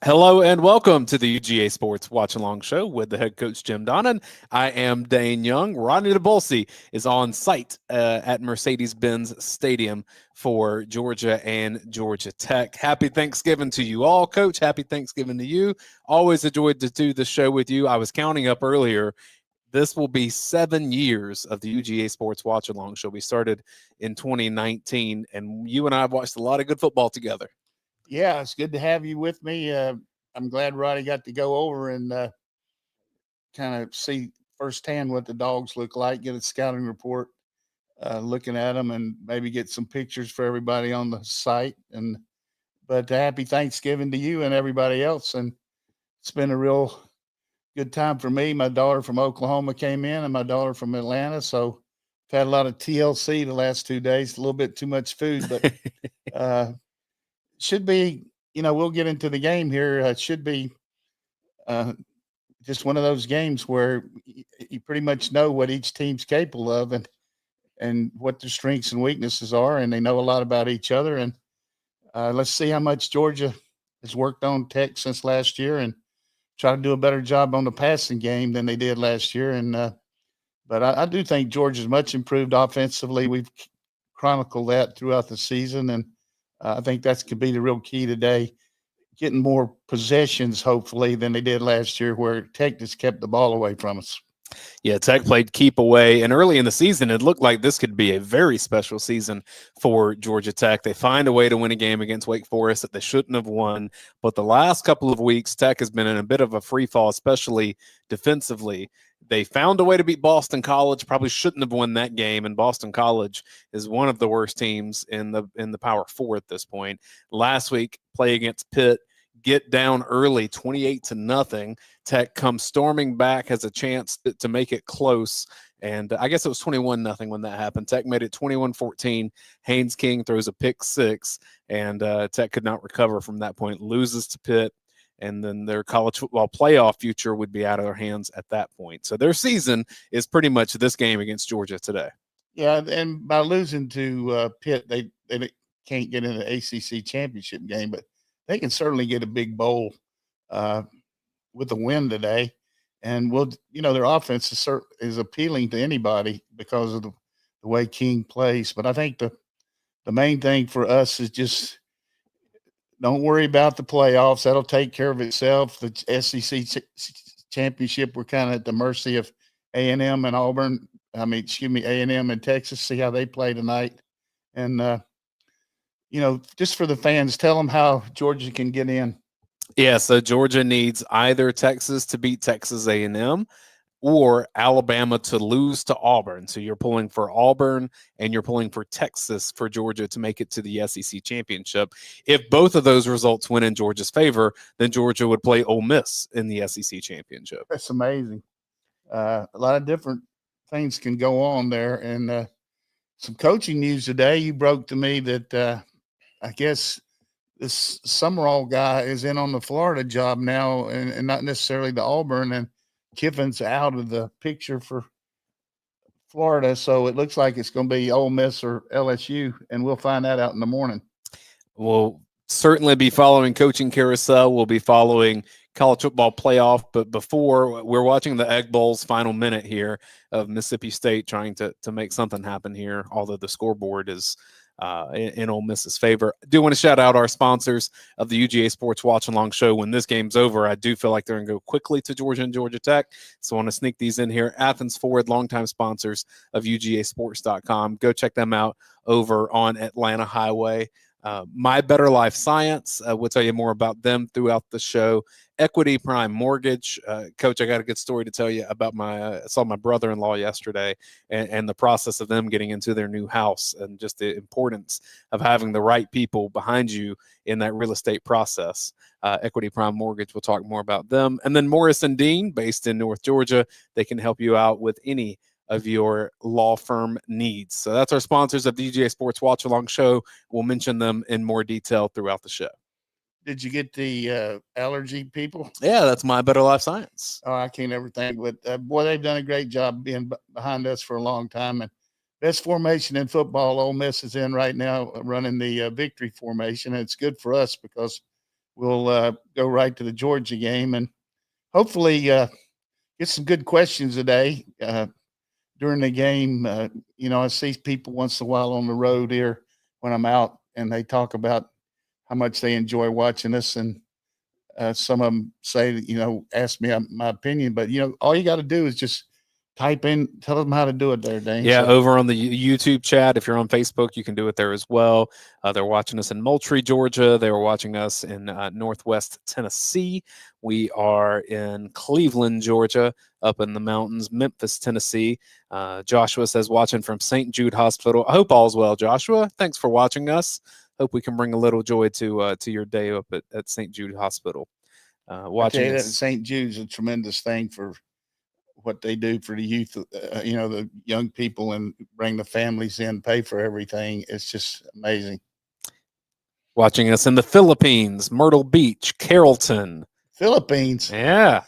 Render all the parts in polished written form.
Hello and welcome to the UGA Sports Watch Along Show with the head coach Jim Donnan. I am Dayne Young. Radi Nabulsi is on site at Mercedes-Benz Stadium for Georgia and Georgia Tech. Happy Thanksgiving to you all, Coach. Happy Thanksgiving to you. Always enjoyed to do the show with you. I was counting up earlier. This will be 7 years of the UGA Sports Watch Along Show. We started in 2019, and you and I have watched a lot of good football together. Yeah, it's good to have you with me. I'm glad Roddy got to go over and kind of see firsthand what the dogs look like, get a scouting report, looking at them, and maybe get some pictures for everybody on the site. But happy Thanksgiving to you and everybody else. And it's been a real good time for me. My daughter from Oklahoma came in, and my daughter from Atlanta. So I've had a lot of TLC the last 2 days. A little bit too much food, but should be, we'll get into the game here. It should be just one of those games where you pretty much know what each team's capable of and what their strengths and weaknesses are, and they know a lot about each other. And let's see how much Georgia has worked on Tech since last year and try to do a better job on the passing game than they did last year. And but I do think Georgia's much improved offensively. We've chronicled that throughout the season, and I think that's could be the real key today, getting more possessions, hopefully, than they did last year, where Tech just kept the ball away from us. Yeah, Tech played keep away, and early in the season, it looked like this could be a very special season for Georgia Tech. They find a way to win a game against Wake Forest that they shouldn't have won, but the last couple of weeks, Tech has been in a bit of a free fall, especially defensively. They found a way to beat Boston College. Probably shouldn't have won that game, and Boston College is one of the worst teams in the Power Four at this point. Last week, play against Pitt, get down early, 28-0. Tech comes storming back, has a chance to make it close, and I guess it was 21-0 when that happened. Tech made it 21-14. Haynes King throws a pick six, and Tech could not recover from that point. Loses to Pitt, and then their college football playoff future would be out of their hands at that point. So their season is pretty much this game against Georgia today. Yeah, and by losing to Pitt, they can't get in the ACC championship game, but they can certainly get a big bowl with a win today. And their offense is appealing to anybody because of the way King plays. But I think the main thing for us is just don't worry about the playoffs. That'll take care of itself. The SEC championship, we're kind of at the mercy of A&M and Auburn. A&M and Texas. See how they play tonight. And just for the fans, tell them how Georgia can get in. Yeah, so Georgia needs either Texas to beat Texas A&M or Alabama to lose to Auburn. So you're pulling for Auburn and you're pulling for Texas for Georgia to make it to the SEC championship. If both of those results went in Georgia's favor, then Georgia would play Ole Miss in the SEC championship. That's amazing. A lot of different things can go on there. And some coaching news today. You broke to me that I guess this Summerall guy is in on the Florida job now and not necessarily the Auburn, and Kiffin's out of the picture for Florida. So it looks like it's going to be Ole Miss or LSU, and we'll find that out in the morning. We'll certainly be following coaching carousel. We'll be following college football playoff. But before, we're watching the Egg Bowl's final minute here of Mississippi State trying to make something happen here, although the scoreboard is in Ole Miss's favor. I do want to shout out our sponsors of the UGA Sports Watch Along Show. When this game's over, I do feel like they're going to go quickly to Georgia and Georgia Tech. So I want to sneak these in here. Athens Ford, longtime sponsors of UGAsports.com. Go check them out over on Atlanta Highway. My Better Life Science, we'll tell you more about them throughout the show. Equity Prime Mortgage. Coach, I got a good story to tell you about I saw my brother-in-law yesterday and the process of them getting into their new house and just the importance of having the right people behind you in that real estate process. Equity Prime Mortgage, we'll talk more about them. And then Morris & Dean, based in North Georgia, they can help you out with any of your law firm needs. So that's our sponsors of the UGA Sports Watch Along Show. We'll mention them in more detail throughout the show. Did you get the allergy people? Yeah, that's My Better Life Science. Oh, I can't ever think. But, boy, they've done a great job being behind us for a long time. And best formation in football, Ole Miss is in right now, running the victory formation. And it's good for us because we'll go right to the Georgia game and hopefully get some good questions today during the game. I see people once in a while on the road here when I'm out, and they talk about how much they enjoy watching us. And some of them say, ask me my opinion. But, all you got to do is just type in, tell them how to do it there, Dane. Yeah, over on the YouTube chat. If you're on Facebook, you can do it there as well. They're watching us in Moultrie, Georgia. They were watching us in Northwest Tennessee. We are in Cleveland, Georgia, up in the mountains, Memphis, Tennessee. Joshua says, watching from St. Jude Hospital. I hope all's well, Joshua. Thanks for watching us. Hope we can bring a little joy to your day up at St. Jude Hospital. Watching I tell you that St. Jude's a tremendous thing for what they do for the youth, the young people, and bring the families in, pay for everything. It's just amazing. Watching us in the Philippines, Myrtle Beach, Carrollton. Philippines? Yeah.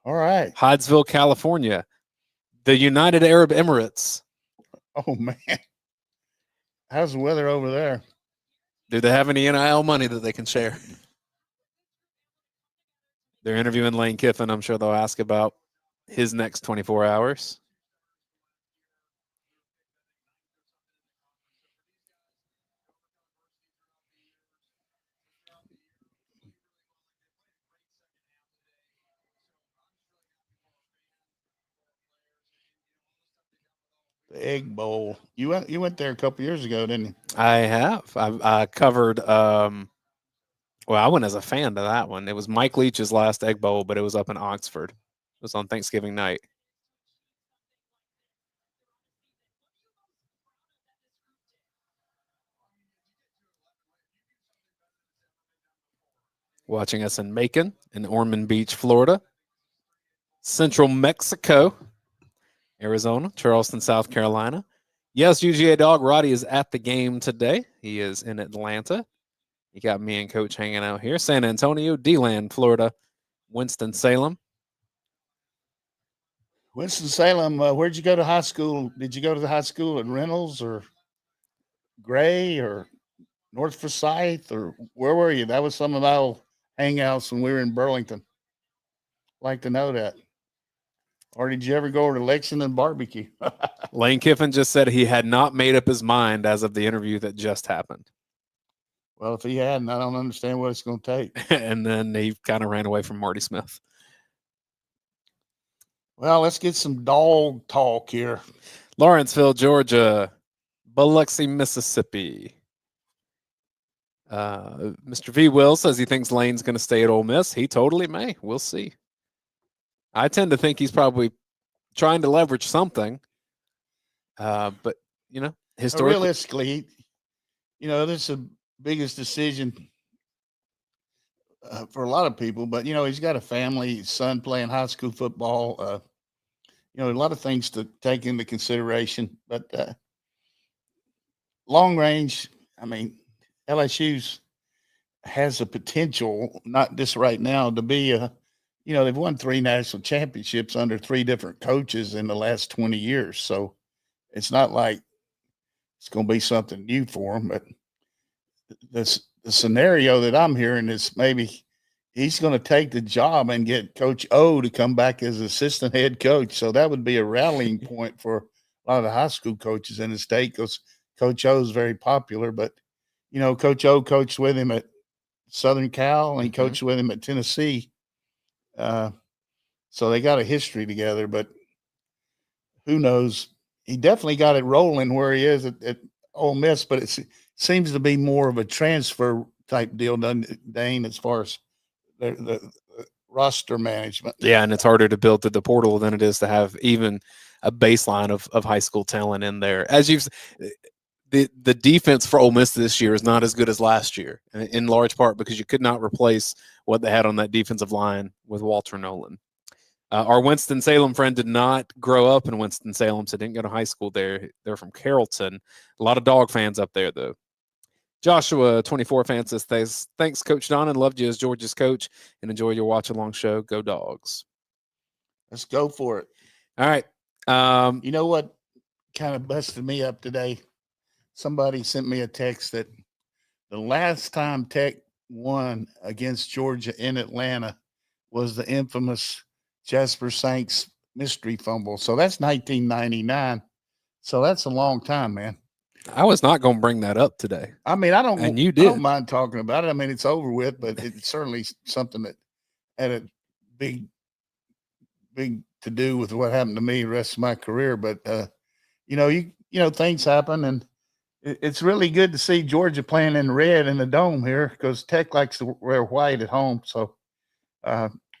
All right. Hydesville, California. The United Arab Emirates. Oh, man. How's the weather over there? Do they have any NIL money that they can share? They're interviewing Lane Kiffin. I'm sure they'll ask about his next 24 hours. The Egg Bowl. You went there a couple years ago, didn't you? I have. I covered. Well, I went as a fan to that one. It was Mike Leach's last Egg Bowl, but it was up in Oxford. It was on Thanksgiving night. Watching us in Macon, in Ormond Beach, Florida. Central Mexico, Arizona, Charleston, South Carolina. Yes, UGA dog Radi is at the game today. He is in Atlanta. You got me and Coach hanging out here. San Antonio, D-Land, Florida, Winston-Salem. Winston-Salem, where'd you go to high school? Did you go to the high school at Reynolds or Gray or North Forsyth, or where were you? That was some of our hangouts when we were in Burlington. Like to know that. Or did you ever go over to Lexington Barbecue? Lane Kiffin just said he had not made up his mind as of the interview that just happened. Well, if he hadn't, I don't understand what it's going to take. And then he kind of ran away from Marty Smith. Well, let's get some dog talk here. Lawrenceville, Georgia. Biloxi, Mississippi. Mr. V. Will says he thinks Lane's going to stay at Ole Miss. He totally may. We'll see. I tend to think he's probably trying to leverage something. But, historically. Realistically, this is the biggest decision for a lot of people. But, he's got a family, his son playing high school football. A lot of things to take into consideration. But long range, LSU's has a potential, not just right now, to be they've won 3 national championships under 3 different coaches in the last 20 years. So it's not like it's going to be something new for them. But the scenario that I'm hearing is maybe he's going to take the job and get Coach O to come back as assistant head coach. So that would be a rallying point for a lot of the high school coaches in the state, because Coach O is very popular. But, Coach O coached with him at Southern Cal, and he coached with him at Tennessee. So they got a history together, but who knows? He definitely got it rolling where he is at Ole Miss, but it seems to be more of a transfer type deal, doesn't it, Dane, as far as the roster management. Yeah, and it's harder to build through the portal than it is to have even a baseline of high school talent in there. As you've the defense for Ole Miss this year is not as good as last year, in large part because you could not replace what they had on that defensive line with Walter Nolan. Our Winston-Salem friend did not grow up in Winston-Salem, so didn't go to high school there. They're from Carrollton. A lot of dog fans up there, though. Joshua, 24 fan, says, thanks, Coach Donnan. Loved you as Georgia's coach and enjoy your watch along show. Go Dogs. Let's go for it. All right. You know what kind of busted me up today? Somebody sent me a text that the last time Tech won against Georgia in Atlanta was the infamous Jasper Saints mystery fumble. So that's 1999. So that's a long time, man. I was not going to bring that up today. I mean, And you I did. don't mind talking about it. I mean, it's over with, but it's certainly something that had a big to do with what happened to me the rest of my career. But things happen, and it's really good to see Georgia playing in red in the dome here because Tech likes to wear white at home. So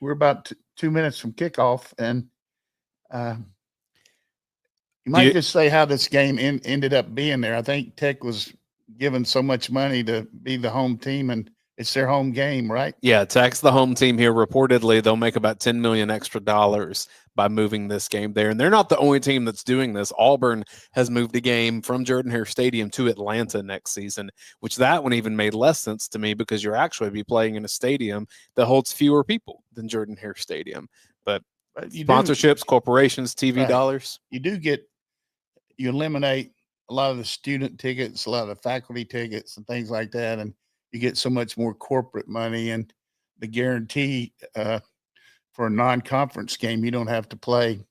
we're about 2 minutes from kickoff, and you might just say how this game ended up being there. I think Tech was given so much money to be the home team, and it's their home game, right? Yeah, Tech's the home team here. Reportedly, they'll make about $10 million extra by moving this game there. And they're not the only team that's doing this. Auburn has moved a game from Jordan-Hare Stadium to Atlanta next season, which that one even made less sense to me because you're actually be playing in a stadium that holds fewer people than Jordan-Hare Stadium. But sponsorships, corporations, TV dollars. You eliminate a lot of the student tickets, a lot of the faculty tickets and things like that. And you get so much more corporate money, and the guarantee for a non-conference game, you don't have to play,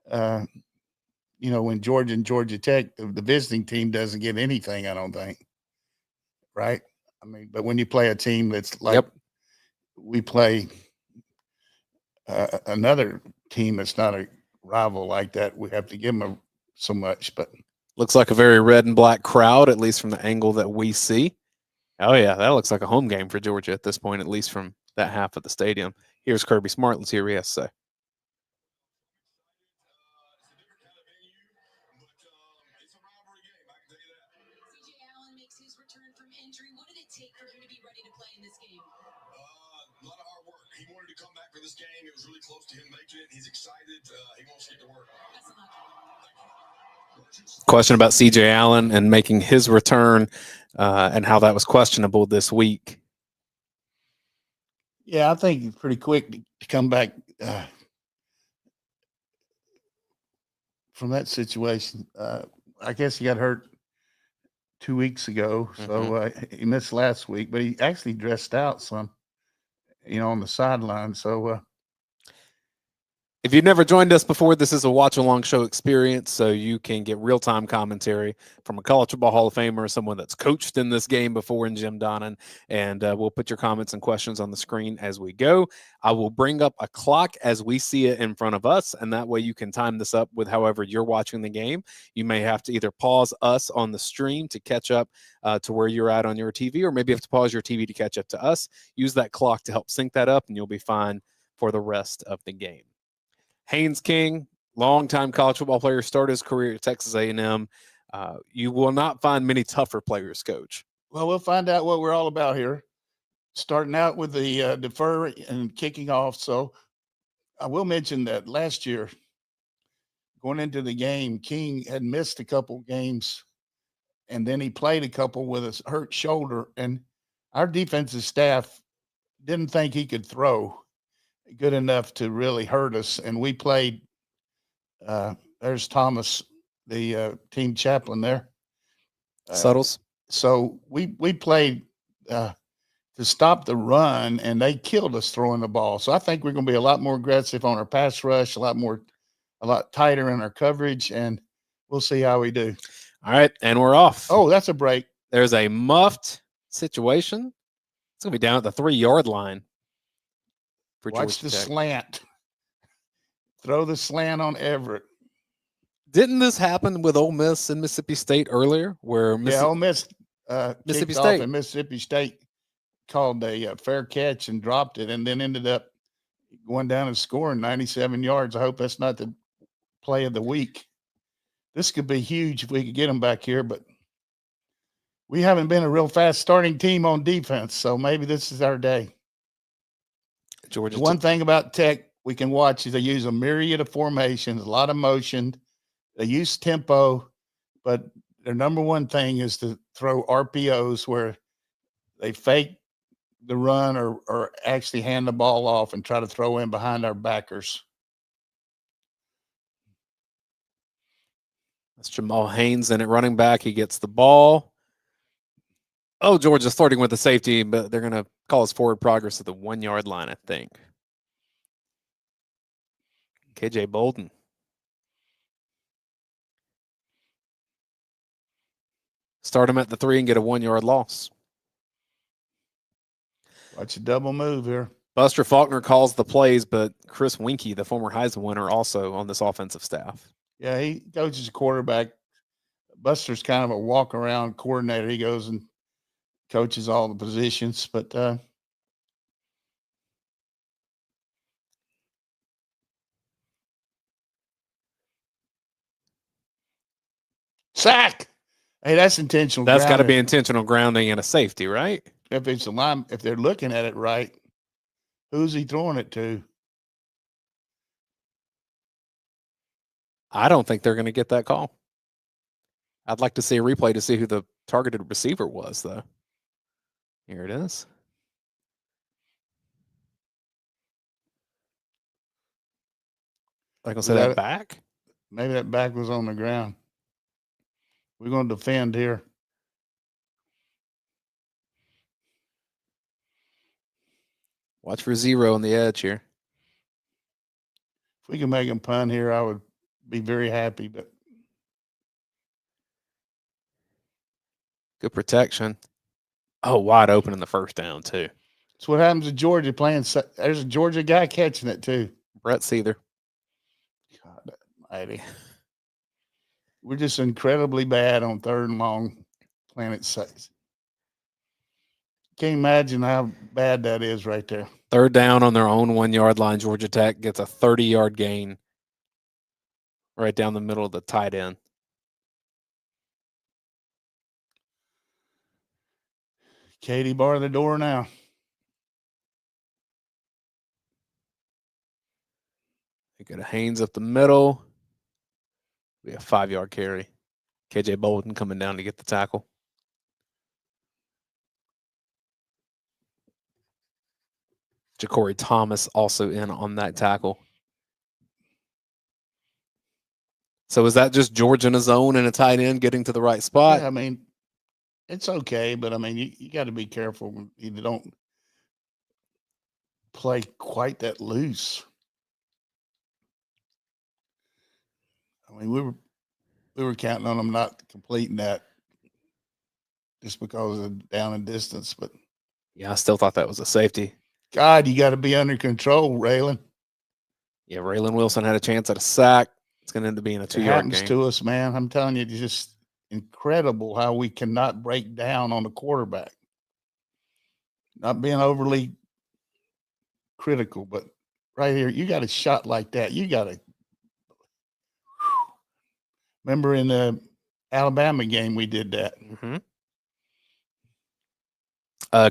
when Georgia and Georgia Tech, the visiting team doesn't get anything, I don't think. Right. I mean, but when you play a team that's like we play another team that's not a rival like that, we have to give them so much. But looks like a very red and black crowd, at least from the angle that we see. Oh, yeah, that looks like a home game for Georgia at this point, at least from that half of the stadium. Here's Kirby Smart. Let's hear what he has to say. What did it take for him to be ready to play in this game? A lot of hard work. He wanted to come back for this game. It was really close to him making it. He's excited. He wants to get to work. Question about C.J. Allen and making his return and how that was questionable this week. Yeah, I think he's pretty quick to come back from that situation. I guess he got hurt 2 weeks ago, so he missed last week, but he actually dressed out some, on the sideline. So if you've never joined us before, this is a watch-along show experience, so you can get real-time commentary from a college football Hall of Famer, someone that's coached in this game before in Jim Donnan, and we'll put your comments and questions on the screen as we go. I will bring up a clock as we see it in front of us, and that way you can time this up with however you're watching the game. You may have to either pause us on the stream to catch up to where you're at on your TV, or maybe you have to pause your TV to catch up to us. Use that clock to help sync that up, and you'll be fine for the rest of the game. Haynes King, longtime college football player, started his career at Texas A&M. You will not find many tougher players, Coach. Well, we'll find out what we're all about here. Starting out with the defer and kicking off. So I will mention that last year, going into the game, King had missed a couple games, and then he played a couple with a hurt shoulder. And our defensive staff didn't think he could throw good enough to really hurt us. And we played, there's Thomas, the team chaplain there. Suttles. So we played to stop the run, and they killed us throwing the ball. So I think we're going to be a lot more aggressive on our pass rush, a lot tighter in our coverage, and we'll see how we do. All right, and we're off. Oh, that's a break. There's a muffed situation. It's going to be down at the 3-yard line. Watch the slant. Throw the slant on Everett. Didn't this happen with Ole Miss and Mississippi State earlier? Where Ole Miss Mississippi kicked off, and Mississippi State called a fair catch and dropped it, and then ended up going down and scoring 97 yards. I hope that's not the play of the week. This could be huge if we could get them back here, but we haven't been a real fast starting team on defense, so maybe this is our day. Georgia. One thing about Tech we can watch is they use a myriad of formations, a lot of motion. They use tempo, but their number one thing is to throw RPOs where they fake the run or actually hand the ball off and try to throw in behind our backers. That's Jamal Haynes in at running back. He gets the ball. Oh, Georgia's flirting with the safety, but they're going to call us forward progress at the 1 yard line, I think. KJ Bolden. Start him at the 3 and get a 1 yard loss. Watch a double move here. Buster Faulkner calls the plays, but Chris Winkie, the former Heisman winner, also on this offensive staff. Yeah, he coaches quarterback. Buster's kind of a walk-around coordinator. He goes and coaches all the positions, but sack. Hey, that's intentional. That's got to grounding. be intentional grounding and a safety, right? If it's a line, if they're looking at it right, who's he throwing it to? I don't think they're going to get that call. I'd like to see a replay to see who the targeted receiver was, though. Here it is. Like I said, that back? Maybe that back was on the ground. We're going to defend here. Watch for 0 on the edge here. If we can make him punt here, I would be very happy. But good protection. Oh, wide open in the first down, too. That's what happens to Georgia playing. There's a Georgia guy catching it, too. Brett Seether. God almighty. We're just incredibly bad on 3rd and long playing it safe. Can't imagine how bad that is right there. 3rd down on their own 1 yard line. Georgia Tech gets a 30-yard gain right down the middle of the tight end. Katie, bar the door now. They get a Haynes up the middle. We have 5-yard carry. KJ Bolden coming down to get the tackle. Ja'Cory Thomas also in on that tackle. So is that just Georgia in a zone and a tight end getting to the right spot? Yeah, I mean, it's okay, but I mean, you got to be careful when you don't play quite that loose. I mean, we were counting on them not completing that just because of down and distance, but yeah, I still thought that was a safety. God, you got to be under control, Raylan. Yeah, Raylan Wilson had a chance at a sack. It's going to end up being a 2-yard gain. It happens to us, man. I'm telling you, it's just incredible how we cannot break down on the quarterback. Not being overly critical, but right here, you got a shot like that. You got to remember in the Alabama game, we did that. Mm-hmm.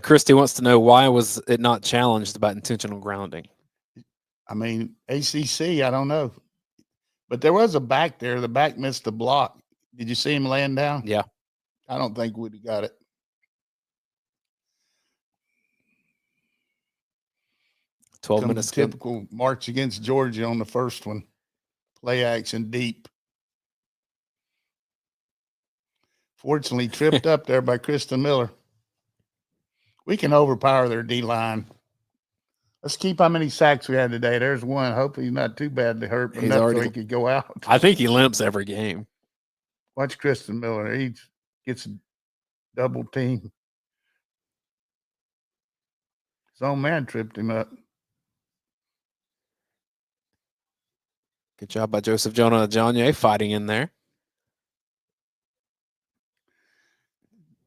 Christy wants to know, why was it not challenged about intentional grounding? I mean, ACC, I don't know. But there was a back there. The back missed the block. Did you see him laying down? Yeah. I don't think we'd have got it. Minutes. Typical march against Georgia on the first one. Play action deep. Fortunately, tripped up there by Kristen Miller. We can overpower their D-line. Let's keep how many sacks we had today. There's one. Hopefully he's not too badly hurt, but enough so he could go out. I think he limps every game. Watch Kristen Miller. He gets a double team. His own man tripped him up. Good job by Joseph Jonah Ajonye fighting in there.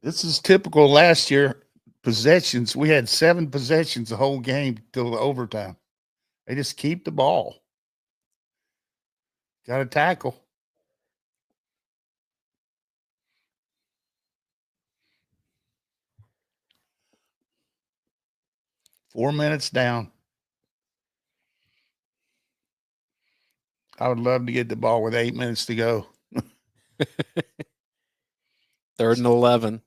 This is typical last year. Possessions. We had 7 possessions the whole game till the overtime. They just keep the ball. Got to tackle. Four minutes down. I would love to get the ball with 8 minutes to go. 3rd and 11.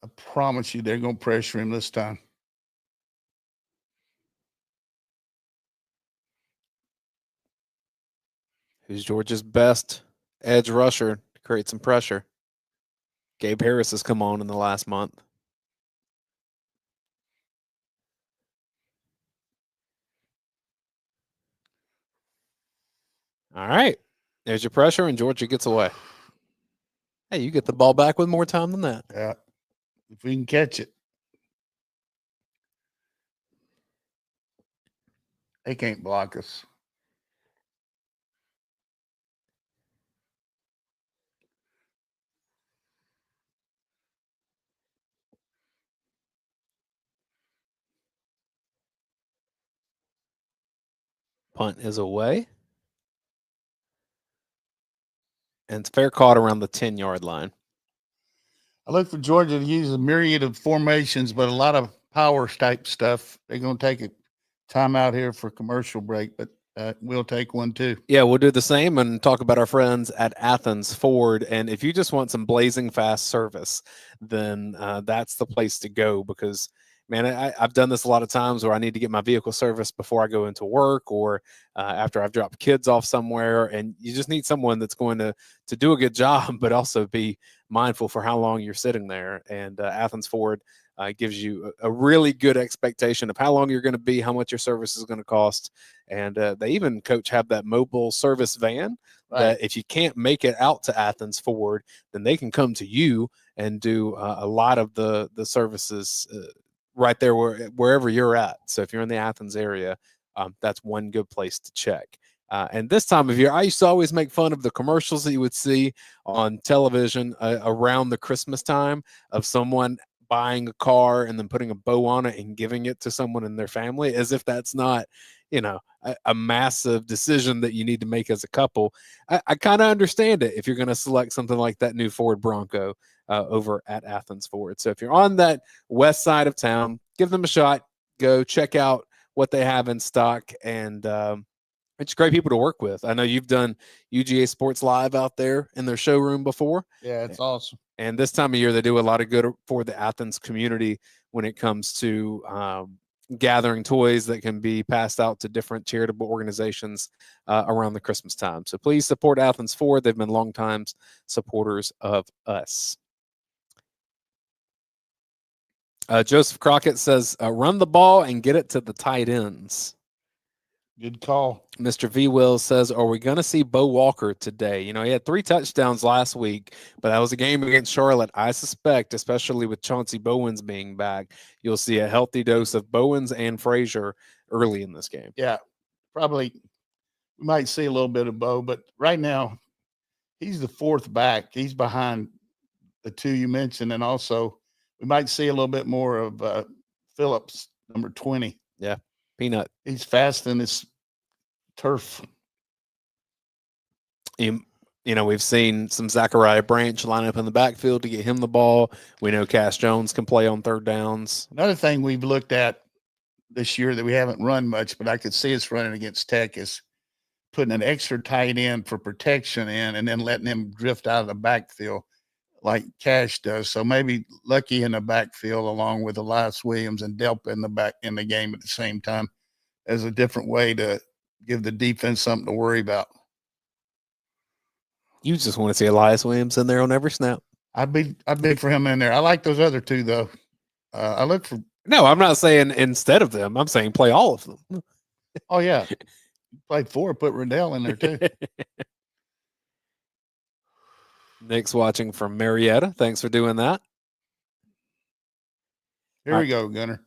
I promise you they're going to pressure him this time. Who's Georgia's best edge rusher to create some pressure? Gabe Harris has come on in the last month. All right. There's your pressure, and Georgia gets away. Hey, you get the ball back with more time than that. Yeah. If we can catch it. They can't block us. Punt is away. And it's fair caught around the 10-yard line. I look for Georgia to use a myriad of formations, but a lot of power type stuff. They're going to take a timeout here for commercial break, but we'll take one too. Yeah, we'll do the same and talk about our friends at Athens Ford. And if you just want some blazing fast service, then that's the place to go because, man, I've done this a lot of times where I need to get my vehicle serviced before I go into work or after I've dropped kids off somewhere. And you just need someone that's going to do a good job, but also be mindful for how long you're sitting there. And Athens Ford gives you a really good expectation of how long you're going to be, how much your service is going to cost. And they even, Coach, have that mobile service van that if you can't make it out to Athens Ford, then they can come to you and do a lot of the services right there wherever you're at. So if you're in the Athens area, that's one good place to check. And this time of year, I used to always make fun of the commercials that you would see on television around the Christmas time of someone buying a car and then putting a bow on it and giving it to someone in their family, as if that's not, a massive decision that you need to make as a couple. I kind of understand it if you're going to select something like that new Ford Bronco over at Athens Ford. So if you're on that west side of town, give them a shot. Go check out what they have in stock, and it's great people to work with. I know you've done UGA Sports Live out there in their showroom before. Yeah, it's awesome. And this time of year, they do a lot of good for the Athens community when it comes to gathering toys that can be passed out to different charitable organizations around the Christmas time. So please support Athens Ford. They've been longtime supporters of us. Joseph Crockett says, run the ball and get it to the tight ends. Good call. Mr. V. Will says, are we going to see Bo Walker today? He had 3 touchdowns last week, but that was a game against Charlotte. I suspect, especially with Chauncey Bowens being back, you'll see a healthy dose of Bowens and Frazier early in this game. Yeah, probably we might see a little bit of Bo, but right now he's the 4th back. He's behind the 2 you mentioned, and also we might see a little bit more of Phillips, number 20. Yeah, Peanut. He's fast in his turf. We've seen some Zachariah Branch line up in the backfield to get him the ball. We know Cass Jones can play on 3rd downs. Another thing we've looked at this year that we haven't run much, but I could see us running against Tech is putting an extra tight end for protection in and then letting him drift out of the backfield like Cash does. So maybe Lucky in the backfield along with Elias Williams and Delpa in the game at the same time as a different way to give the defense something to worry about. You just want to see Elias Williams in there on every snap. I'd be for him in there. I like those other 2 though. I look for. No, I'm not saying instead of them. I'm saying play all of them. Oh yeah, played 4. Put Riddell in there too. Nick's watching from Marietta. Thanks for doing that. Here we go, Gunner.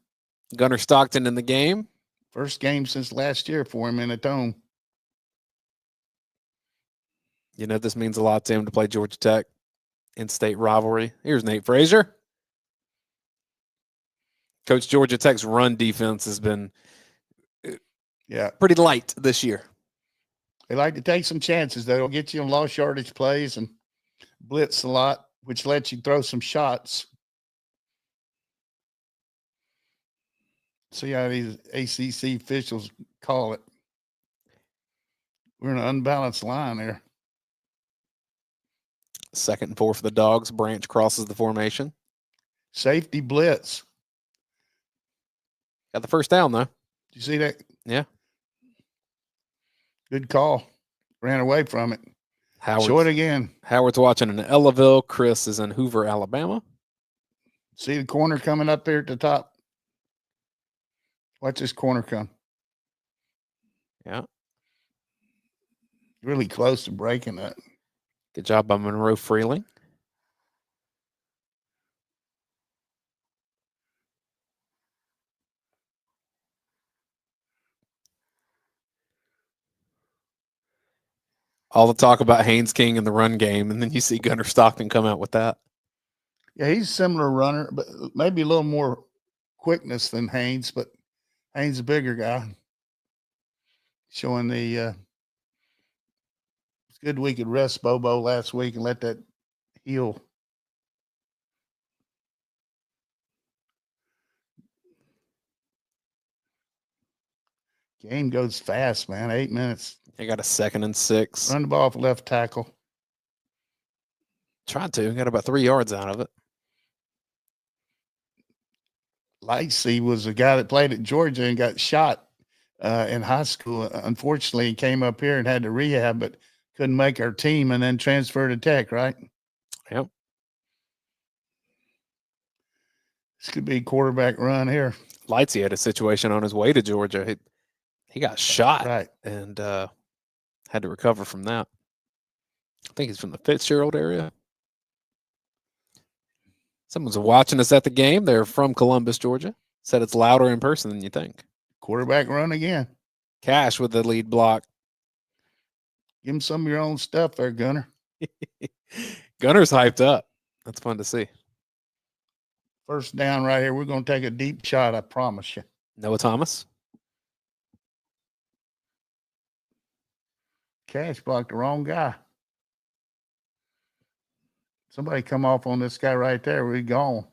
Gunner Stockton in the game. First game since last year for him in a dome. This means a lot to him to play Georgia Tech in state rivalry. Here's Nate Frazier. Coach, Georgia Tech's run defense has been pretty light this year. They like to take some chances. They'll get you on lost yardage plays and blitz a lot, which lets you throw some shots. See how these ACC officials call it. We're in an unbalanced line there. 2nd and 4 for the Dogs. Branch crosses the formation. Safety blitz. Got the first down, though. Did you see that? Yeah. Good call. Ran away from it. Short again. Howard's watching in Ellaville. Chris is in Hoover, Alabama. See the corner coming up here at the top? Watch this corner come. Yeah. Really close to breaking that. Good job by Monroe Freeling. All the talk about Haynes King in the run game, and then you see Gunnar Stockton come out with that. Yeah, he's a similar runner, but maybe a little more quickness than Haynes, but Haynes is a bigger guy. Showing the it's good we could rest Bobo last week and let that heal. Game goes fast, man. 8 minutes. They got a 2nd and 6. Run the ball off left tackle. Tried to. Got about 3 yards out of it. Lightsey was a guy that played at Georgia and got shot in high school. Unfortunately, he came up here and had to rehab, but couldn't make our team and then transferred to Tech, right? Yep. This could be a quarterback run here. Lightsey had a situation on his way to Georgia. He got shot Right. and had to recover from that. I think he's from the Fitzgerald area. Someone's watching us at the game. They're from Columbus, Georgia. Said it's louder in person than you think. Quarterback run again. Cash with the lead block. Give him some of your own stuff there, Gunner. Gunner's hyped up. That's fun to see. First down right here. We're going to take a deep shot, I promise you. Noah Thomas. Cash blocked the wrong guy. Somebody come off on this guy right there. We're gone.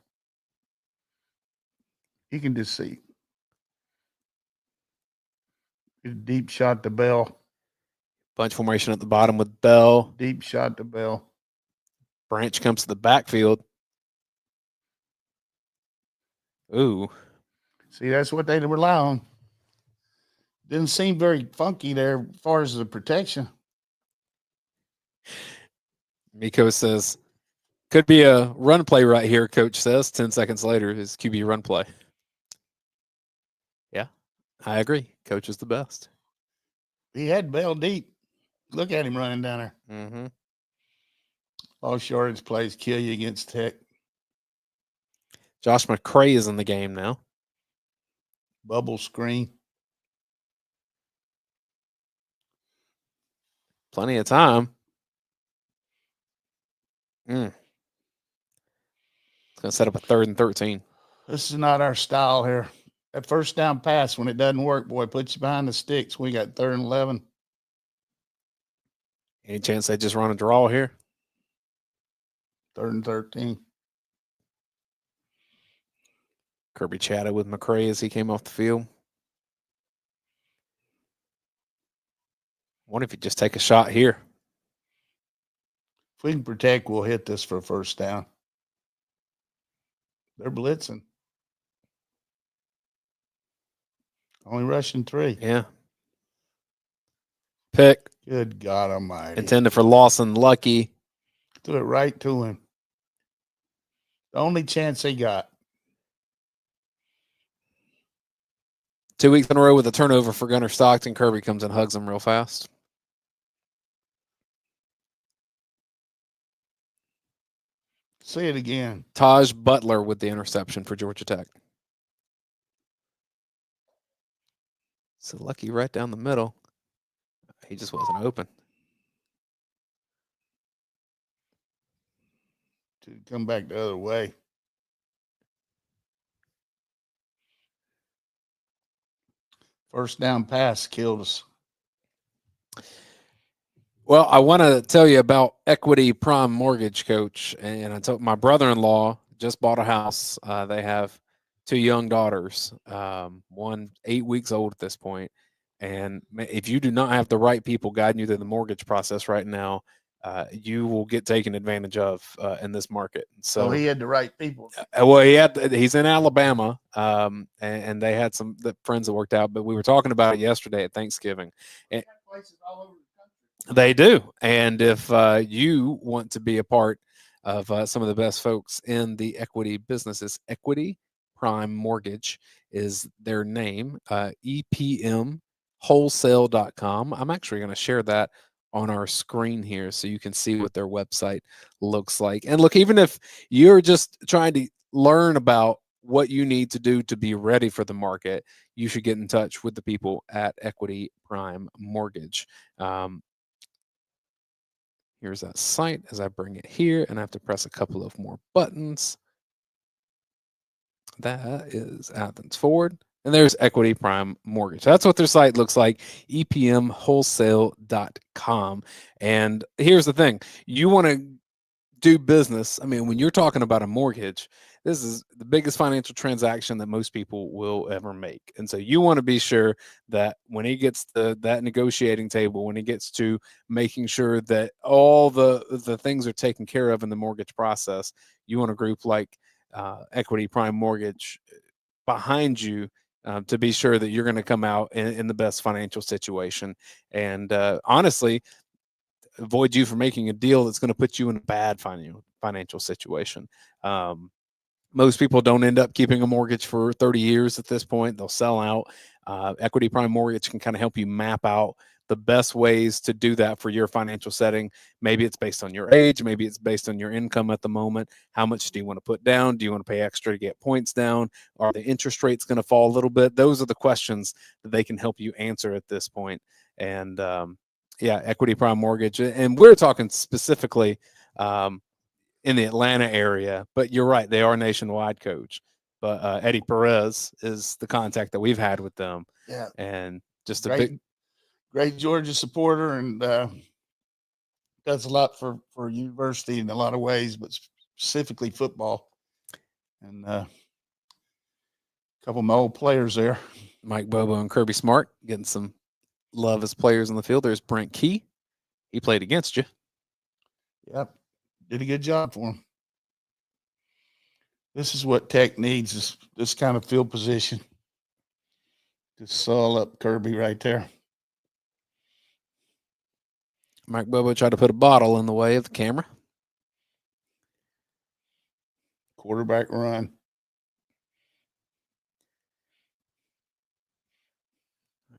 He can just see. Get a deep shot to Bell. Bunch formation at the bottom with Bell. Deep shot to Bell. Branch comes to the backfield. Ooh. See, that's what they rely on. Didn't seem very funky there as far as the protection. Miko says, could be a run play right here, coach says. 10 seconds later, his QB run play. Yeah, I agree. Coach is the best. He had Bell deep. Look at him running down there. Mm-hmm. All shortage plays kill you against Tech. Josh McCray is in the game now. Bubble screen. Plenty of time. It's going to set up a 3rd and 13. This is not our style here. That first down pass, when it doesn't work, boy, puts you behind the sticks. We got 3rd and 11. Any chance they just run a draw here? 3rd and 13. Kirby chatted with McCray as he came off the field. What if you just take a shot here? If we can protect, we'll hit this for a first down. They're blitzing. Only rushing 3. Yeah. Pick. Good God Almighty. Intended for Lawson. Lucky. Threw it right to him. The only chance they got. 2 weeks in a row with a turnover for Gunnar Stockton. Kirby comes and hugs him real fast. See it again. Taj Butler with the interception for Georgia Tech. So Lucky right down the middle. He just wasn't open. To come back the other way. First down pass killed us. Well, I want to tell you about Equity Prime Mortgage, Coach. And I told my brother-in-law just bought a house. They have 2 young daughters, one 8 weeks old at this point. And if you do not have the right people guiding you through the mortgage process right now, you will get taken advantage of in this market. So he had the right people. Well, he's in Alabama, and they had some friends that worked out. But we were talking about it yesterday at Thanksgiving. And, places all over the country. They do. And if you want to be a part of some of the best folks in the equity businesses, Equity Prime Mortgage is their name, EPMWholesale.com. I'm actually going to share that on our screen here so you can see what their website looks like. And look, even if you're just trying to learn about what you need to do to be ready for the market, you should get in touch with the people at Equity Prime Mortgage. Here's that site as I bring it here, and I have to press a couple of more buttons. That is Athens Ford. And there's Equity Prime Mortgage. That's what their site looks like, epmwholesale.com. And here's the thing. You want to do business. I mean, when you're talking about a mortgage, this is the biggest financial transaction that most people will ever make. And so you want to be sure that when he gets to that negotiating table, when he gets to making sure that all the things are taken care of in the mortgage process, you want a group like Equity Prime Mortgage behind you to be sure that you're going to come out in the best financial situation. And honestly, avoid you from making a deal that's going to put you in a bad financial situation. Most people don't end up keeping a mortgage for 30 years at this point. They'll sell out. Equity Prime Mortgage can kind of help you map out the best ways to do that for your financial setting. Maybe it's based on your age. Maybe it's based on your income at the moment. How much do you want to put down? Do you want to pay extra to get points down? Are the interest rates going to fall a little bit? Those are the questions that they can help you answer at this point. And yeah, Equity Prime Mortgage. And we're talking specifically in the Atlanta area, but you're right. They are nationwide, Coach. But Eddie Perez is the contact that we've had with them. Yeah. And just great Georgia supporter, and does a lot for university in a lot of ways, but specifically football. And a couple of my old players there. Mike Bobo and Kirby Smart getting some love as players on the field. There's Brent Key. He played against you. Yep. Did a good job for him. This is what Tech needs, is this kind of field position. Just saw up Kirby right there. Mike Bobo tried to put a bottle in the way of the camera. Quarterback run.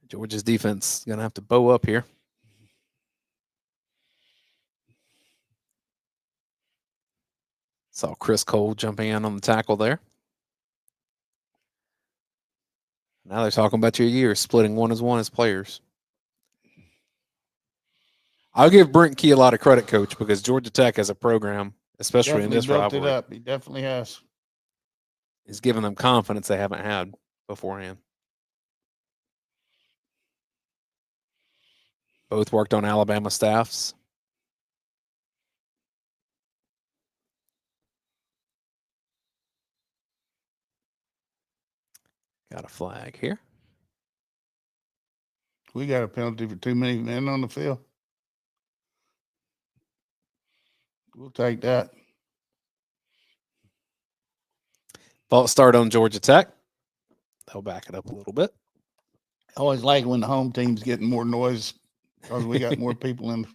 Georgia's defense is going to have to bow up here. Saw Chris Cole jumping in on the tackle there. Now they're talking about your year, splitting one as players. I'll give Brent Key a lot of credit, Coach, because Georgia Tech as a program, especially in this rivalry, it up. He definitely has. Is giving them confidence they haven't had beforehand. Both worked on Alabama staffs. Got a flag here. We got a penalty for too many men on the field. We'll take that. False start on Georgia Tech. They'll back it up a little bit. I always like when the home team's getting more noise because we got more people in.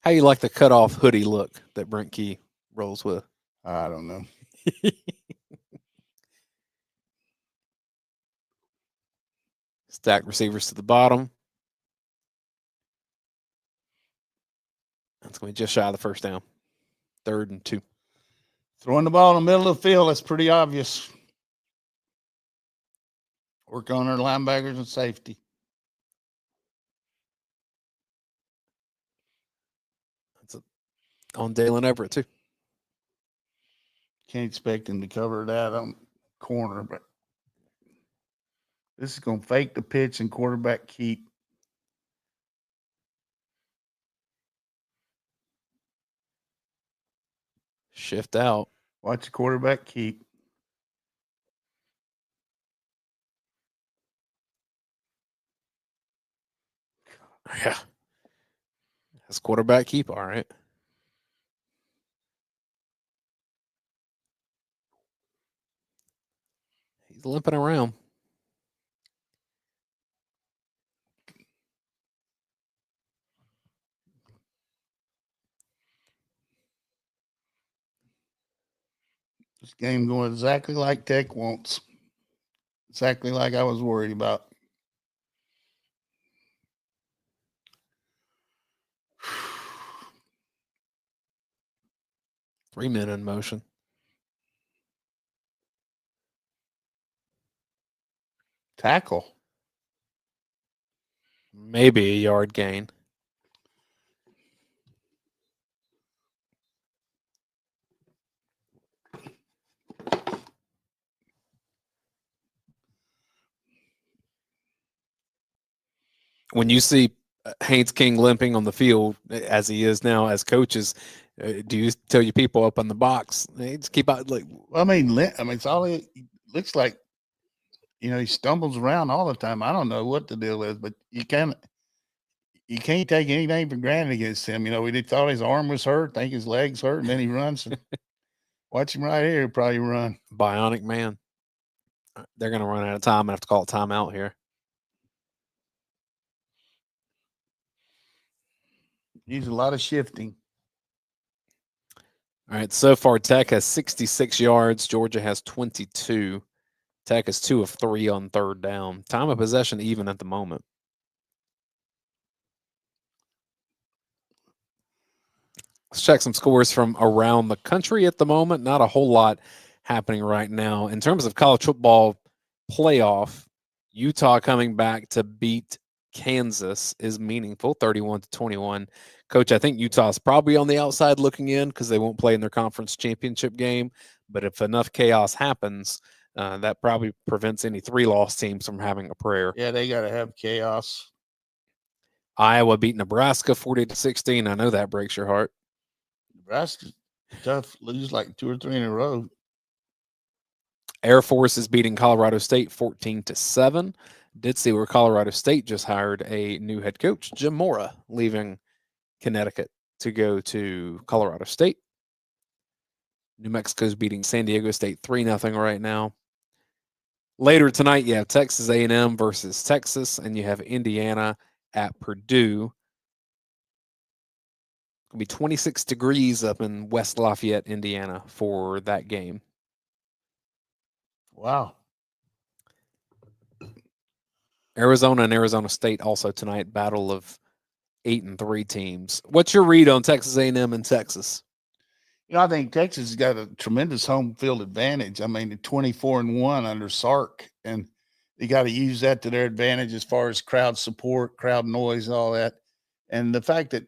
How you like the cutoff hoodie look that Brent Key rolls with? I don't know. Stack receivers to the bottom. That's going to be just shy of the first down. 3rd and 2. Throwing the ball in the middle of the field, that's pretty obvious. Work on our linebackers and safety. That's on Dalen Everett, too. Can't expect him to cover that on corner, but this is going to fake the pitch and quarterback keep. Shift out. Watch the quarterback keep. Yeah. That's quarterback keep. All right. He's limping around. Game going exactly like Tech wants. Exactly like I was worried about. Three men in motion. Tackle. Maybe a yard gain. When you see Haynes King limping on the field as he is now as coaches, do you tell your people up in the box, hey, just keep out? Like, Well, I mean, it's all it looks like. He stumbles around all the time. I don't know what the deal is, but you can't take anything for granted against him. We thought his arm was hurt, think his leg's hurt, and then he runs. And watch him right here, he'll probably run. Bionic man. They're going to run out of time and have to call a timeout here. Needs a lot of shifting. All right, so far Tech has 66 yards. Georgia has 22. Tech is 2 of 3 on third down. Time of possession even at the moment. Let's check some scores from around the country at the moment. Not a whole lot happening right now. In terms of college football playoff, Utah coming back to beat Kansas is meaningful, 31-21. Coach, I think Utah's probably on the outside looking in because they won't play in their conference championship game. But if enough chaos happens, that probably prevents any 3-loss teams from having a prayer. Yeah, they got to have chaos. Iowa beat Nebraska 40-16. I know that breaks your heart. Nebraska's tough, lose like 2 or 3 in a row. Air Force is beating Colorado State 14-7. Did see where Colorado State just hired a new head coach, Jim Mora, leaving Connecticut to go to Colorado State. New Mexico's beating San Diego State 3-0 right now. Later tonight, you have Texas A&M versus Texas, and you have Indiana at Purdue. It'll be 26 degrees up in West Lafayette, Indiana for that game. Wow. Arizona and Arizona State also tonight, battle of 8-3 teams. What's your read on Texas A&M and Texas? I think Texas has got a tremendous home field advantage. I mean, 24-1 under Sark, and they got to use that to their advantage as far as crowd support, crowd noise, all that. And the fact that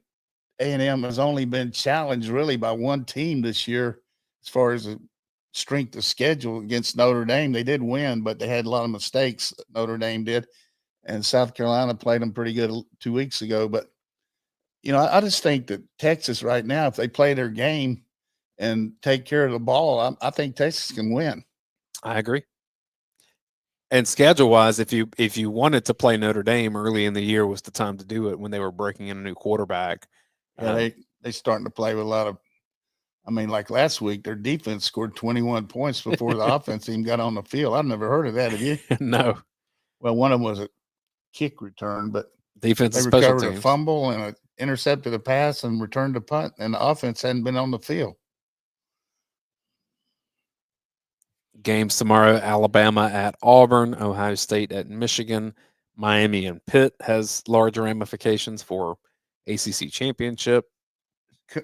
A&M has only been challenged really by one team this year as far as the strength of schedule against Notre Dame. They did win, but they had a lot of mistakes, Notre Dame did. And South Carolina played them pretty good 2 weeks ago. But, I just think that Texas right now, if they play their game and take care of the ball, I think Texas can win. I agree. And schedule-wise, if you wanted to play Notre Dame early in the year, was the time to do it when they were breaking in a new quarterback. Yeah, they starting to play with a lot of. I mean, like last week, their defense scored 21 points before the offense even got on the field. I've never heard of that. Have you? No. Well, one of them was a kick return, but defense they special recovered teams. A fumble and intercepted a pass and returned a punt, and the offense hadn't been on the field. Games tomorrow: Alabama at Auburn, Ohio State at Michigan, Miami and Pitt has large ramifications for ACC championship.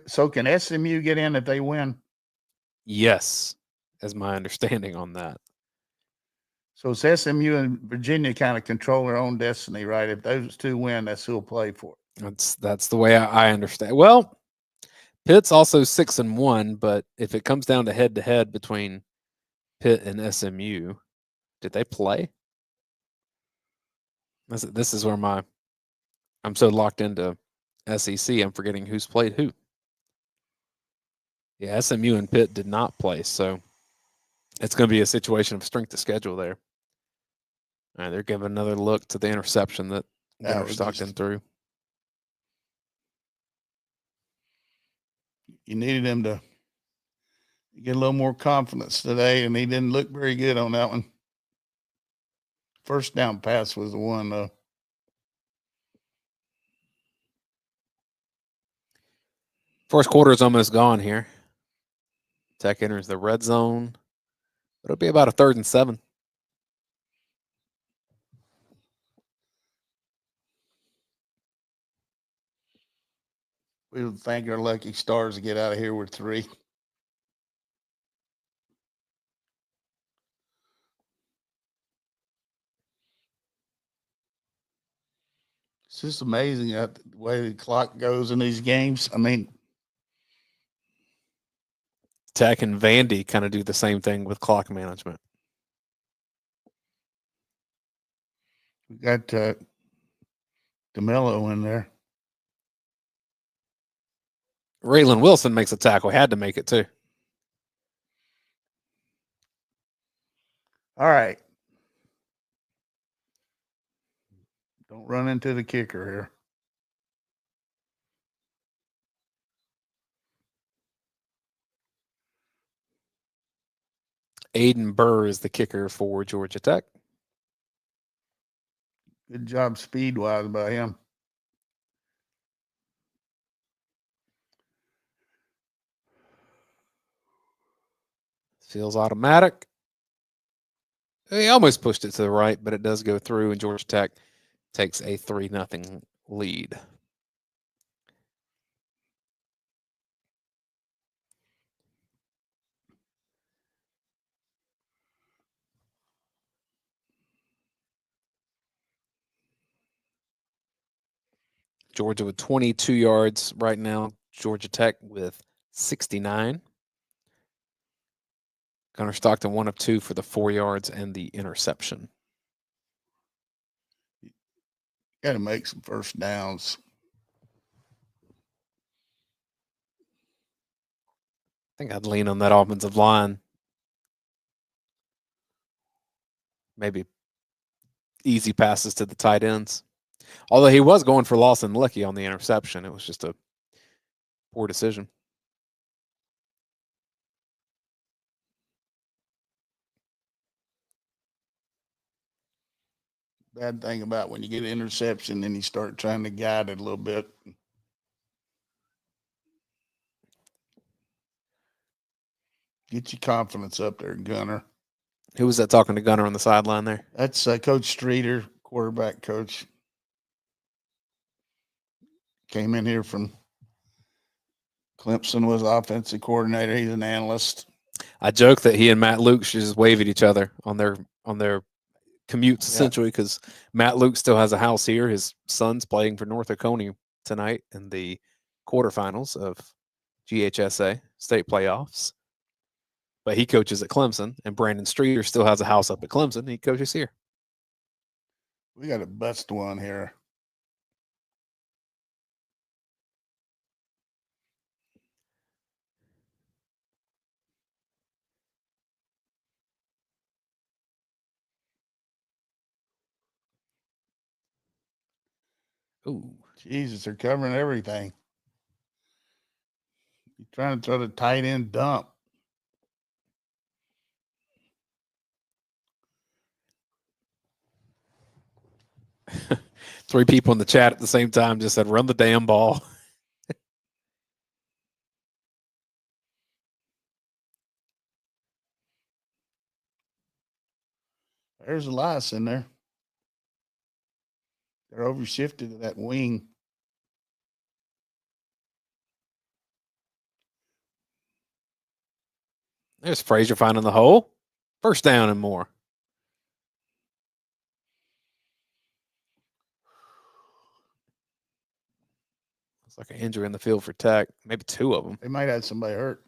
So can SMU get in if they win? Yes, is my understanding on that. So it's SMU and Virginia kind of control their own destiny, right? If those two win, that's who'll play for it. That's the way I understand. Well, Pitt's also 6-1, but if it comes down to head between Pitt and SMU, did they play? This is where I'm so locked into SEC, I'm forgetting who's played who. Yeah, SMU and Pitt did not play, so it's going to be a situation of strength of schedule there. All right, they're giving another look to the interception that Gunnar Stockton threw. You needed him to get a little more confidence today, and he didn't look very good on that one. First down pass was the one, though. First quarter is almost gone here. Tech enters the red zone. It'll be about a 3rd and 7. We'll thank our lucky stars to get out of here with 3. It's just amazing the way the clock goes in these games. I mean, Tech and Vandy kind of do the same thing with clock management. we got DeMello in there. Raylan Wilson makes a tackle. Had to make it too. All right. Don't run into the kicker here. Aiden Burr is the kicker for Georgia Tech. Good job speed-wise by him. Feels automatic. He almost pushed it to the right, but it does go through, and Georgia Tech takes a 3-0 lead. Georgia with 22 yards right now. Georgia Tech with 69. Gunnar Stockton 1 of 2 for the 4 yards and the interception. Got to make some first downs. I think I'd lean on that offensive line. Maybe easy passes to the tight ends. Although he was going for Lawson Licky on the interception. It was just a poor decision. Bad thing about when you get an interception and you start trying to guide it a little bit. Get your confidence up there, Gunner. Who was that talking to Gunner on the sideline there? That's Coach Streeter, quarterback coach. Came in here from Clemson, was offensive coordinator. He's an analyst. I joke that he and Matt Luke should just wave at each other on their commutes, essentially, because Matt Luke still has a house here. His son's playing for North Oconee tonight in the quarterfinals of GHSA state playoffs. But he coaches at Clemson, and Brandon Streeter still has a house up at Clemson. He coaches here. We got a bust one here. Ooh. Jesus, they're covering everything. You're trying to throw the tight end dump. Three people in the chat at the same time just said, run the damn ball. There's Elias in there. They're overshifted to that wing. There's Frazier finding the hole. First down and more. It's like an injury in the field for Tech. Maybe 2 of them. They might have somebody hurt.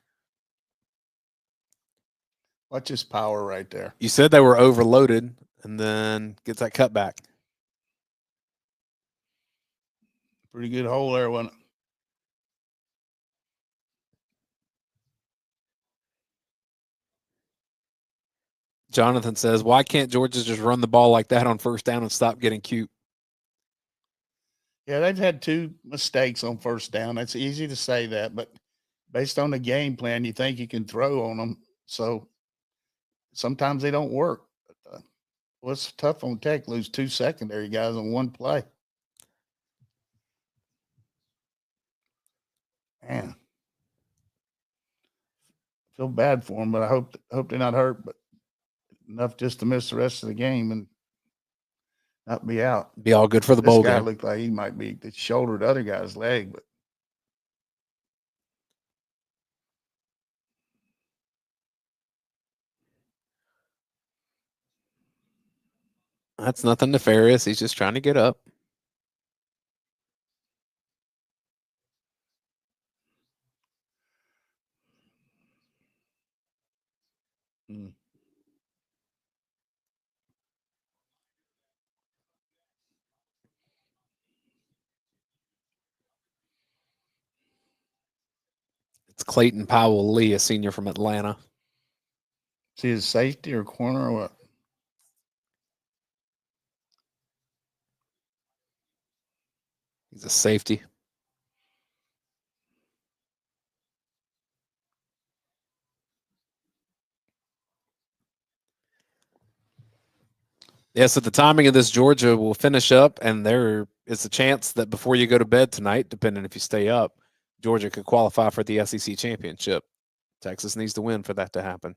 Watch his power right there. You said they were overloaded, and then gets that cutback. Pretty good hole there, wasn't it? Jonathan says, why can't Georgia just run the ball like that on first down and stop getting cute? Yeah, they've had 2 mistakes on first down. That's easy to say that, but based on the game plan, you think you can throw on them. So sometimes they don't work. But, well, it's tough on Tech, lose 2 secondary guys on one play. Man, I feel bad for them, but I hope they're not hurt. But enough just to miss the rest of the game and not be out. Be all good for the This bowl guy game. looked like he might be the shoulder the other guy's leg, but That's nothing nefarious. He's just trying to get up. It's Clayton Powell Lee, a senior from Atlanta. is he a safety or corner or what? He's a safety. Yes, at the timing of this, Georgia will finish up, and there is a chance that before you go to bed tonight, depending if you stay up, Georgia could qualify for the SEC championship. Texas needs to win for that to happen.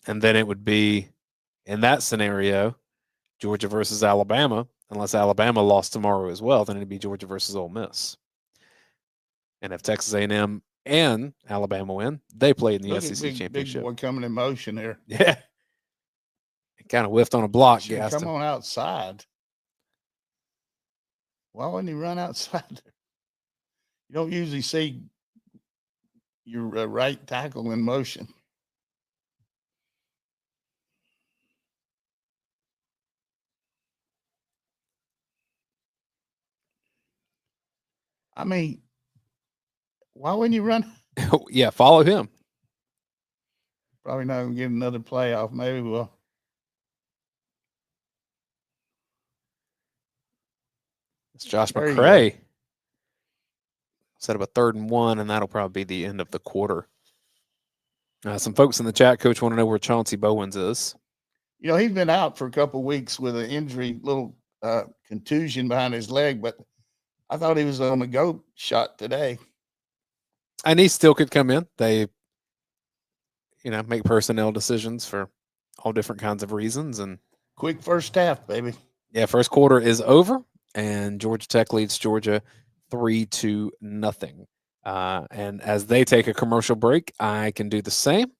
And then it would be, in that scenario, Georgia versus Alabama. Unless Alabama lost tomorrow as well, then it'd be Georgia versus Ole Miss. And if Texas A&M and Alabama win, they play in the Look SEC at championship. Big boy coming in motion there. Yeah. It kind of whiffed on a block. Come on outside. Why wouldn't he run outside there? You don't usually see your right tackle in motion. I mean, why wouldn't you run? Yeah, follow him. Probably not going to get another playoff. Maybe we'll. It's Josh There you McCray. Set up a 3rd and 1, and that'll probably be the end of the quarter. Some folks in the chat, Coach, want to know where Chauncey Bowens is. You know, he's been out for a couple of weeks with an injury, little contusion behind his leg, but I thought he was on the go shot today. And he still could come in. They, make personnel decisions for all different kinds of reasons. And quick first half, baby. Yeah, first quarter is over, and Georgia Tech leads Georgia 3-0. And as they take a commercial break, I can do the same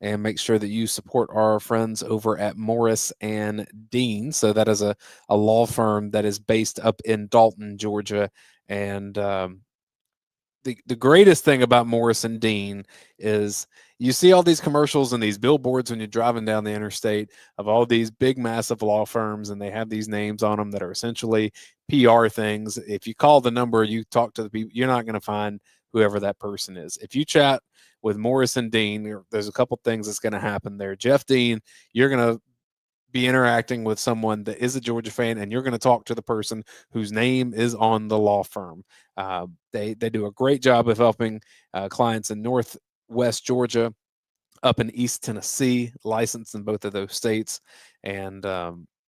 and make sure that you support our friends over at Morris and Dean. So that is a law firm that is based up in Dalton, Georgia. And the greatest thing about Morris and Dean is you see all these commercials and these billboards when you're driving down the interstate of all these big, massive law firms, and they have these names on them that are essentially PR things. If you call the number, you talk to the people, you're not going to find whoever that person is. If you chat with Morris and Dean, there's a couple things that's going to happen there. Jeff Dean, you're going to be interacting with someone that is a Georgia fan, and you're going to talk to the person whose name is on the law firm. They do a great job of helping clients in Northwest Georgia, up in East Tennessee, licensed in both of those states. And,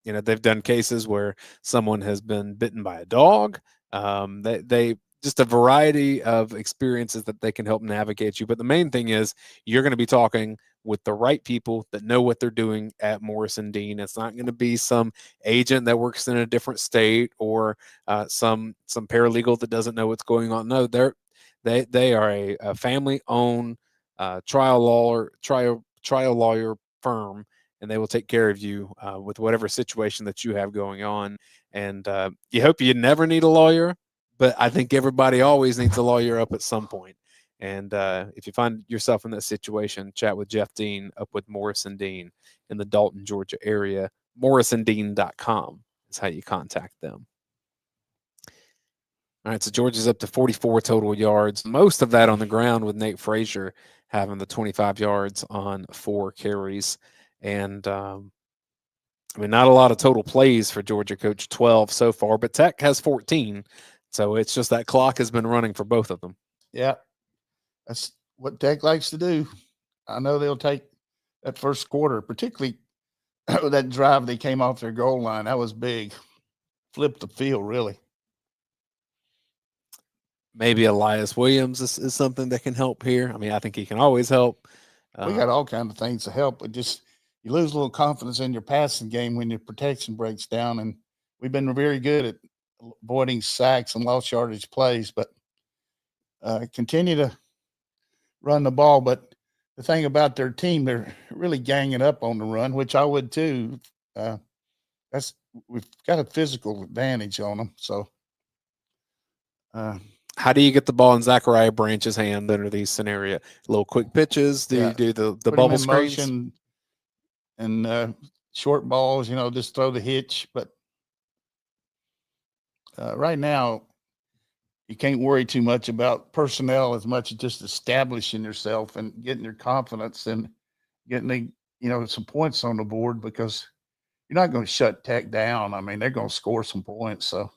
they've done cases where someone has been bitten by a dog. They just a variety of experiences that they can help navigate you. But the main thing is you're going to be talking with the right people that know what they're doing at Morris and Dean. It's not going to be some agent that works in a different state or some paralegal that doesn't know what's going on. No, they are a family-owned trial lawyer firm, and they will take care of you with whatever situation that you have going on. And you hope you never need a lawyer, but I think everybody always needs a lawyer up at some point. And if you find yourself in that situation, chat with Jeff Dean up with Morris and Dean in the Dalton, Georgia area. MorrisandDean.com is how you contact them. All right, so Georgia's up to 44 total yards, most of that on the ground, with Nate Frazier having the 25 yards on 4 carries. And, not a lot of total plays for Georgia, Coach, 12 so far, but Tech has 14. So it's just that clock has been running for both of them. Yeah, that's what Tech likes to do. I know they'll take that first quarter, particularly that drive they came off their goal line. That was big. Flipped the field, really. Maybe Elias Williams is something that can help here. I think he can always help. We got all kinds of things to help, but just you lose a little confidence in your passing game when your protection breaks down. And we've been very good at avoiding sacks and lost yardage plays, but continue to run the ball. But the thing about their team, they're really ganging up on the run, which I would too. We've got a physical advantage on them. So, how do you get the ball in Zachariah Branch's hand under these scenarios? Little quick pitches? Do you do the put bubble him in screens? motion and short balls? Just throw the hitch. But right now, you can't worry too much about personnel as much as just establishing yourself and getting your confidence and getting some points on the board, because you're not going to shut Tech down. I mean, they're going to score some points. So,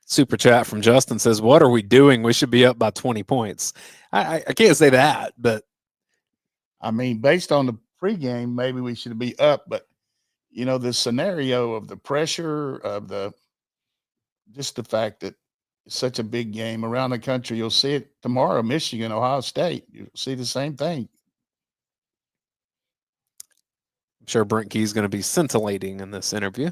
super chat from Justin says, "What are we doing? We should be up by 20 points." I can't say that, but I mean, based on the pregame, maybe we should be up. But the scenario of the pressure of just the fact that it's such a big game around the country. You'll see it tomorrow, Michigan, Ohio State. You'll see the same thing. I'm sure Brent Key's going to be scintillating in this interview.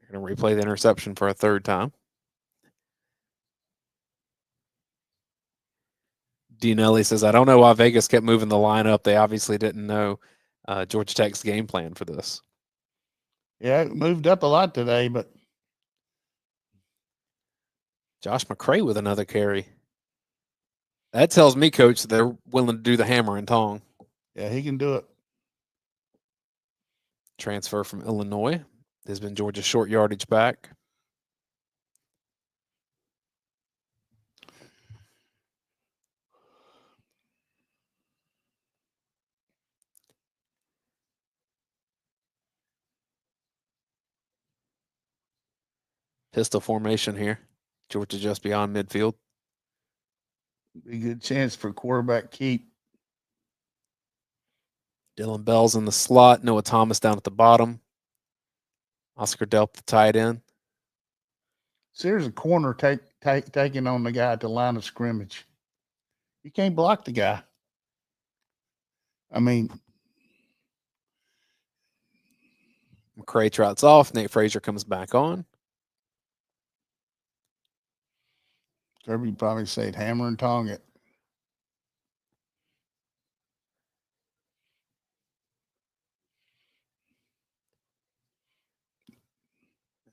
We're going to replay the interception for a third time. Dinelli says, "I don't know why Vegas kept moving the line up. They obviously didn't know Georgia Tech's game plan for this." Yeah, it moved up a lot today, but Josh McCray with another carry. That tells me, Coach, they're willing to do the hammer and tong. Yeah, he can do it. Transfer from Illinois. Has been Georgia's short yardage back. Pistol formation here. Georgia just beyond midfield. Be a good chance for quarterback keep. Dylan Bell's in the slot. Noah Thomas down at the bottom. Oscar Delp, the tight end. So here's a corner taking on the guy at the line of scrimmage. You can't block the guy. I mean, McCray trots off. Nate Frazier comes back on. Kirby probably said hammer and tong it.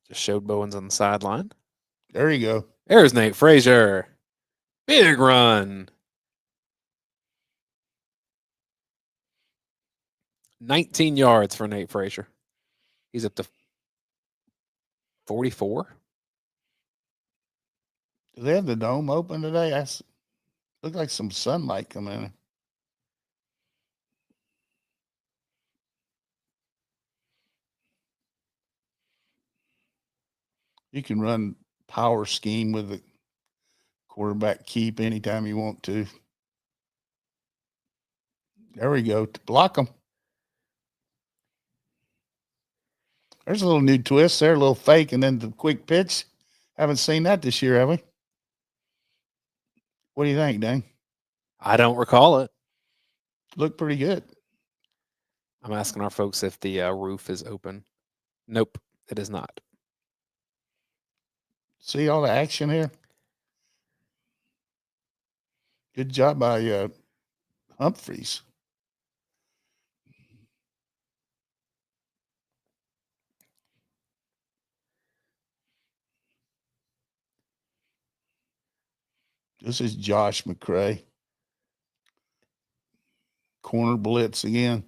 Just showed Bowens on the sideline. There you go. There's Nate Frazier. Big run. 19 yards for Nate Frazier. He's up to 44. Do they have the dome open today? Look like some sunlight coming in. You can run power scheme with the quarterback keep anytime you want to. There we go. Block them. There's a little new twist there, a little fake, and then the quick pitch. Haven't seen that this year, have we? What do you think, Dane? I don't recall it. Looked pretty good. I'm asking our folks if the roof is open. Nope, it is not. See all the action here? Good job by Humphreys. This is Josh McCray. Corner blitz again.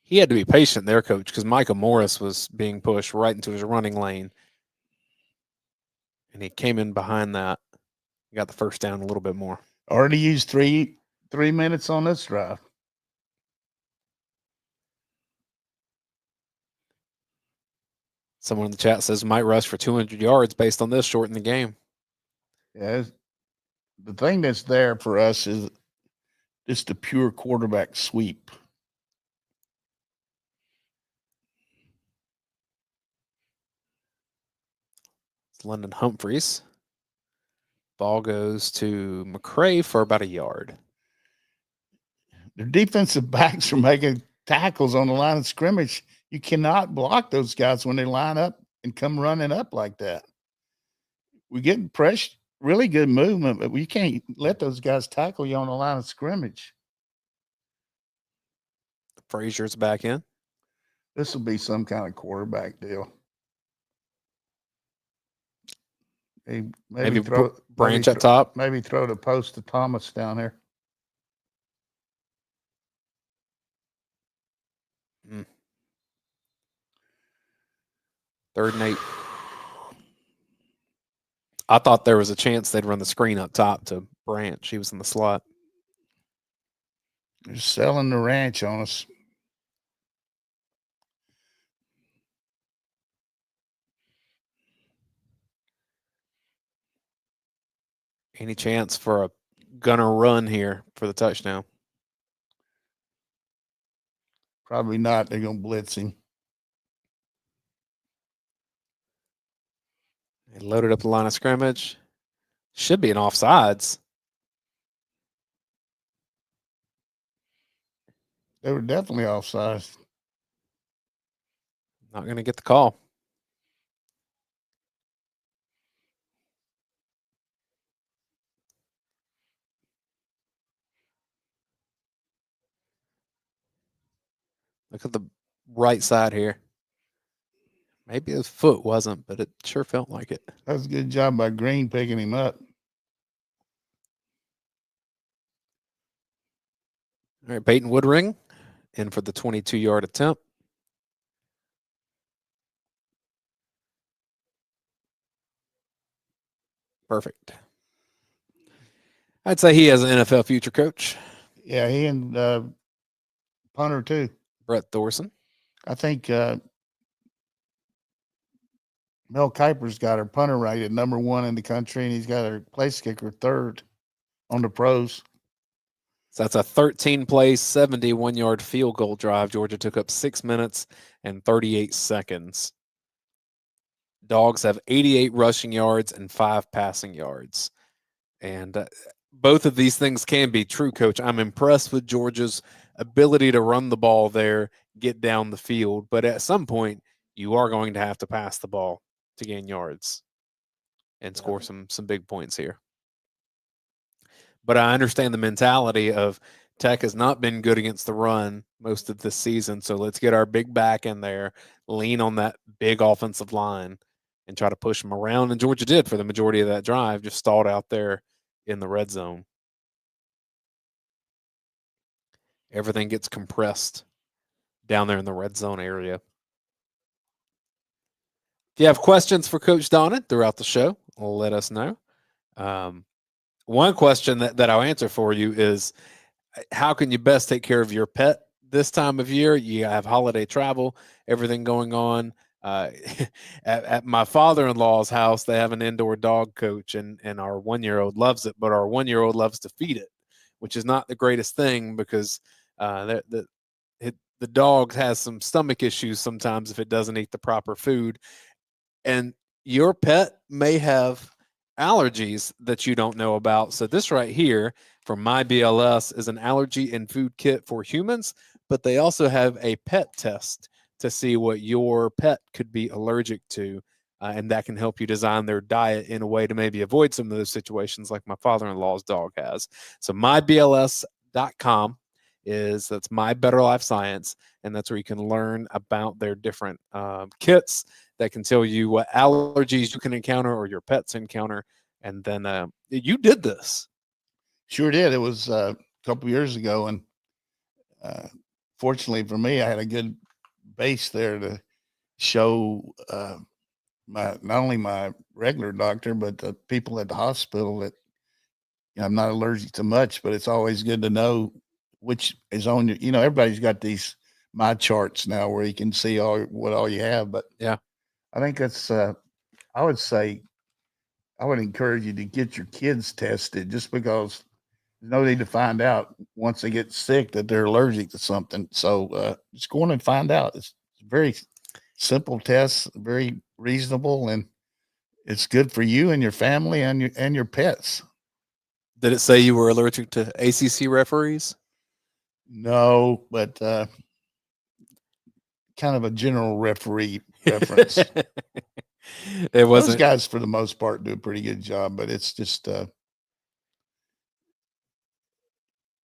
He had to be patient there, Coach, because Micah Morris was being pushed right into his running lane. And he came in behind that. He got the first down a little bit more. Already used three minutes on this drive. Someone in the chat says might rush for 200 yards based on this, shorten the game. Yeah, the thing that's there for us is just the pure quarterback sweep. It's London Humphreys. Ball goes to McCray for about a yard. Their defensive backs are making tackles on the line of scrimmage. You cannot block those guys when they line up and come running up like that. We're getting pressure, really good movement, but we can't let those guys tackle you on the line of scrimmage. Frazier's back in. This will be some kind of quarterback deal. Maybe throw Branch up top. Maybe throw the post to Thomas down there. Mm. 3rd and 8. I thought there was a chance they'd run the screen up top to Branch. He was in the slot. They're selling the ranch on us. Any chance for a gunner run here for the touchdown? Probably not. They're going to blitz him. They loaded up the line of scrimmage. Should be an offsides. They were definitely offsides. Not going to get the call. Look at the right side here. Maybe his foot wasn't, but it sure felt like it. That was a good job by Green picking him up. All right, Peyton Woodring in for the 22-yard attempt. Perfect. I'd say he has an NFL future, coach. Yeah, he and punter too. Brett Thorson. I think Mel Kiper's got her punter rated #1 in the country, and he's got her place kicker 3rd on the pros. So that's a 13-play, 71-yard field goal drive. Georgia took up 6 minutes and 38 seconds. Dogs have 88 rushing yards and 5 passing yards. And both of these things can be true, Coach. I'm impressed with Georgia's ability to run the ball there, get down the field. But at some point, you are going to have to pass the ball to gain yards and score some big points here. But I understand the mentality of Tech has not been good against the run most of this season. So let's get our big back in there, lean on that big offensive line, and try to push them around. And Georgia did for the majority of that drive, just stalled out there in the red zone. Everything gets compressed down there in the red zone area. If you have questions for Coach Donnan throughout the show, let us know. One question that I'll answer for you is, how can you best take care of your pet this time of year? You have holiday travel, everything going on. At my father-in-law's house, they have an indoor dog coach, and our 1-year-old loves it, but our 1-year-old loves to feed it, which is not the greatest thing because the dog has some stomach issues sometimes if it doesn't eat the proper food. And your pet may have allergies that you don't know about. So this right here from My BLS is an allergy and food kit for humans, but they also have a pet test to see what your pet could be allergic to. And that can help you design their diet in a way to maybe avoid some of those situations like my father-in-law's dog has. So mybls.com that's My Better Life Science, and that's where you can learn about their different kits that can tell you what allergies you can encounter or your pets encounter. And then you did this. Sure did. It was a couple years ago, and fortunately for me, I had a good base there to show not only my regular doctor, but the people at the hospital that I'm not allergic to much, but it's always good to know which is on your. Everybody's got these My Charts now where you can see what all you have. But yeah, I think that's. I would say, I would encourage you to get your kids tested, just because there's no need to find out once they get sick that they're allergic to something. So just go on and find out. It's very simple tests, very reasonable, and it's good for you and your family and your pets. Did it say you were allergic to ACC referees? No, but kind of a general referee reference. It Those wasn't. guys, for the most part, do a pretty good job, but it's just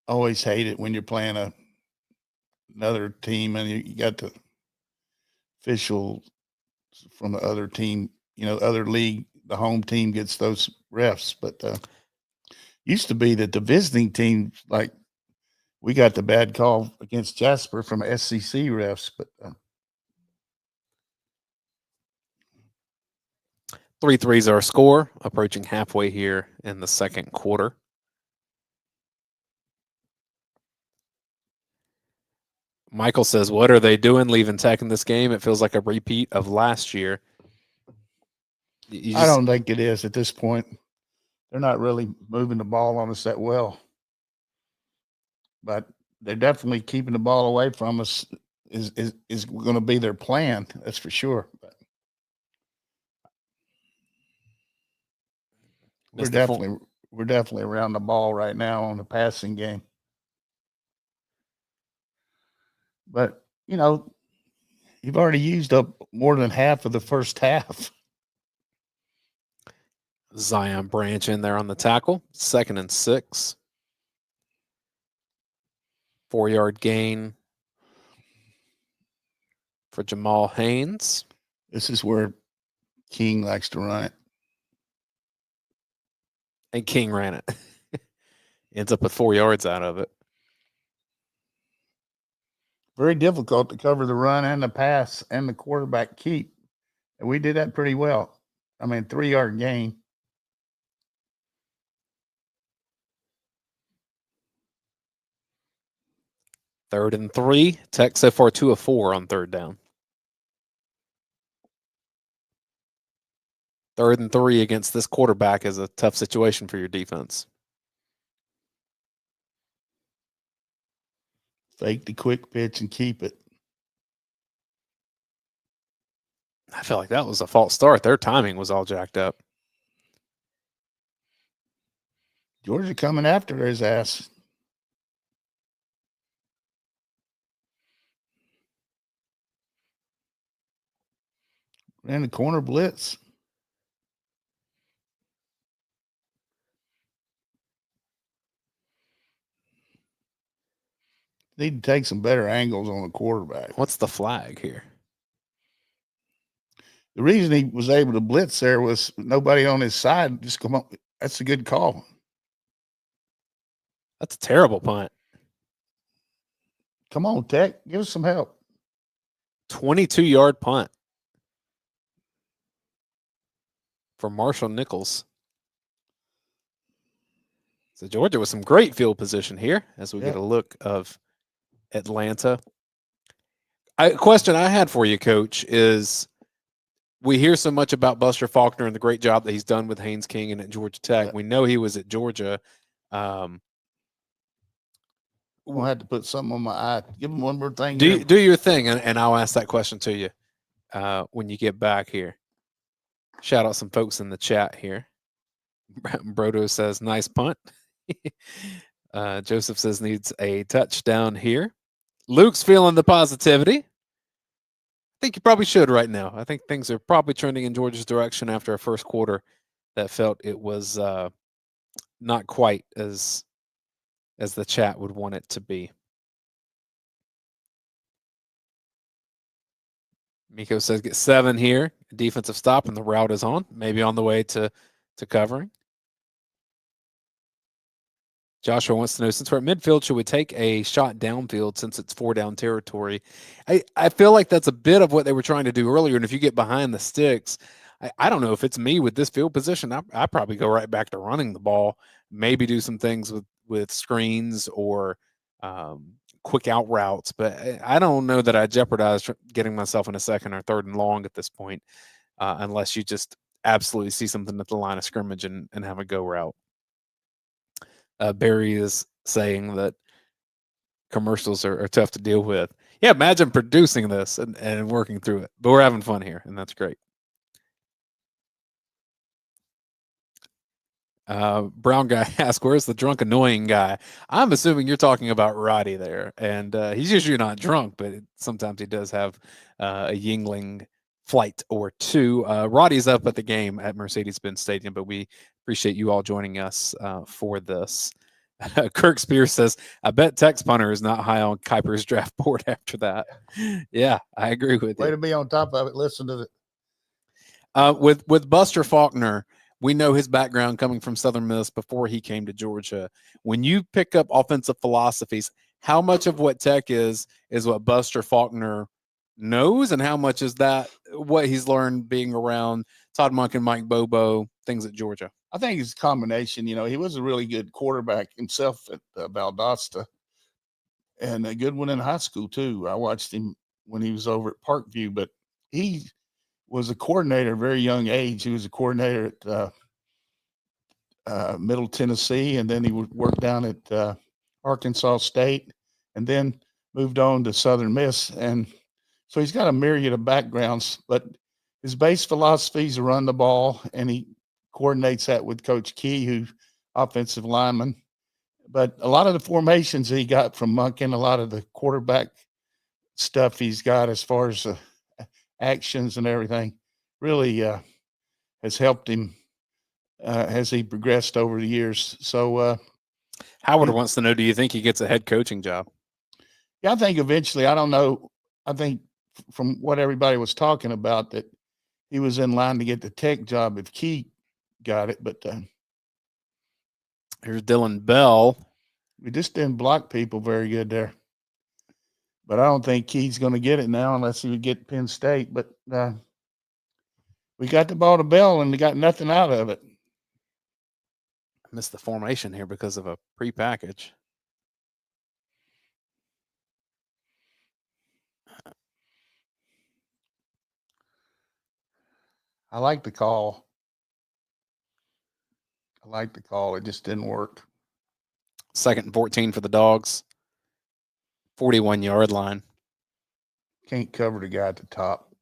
always hate it when you're playing another team and you got the official from the other team, other league, the home team gets those refs. But used to be that the visiting team, like we got the bad call against Jasper from SEC refs, but 3-3's our score, approaching halfway here in the second quarter. Michael says, what are they doing leaving Tech in this game? It feels like a repeat of last year. I don't think it is at this point. They're not really moving the ball on us that well. But they're definitely keeping the ball away from us is going to be their plan. That's for sure. But we're definitely around the ball right now on the passing game. But, you've already used up more than half of the first half. Zion Branch in there on the tackle. 2nd and 6. 4-yard gain for Jamal Haynes. This is where King likes to run it. And King ran it. Ends up with 4 yards out of it. Very difficult to cover the run and the pass and the quarterback keep. And we did that pretty well. 3-yard gain. Third and 3. Tech so far 2 of 4 on 3rd down. 3rd and 3 against this quarterback is a tough situation for your defense. Fake the quick pitch and keep it. I feel like that was a false start. Their timing was all jacked up. Georgia coming after his ass. Ran the corner blitz. Need to take some better angles on the quarterback. What's the flag here? The reason he was able to blitz there was nobody on his side. Just come up. That's a good call. That's a terrible punt. Come on, Tech. Give us some help. 22-yard punt for Marshall Nichols. So Georgia with some great field position here as we get a look of Atlanta. Question I had for you, Coach, is we hear so much about Buster Faulkner and the great job that he's done with Haynes King and at Georgia Tech. We know he was at Georgia. We'll have to put something on my eye. Give him one more thing. Do your thing, and I'll ask that question to you when you get back here. Shout out some folks in the chat here. Brodo says, nice punt. Joseph says, needs a touchdown here. Luke's feeling the positivity. I think you probably should right now. I think things are probably trending in Georgia's direction after a first quarter that felt it was not quite as the chat would want it to be. Miko says get 7 here. Defensive stop and the route is on. Maybe on the way to covering. Joshua wants to know, since we're at midfield, should we take a shot downfield since it's 4-down territory? I feel like that's a bit of what they were trying to do earlier. And if you get behind the sticks, I don't know if it's me with this field position. I probably go right back to running the ball, maybe do some things with screens or quick out routes. But I don't know that I jeopardize getting myself in a 2nd or 3rd and long at this point, unless you just absolutely see something at the line of scrimmage and have a go route. Barry is saying that commercials are tough to deal with. Yeah, imagine producing this and working through it. But we're having fun here, and that's great. Brown guy asked, "Where's the drunk, annoying guy?" I'm assuming you're talking about Radi there, and he's usually not drunk, but sometimes he does have a Yingling flight or two. Roddy's up at the game at Mercedes-Benz Stadium, but we appreciate you all joining us for this. Kirk Spears says, "I bet Tex Punter is not high on Kuiper's draft board after that." Yeah, I agree with Way you. to be on top of it. Listen to the With Buster Faulkner, we know his background coming from Southern Miss before he came to Georgia. When you pick up offensive philosophies, how much of what Tech is what Buster Faulkner knows, and how much is that what he's learned being around Todd Monk and Mike Bobo, things at Georgia? I think it's a combination. He was a really good quarterback himself at Valdosta, and a good one in high school too. I watched him when he was over at Parkview, but he was a coordinator at a very young age. He was a coordinator at Middle Tennessee, and then he worked down at Arkansas State, and then moved on to Southern Miss. And so he's got a myriad of backgrounds, but his base philosophy is to run the ball, and he coordinates that with Coach Key, who's offensive lineman. But a lot of the formations he got from Monken, a lot of the quarterback stuff he's got as far as actions and everything really has helped him as he progressed over the years. So Howard wants to know, do you think he gets a head coaching job? yeah, I think eventually, I don't know. I think from what everybody was talking about that he was in line to get the Tech job if Key got it, but Here's Dylan Bell. we just didn't block people very good there. But I don't think Key's going to get it now unless he would get Penn State. But we got the ball to Bell, and we got nothing out of it. I missed the formation here because of a pre-package. I like the call. It just didn't work. 2nd and 14 for the Dogs. 41-yard line. Can't cover the guy at the top.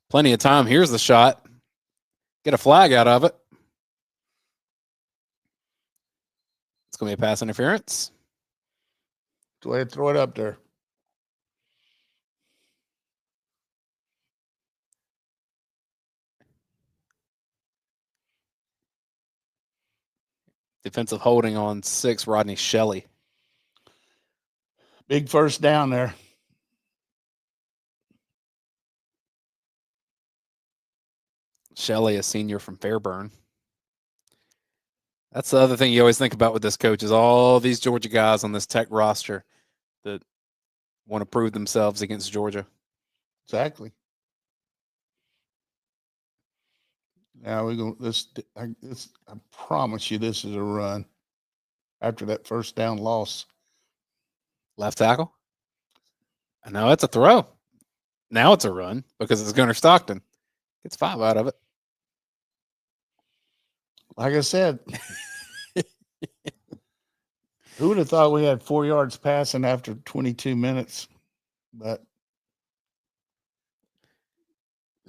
Plenty of time. Here's the shot. Get a flag out of it. It's going to be a pass interference. Go ahead, throw it up there. Defensive holding on 6, Rodney Shelley. Big first down there. Shelley, a senior from Fairburn. That's the other thing you always think about with this coach is all these Georgia guys on this Tech roster that want to prove themselves against Georgia. Exactly. Now we're going I promise you this is a run after that first down loss. Left tackle. And now it's a throw. Now it's a run because it's Gunnar Stockton. Gets 5 out of it. Like I said, who would have thought we had 4 yards passing after 22 minutes? But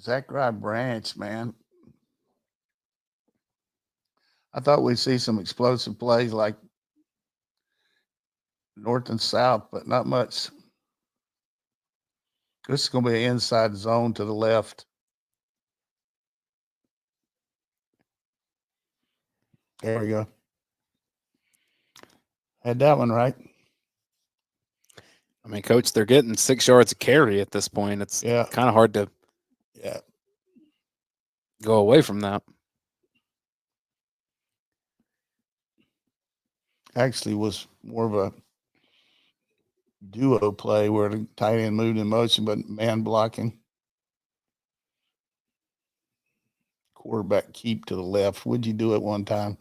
Zachary Branch, man. I thought we'd see some explosive plays like north and south, but not much. This is going to be an inside zone to the left. There we go. Had that one right. I mean, Coach, they're getting 6 yards a carry at this point. It's kind of hard to go away from that. Actually was more of a duo play where the tight end moved in motion, but man blocking. Quarterback keep to the left. Would you do it one time?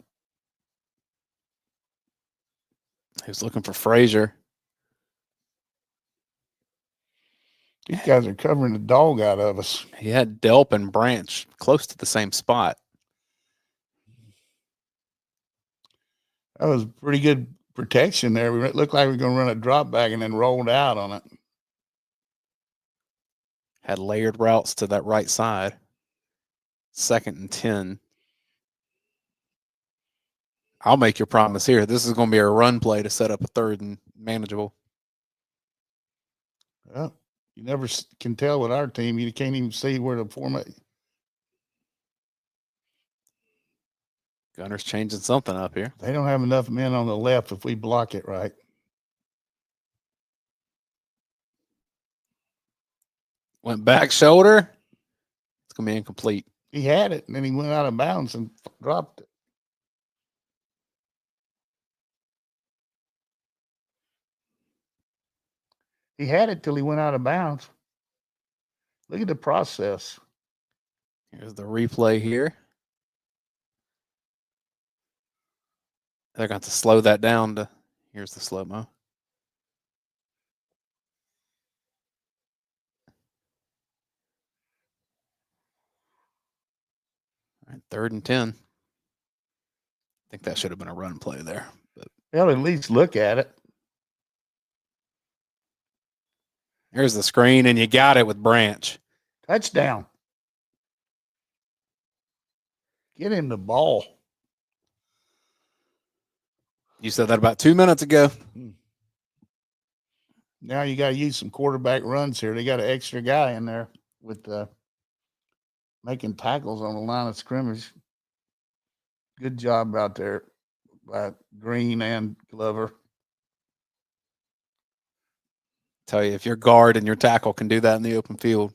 He was looking for Frazier. These guys are covering the dog out of us. He had Delp and Branch close to the same spot. That was pretty good protection there. We looked like we were going to run a drop back and then rolled out on it. Had layered routes to that right side. 2nd and 10. I'll make your promise here. This is going to be a run play to set up a third and manageable. Well, you never can tell with our team. You can't even see where the format. Gunner's changing something up here. They don't have enough men on the left if we block it right. Went back shoulder. It's going to be incomplete. He had it, and then he went out of bounds and dropped it. He had it till he went out of bounds. Look at the process. Here's the replay here. They're going to slow that down to, here's the slow-mo. All right, 3rd and 10. I think that should have been a run play there. But Well, at least look at it. here's the screen, and you got it with Branch. Touchdown. Get him the ball. You said that about 2 minutes ago. Now you got to use some quarterback runs here. They got an extra guy in there with making tackles on the line of scrimmage. Good job out there by Green and Glover. Tell you, if your guard and your tackle can do that in the open field.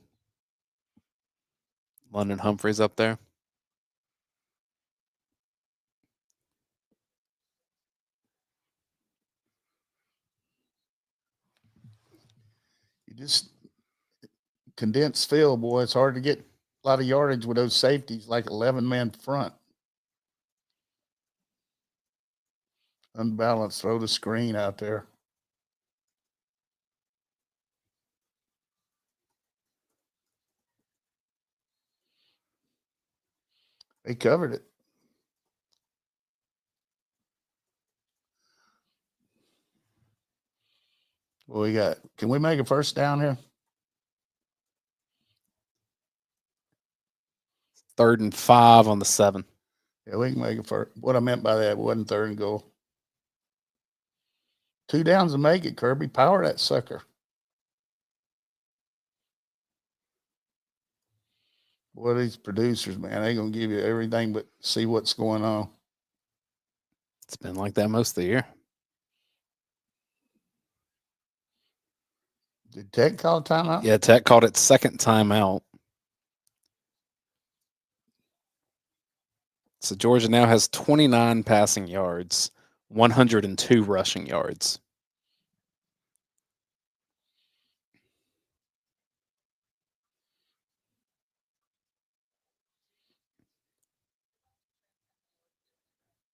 London Humphreys up there. You just condensed field, boy. It's hard to get a lot of yardage with those safeties, like 11-man front. Unbalanced, throw the screen out there. They covered it. Well, we got, can we make a first down here? 3rd and 5 on the 7. Yeah, we can make a first. What I meant by that wasn't 3rd and goal. 2 downs to make it, Kirby. Power that sucker. Boy, these producers, man, they going to give you everything but see what's going on. It's been like that most of the year. Did Tech call a timeout? Yeah, Tech called it 2nd timeout. So Georgia now has 29 passing yards, 102 rushing yards.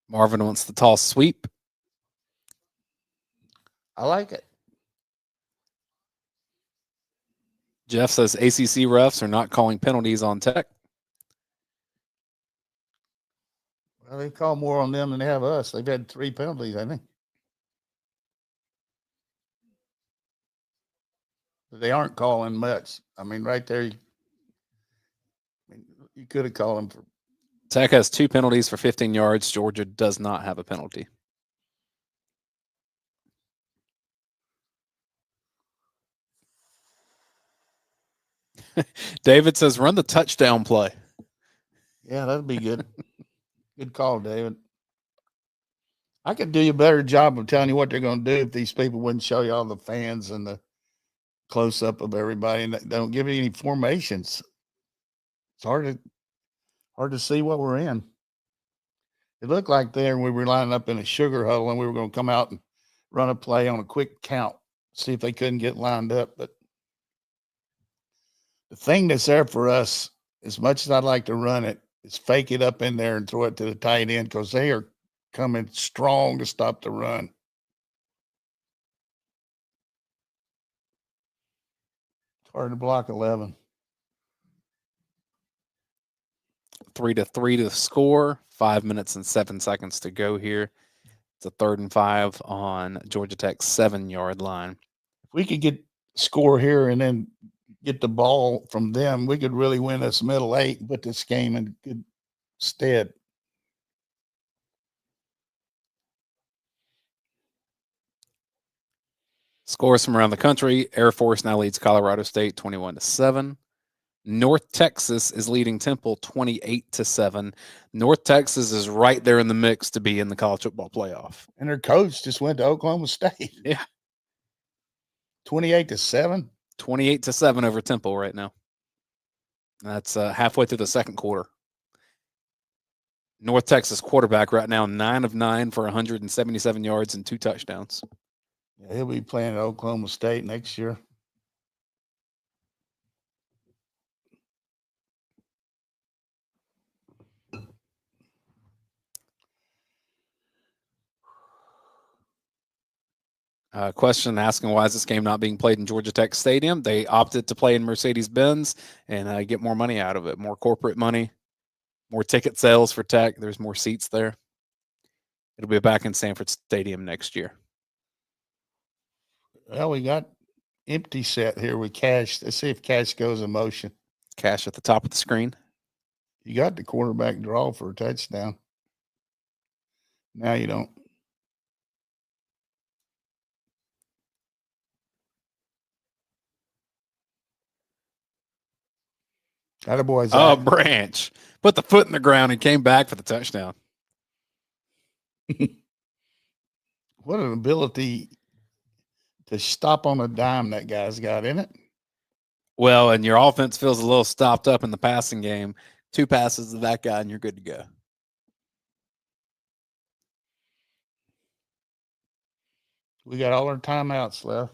Marvin wants the toss sweep. I like it. Jeff says ACC refs are not calling penalties on Tech. Well, they call more on them than they have us. They've had 3 penalties, I think. But they aren't calling much. I mean, right there, you could have called them for. Tech has 2 penalties for 15 yards. Georgia does not have a penalty. David says, run the touchdown play. Yeah, that'd be good. Good call, David. I could do you a better job of telling you what they're going to do if these people wouldn't show you all the fans and the close-up of everybody, and they don't give you any formations. It's hard to see what we're in. It looked like there we were lining up in a sugar huddle and we were going to come out and run a play on a quick count, see if they couldn't get lined up. But the thing that's there for us, as much as I'd like to run it, is fake it up in there and throw it to the tight end because they are coming strong to stop the run. It's hard to block 11. 3-3 to score. 5 minutes and 7 seconds to go here. It's a 3rd and 5 on Georgia Tech's 7-yard line. If we could get score here and then get the ball from them, we could really win this middle 8 and put this game in good stead. Scores from around the country. Air Force now leads Colorado State 21-7. North Texas is leading Temple 28-7. North Texas is right there in the mix to be in the college football playoff. And their coach just went to Oklahoma State. Yeah. 28-7. 28-7 over Temple right now. That's halfway through the second quarter. North Texas quarterback right now 9 of 9 for 177 yards and 2 touchdowns. Yeah, he'll be playing at Oklahoma State next year. Question asking why is this game not being played in Georgia Tech Stadium? They opted to play in Mercedes-Benz and get more money out of it, more corporate money, more ticket sales for Tech. There's more seats there. It'll be back in Sanford Stadium next year. Well, we got empty set here with Cash. Let's see if Cash goes in motion. Cash at the top of the screen. You got the quarterback draw for a touchdown. Now you don't. Attaboy, Zach. Oh, Branch put the foot in the ground and came back for the touchdown. What an ability to stop on a dime that guy's got in it. Well, and your offense feels a little stopped up in the passing game. 2 passes to that guy and you're good to go. We got all our timeouts left.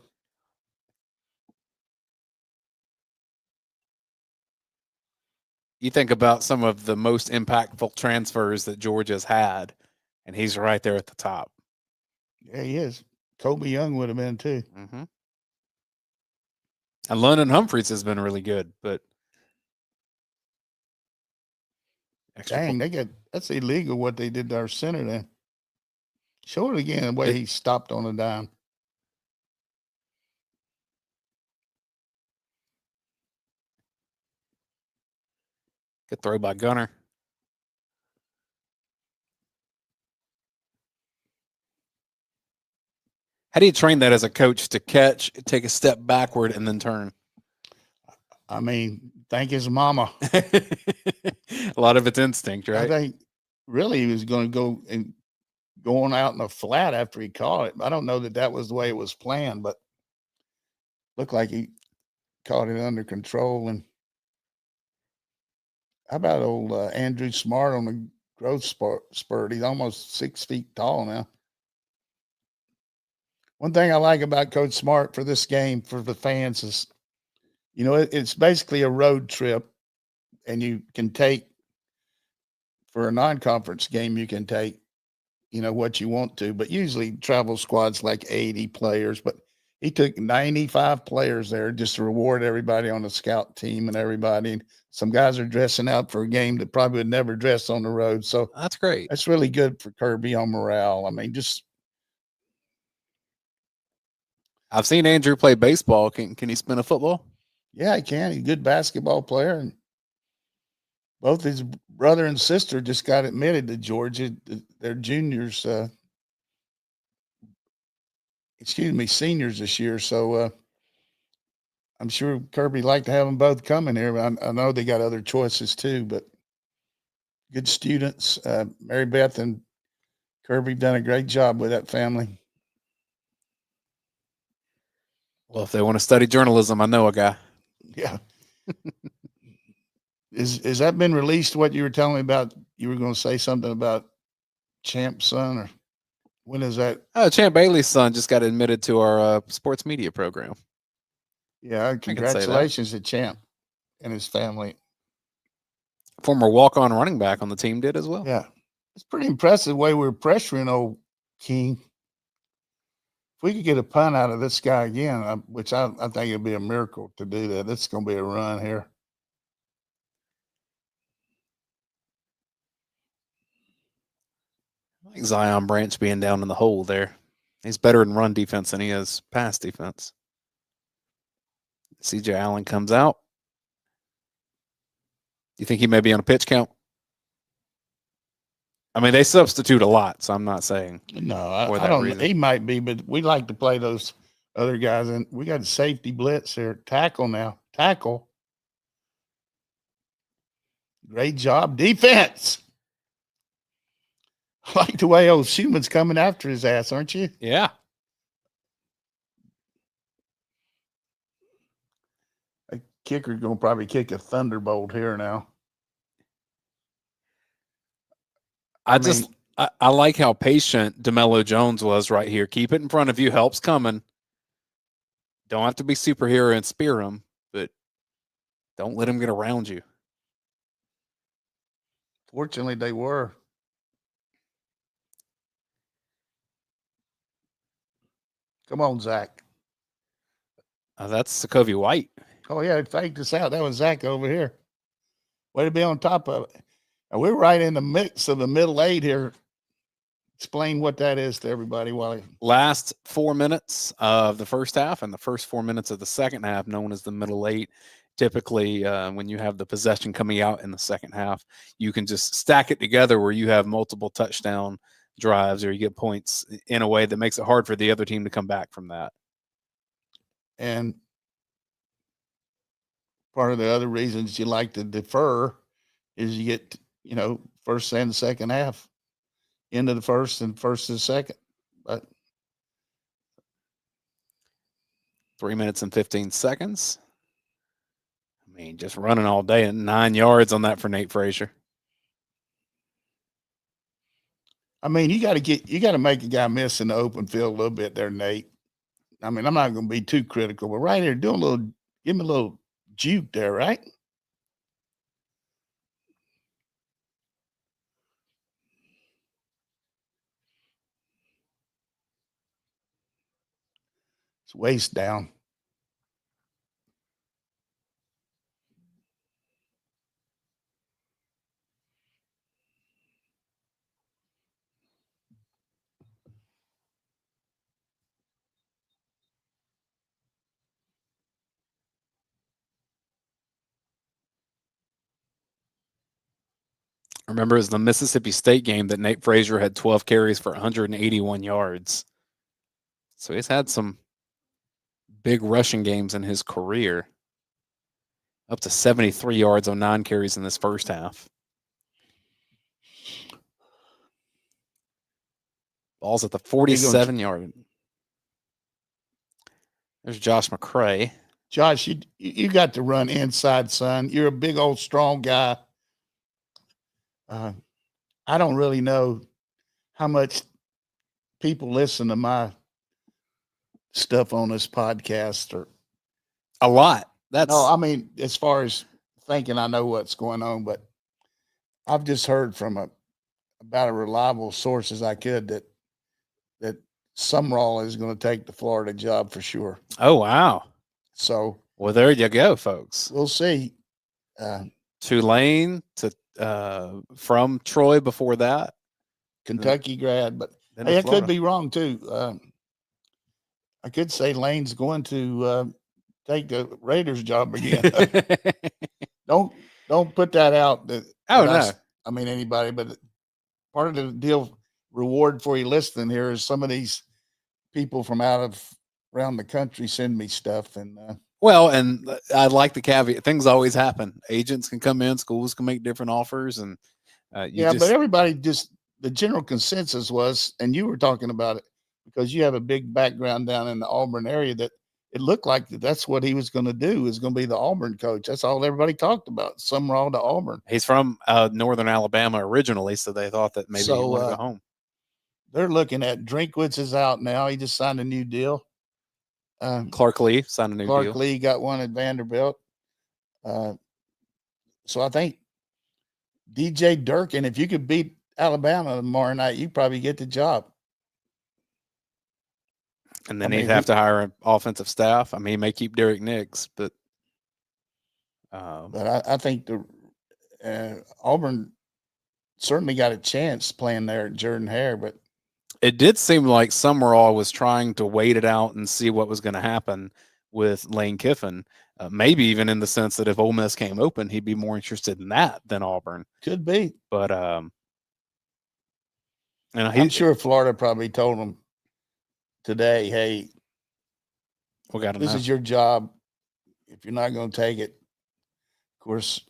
You think about some of the most impactful transfers that Georgia's had, and he's right there at the top. Yeah, he is. Kobe Young would have been too. Mm-hmm. And London Humphreys has been really good, but Dang, that's illegal what they did to our center then. Show it again the way he stopped on a dime. Good throw by Gunner. How do you train that as a coach to catch, take a step backward, and then turn? I mean, thank his mama. A lot of it's instinct, right? I think really he was going to go and going out in the flat after he caught it. I don't know that was the way it was planned, but looked like he caught it under control. And how about old Andrew Smart on the growth spurt? He's almost 6 feet tall now. One thing I like about Coach Smart for this game for the fans is, you know, it's basically a road trip, and you can take for a non-conference game, you can take, you know, what you want to, but usually travel squads like 80 players, but he took 95 players there just to reward everybody on the scout team and everybody. And some guys are dressing out for a game that probably would never dress on the road. So that's great. That's really good for Kirby on morale. I mean, I've seen Andrew play baseball. Can he spin a football? Yeah, he can. He's a good basketball player. And both his brother and sister just got admitted to Georgia. They're juniors, seniors this year. So I'm sure Kirby liked to have them both coming here. I know they got other choices too, but good students. Mary Beth and Kirby done a great job with that family. Well, if they want to study journalism, I know a guy. Yeah. Is that been released? What you were telling me about? You were going to say something about Champ's son, or when is that? Champ Bailey's son just got admitted to our sports media program. Yeah, congratulations to Champ and his family. Former walk-on running back on the team did as well. Yeah, it's pretty impressive the way we're pressuring old King. If we could get a punt out of this guy again, which I think it'd be a miracle to do that. It's going to be a run here. I like Zion Branch being down in the hole there. He's better in run defense than he is pass defense. CJ Allen comes out. You think he may be on a pitch count? I mean, they substitute a lot, so I'm not saying. No, I don't. He might be, but we like to play those other guys. And we got a safety blitz there. Tackle now. Tackle. Great job. Defense. I like the way old Schumann's coming after his ass, aren't you? Yeah. A kicker's going to probably kick a thunderbolt here now. I like how patient DeMello Jones was right here. Keep it in front of you. Help's coming. Don't have to be superhero and spear him, but don't let him get around you. Fortunately, they were. Come on, Zach. That's Sokovia White. Oh, yeah, it faked us out. That was Zach over here. Way to be on top of it. And we're right in the mix of the middle eight here. Explain what that is to everybody. Last 4 minutes of the first half and the first 4 minutes of the second half, known as the middle eight. Typically, when you have the possession coming out in the second half, you can just stack it together where you have multiple touchdown drives or you get points in a way that makes it hard for the other team to come back from that. And part of the other reasons you like to defer is you get, first and second half, into the first and first and second. But 3 minutes and 15 seconds. I mean, just running all day and 9 yards on that for Nate Frazier. I mean, you got to make a guy miss in the open field a little bit there, Nate. I mean, I'm not going to be too critical, but right here, give me a little juke there, right? It's waist down. Remember, it was the Mississippi State game that Nate Frazier had 12 carries for 181 yards. So he's had some big rushing games in his career. Up to 73 yards on 9 carries in this first half. Ball's at the 47-yard. There's Josh McCray. Josh, you got to run inside, son. You're a big old strong guy. I don't really know how much people listen to my stuff on this podcast or a lot. No, I mean, as far as thinking I know what's going on, but I've just heard from about a reliable source as I could that Sumrall is going to take the Florida job for sure. Oh, wow. So, well, there you go, folks. We'll see. Tulane from Troy before that. Kentucky grad, but hey, I could be wrong too. I could say Lane's going to take the Raiders job again. Don't put that out. No. I mean anybody, but part of the deal reward for you listening here is some of these people from around the country send me stuff and well, and I like the caveat. Things always happen. Agents can come in, schools can make different offers, and but everybody the general consensus was, and you were talking about it because you have a big background down in the Auburn area, that it looked like that's what he was going to do, is going to be the Auburn coach. That's all everybody talked about. Sumrall to Auburn. He's from northern Alabama originally, so they thought that maybe he wanted to go home. They're looking at Drinkwitz is out now. He just signed a new deal. Clark Lee signed a new deal. Clark Lee got one at Vanderbilt. So I think DJ Durkin, if you could beat Alabama tomorrow night, you probably get the job. And then he'd have to hire an offensive staff. I mean, he may keep Derek Nix, but I think the Auburn certainly got a chance playing there at Jordan-Hare, but it did seem like Sumrall was trying to wait it out and see what was going to happen with Lane Kiffin. Maybe even in the sense that if Ole Miss came open, he'd be more interested in that than Auburn. Could be. But I'm sure Florida probably told him today, hey, We got to This know. is your job. If you're not going to take it, of course,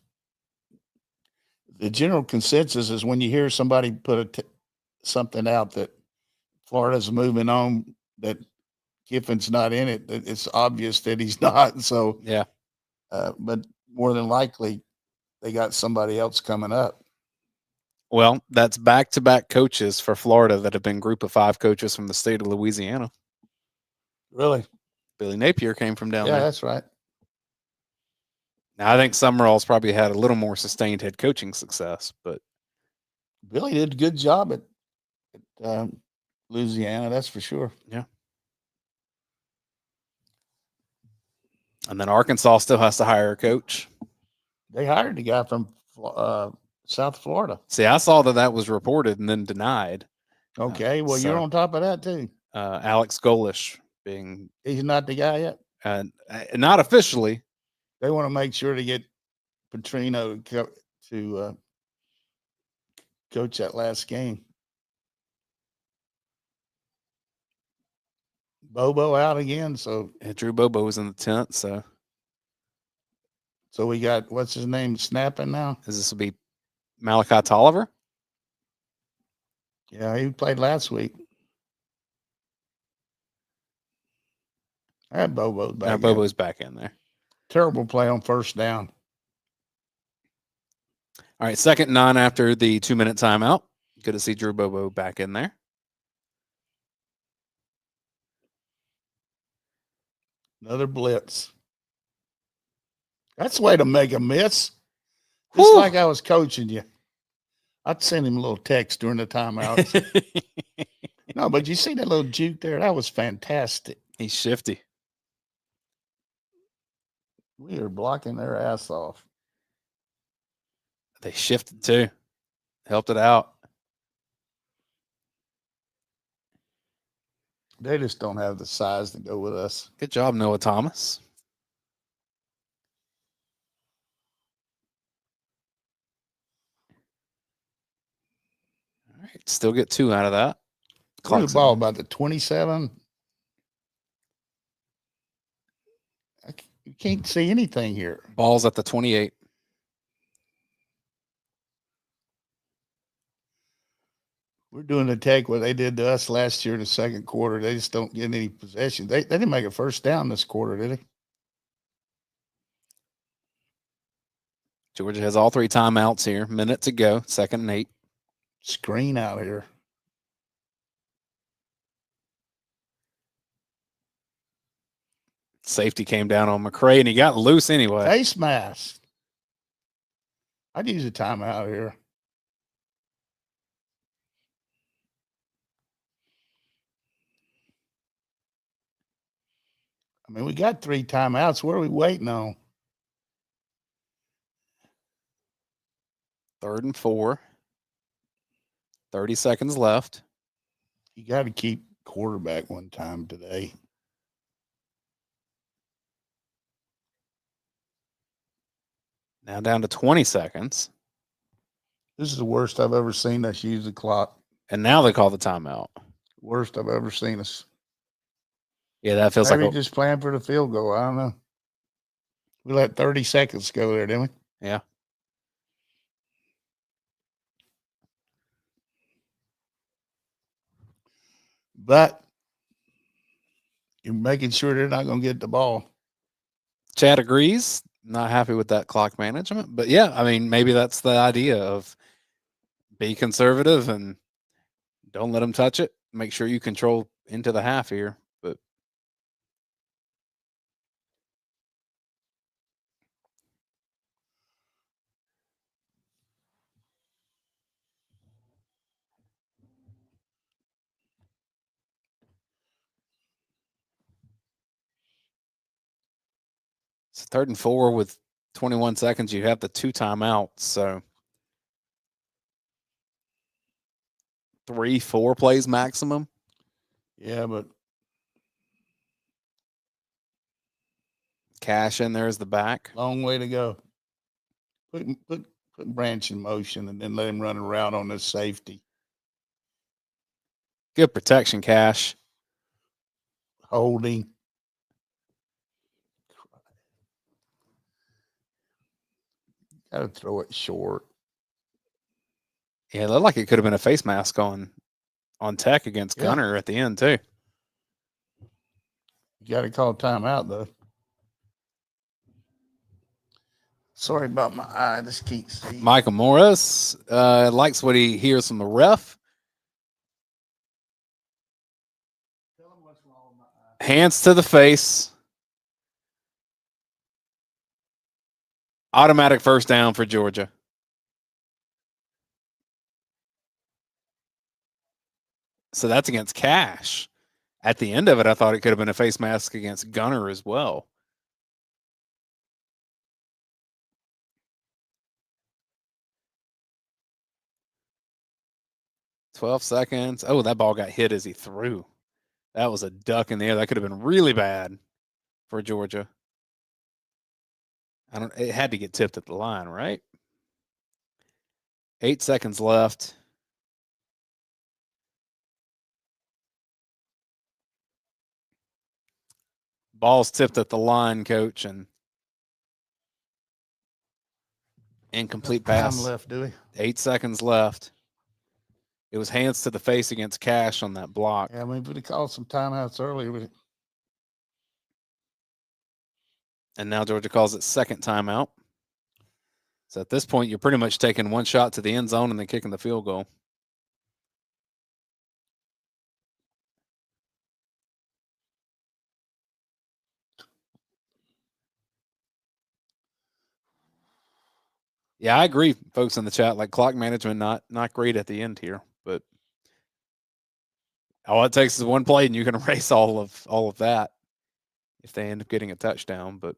the general consensus is when you hear somebody put something out that Florida's moving on, that Kiffin's not in it, it's obvious that he's not. So, Yeah. But more than likely, they got somebody else coming up. Well, that's back-to-back coaches for Florida that have been group of 5 coaches from the state of Louisiana. Really? Billy Napier came from down Yeah, there. that's right. Now, I think Summerall's probably had a little more sustained head coaching success, but Billy did a good job at Louisiana, that's for sure. yeah. And then Arkansas still has to hire a coach. They hired the guy from South Florida. See, I saw that was reported and then denied. Okay, well, you're on top of that too. Alex Golish being He's not the guy yet. Not officially. They want to make sure to get Petrino to coach that last game. Bobo out again, so Drew Bobo was in the tent, so we got what's his name snapping now. This will be Malachi Tolliver. Yeah, he played last week. I had Bobo's back. Bobo's back in there. Terrible play on first down. All right, 2nd and 9 after the 2-minute timeout. Good to see Drew Bobo back in there. Another blitz. That's the way to make a miss. Just like I was coaching you. I'd send him a little text during the timeouts. No, but you see that little juke there? That was fantastic. He's shifty. We are blocking their ass off. They shifted too. Helped it out. They just don't have the size to go with us. Good job, Noah Thomas. All right, still get 2 out of that. Where's the ball? About the 27? You can't see anything here. Ball's at the 28. We're doing the take what they did to us last year in the second quarter. They just don't get any possession. They didn't make a first down this quarter, did they? Georgia has all 3 timeouts here. Minute to go. 2nd and 8. Screen out here. Safety came down on McCray, and he got loose anyway. Face mask. I'd use a timeout here. I mean, we got 3 timeouts. What are we waiting on? 3rd and 4. 30 seconds left. You got to keep quarterback one time today. Now down to 20 seconds. This is the worst I've ever seen us use the clock. And now they call the timeout. Worst I've ever seen us. Yeah, that feels Maybe like just playing for the field goal. I don't know. We let 30 seconds go there, didn't we? Yeah. But you're making sure they're not going to get the ball. Chad agrees. Not happy with that clock management. But, yeah, I mean, maybe that's the idea of be conservative and don't let them touch it. Make sure you control into the half here. But it's 3rd and 4 with 21 seconds. You have the 2 timeouts. So 3-4 plays maximum. Yeah, but Cash in there is the back. long way to go. Put Branch in motion and then let him run a route on this safety. Good protection, Cash. Holding. Got to throw it short. Yeah, it looked like it could have been a face mask on Tech against Gunner at the end, too. You got to call timeout, though. Sorry about my eye. This can't see. Michael Morris likes what he hears from the ref. Hands to the face. Automatic first down for Georgia. So that's against Cash. At the end of it, I thought it could have been a face mask against Gunner as well. "12 seconds. Oh, that ball got hit as he threw. That was a duck in the air. That could have been really bad for Georgia. It had to get tipped at the line, right? 8 seconds left. Ball's tipped at the line, coach, and incomplete pass. Time left, do we? 8 seconds left. It was hands to the face against Cash on that block. Yeah, I mean, if we'd have called some timeouts earlier. And now Georgia calls it second timeout. So at this point, you're pretty much taking one shot to the end zone and then kicking the field goal. Yeah, I agree, folks in the chat. Like, clock management, not great at the end here, but all it takes is one play, and you can erase all of that if they end up getting a touchdown. But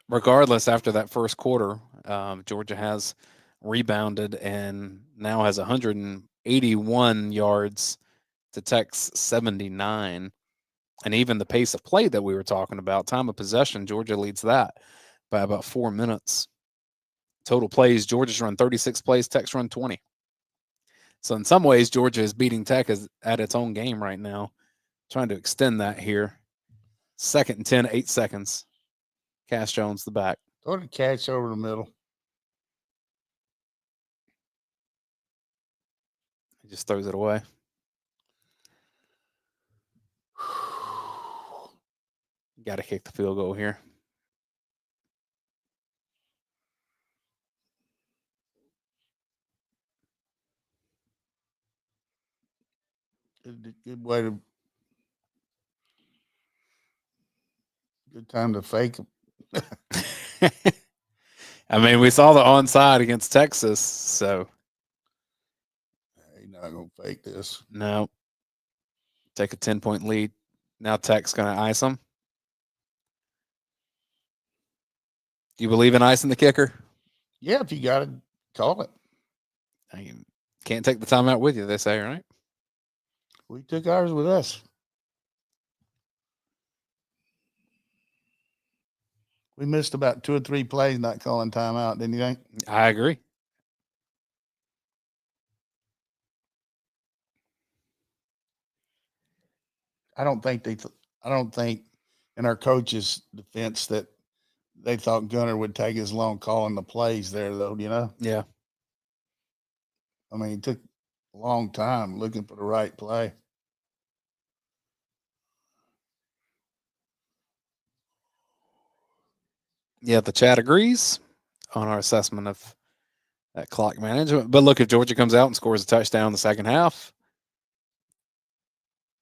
regardless, after that first quarter, Georgia has rebounded and now has 181 yards to Tech's 79. And even the pace of play that we were talking about, time of possession, Georgia leads that by about 4 minutes. Total plays, Georgia's run 36 plays, Tech's run 20. So in some ways, Georgia is beating Tech at its own game right now. Trying to extend that here. 2nd and 10, 8 seconds. Cash Jones, the back. Throw the catch over the middle. He just throws it away. Got to kick the field goal here. Good way to. Good time to fake them. I mean, we saw the onside against Texas, so. He's not going to fake this. No. Take a 10-point lead. Now Tech's going to ice them. Do you believe in icing the kicker? Yeah, if you got to call it. I mean, can't take the timeout with you, they say, right? We took ours with us. We missed about 2 or 3 plays not calling timeout, didn't you think? I agree. I don't think in our coach's defense that they thought Gunner would take as long calling the plays there, though, you know? Yeah. I mean, it took a long time looking for the right play. Yeah, the chat agrees on our assessment of that clock management. But look, if Georgia comes out and scores a touchdown in the second half,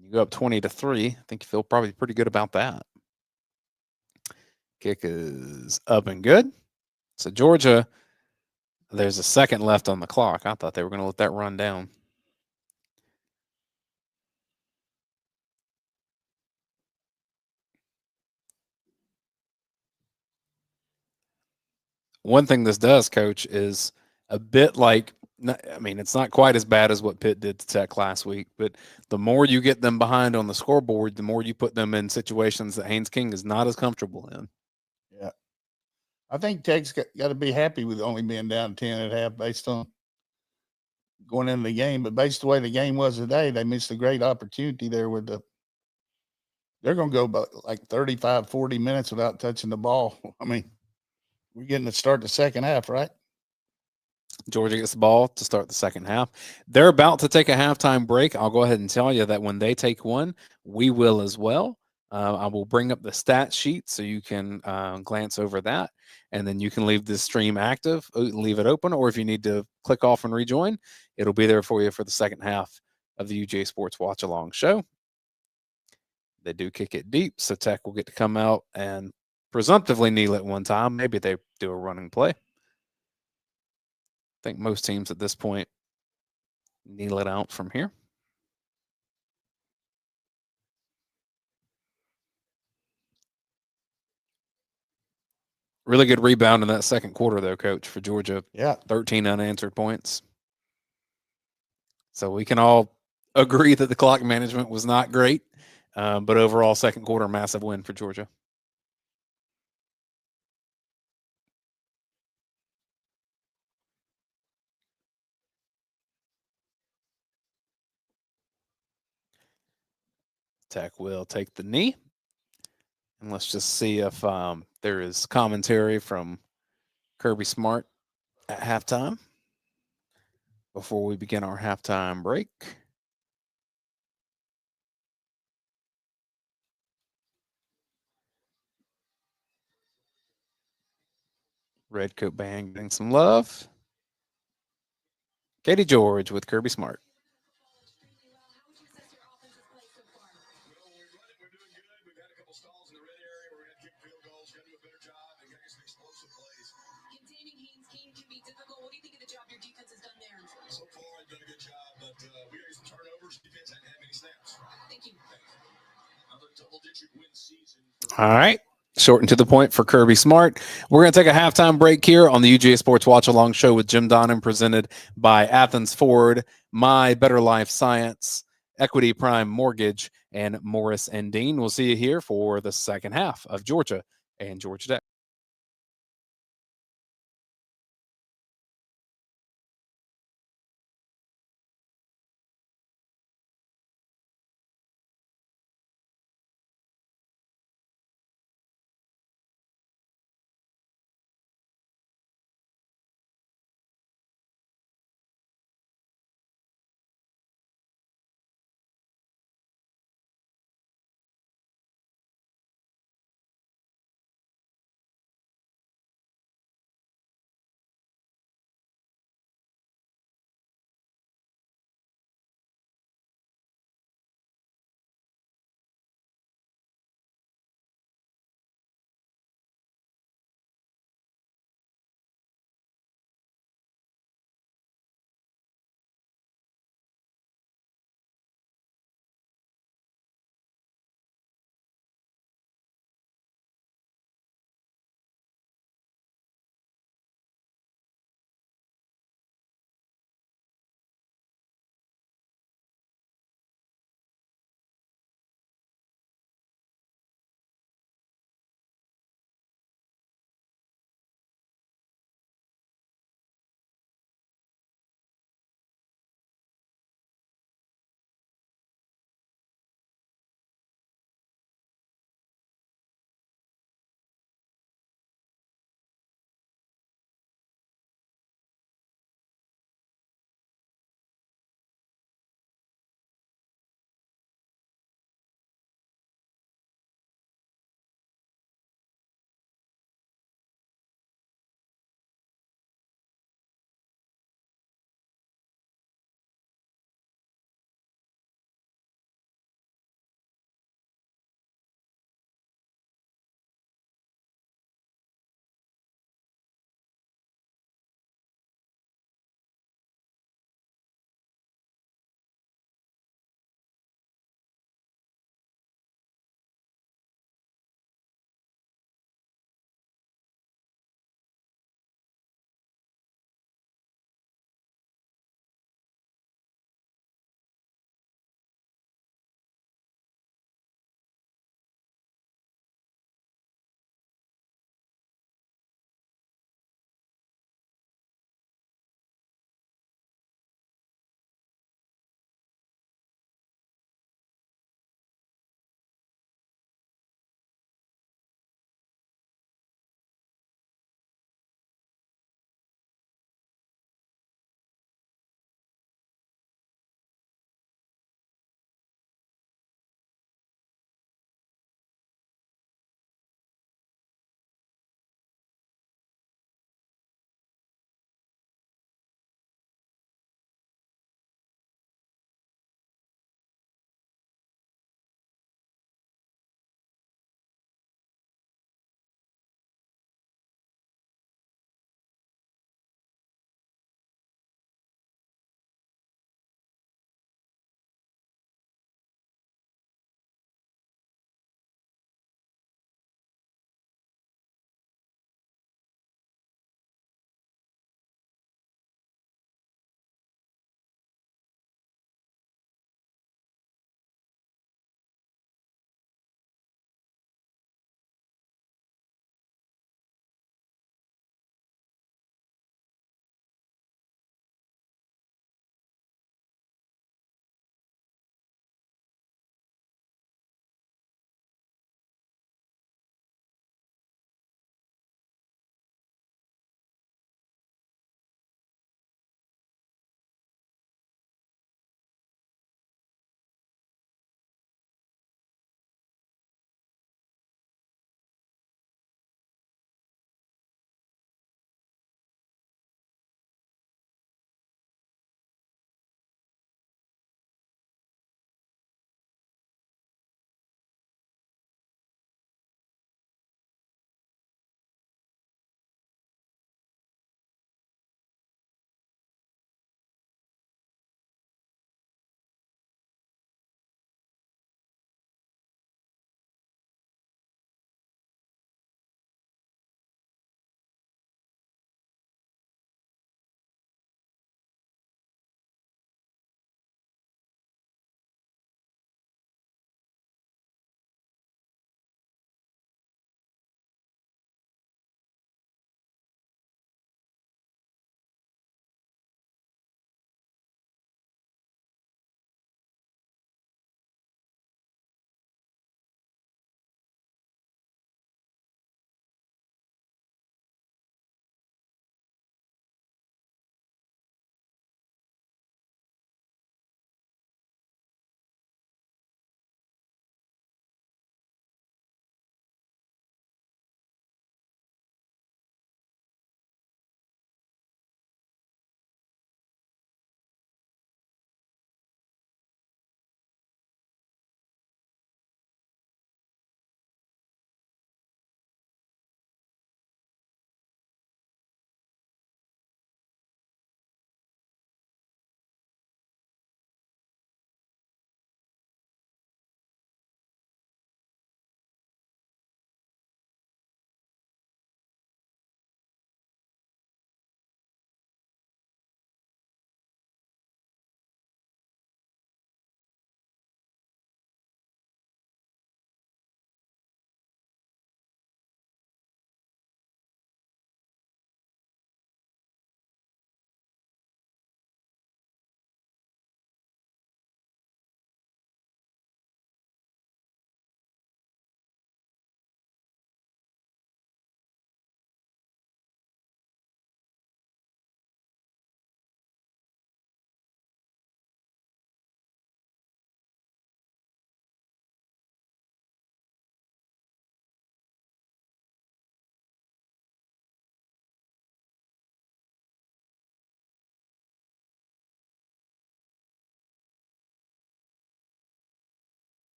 you go up 20-3. I think you feel probably pretty good about that. Kick is up and good. So Georgia, there's a second left on the clock. I thought they were going to let that run down. One thing this does, Coach, is a bit like, I mean, it's not quite as bad as what Pitt did to Tech last week, but the more you get them behind on the scoreboard, the more you put them in situations that Haynes King is not as comfortable in. Yeah. I think Tech's got to be happy with only being down 10 at half based on going into the game. But based on the way the game was today, they missed a great opportunity there with the they're going to go about like 35, 40 minutes without touching the ball. I mean, we're getting to start the second half, right? Georgia gets the ball to start the second half. They're about to take a halftime break. I'll go ahead and tell you that when they take one, we will as well. I will bring up the stat sheet so you can glance over that, and then you can leave this stream active, leave it open, or if you need to click off and rejoin, it'll be there for you for the second half of the UGASports Watch Along Show. They do kick it deep, so Tech will get to come out and presumptively kneel it one time. Maybe they do a running play. I think most teams at this point kneel it out from here. Really good rebound in that second quarter, though, Coach, for Georgia. Yeah. 13 unanswered points. So we can all agree that the clock management was not great, but overall, second quarter, massive win for Georgia. Tech will take the knee. And let's just see if there is commentary from Kirby Smart at halftime before we begin our halftime break. Redcoat Band getting some love. Katie George with Kirby Smart. So far, I've done a good job, but we got some turnovers. Defense hadn't had many snaps. Thank you. Another double-digit win season. All right. Short and to the point for Kirby Smart. We're going to take a halftime break here on the UGASports Watch Along Show with Jim Donnan, presented by Athens Ford, My Better Life Science, Equity Prime Mortgage, and Morris and Dean. We'll see you here for the second half of Georgia and Georgia Tech.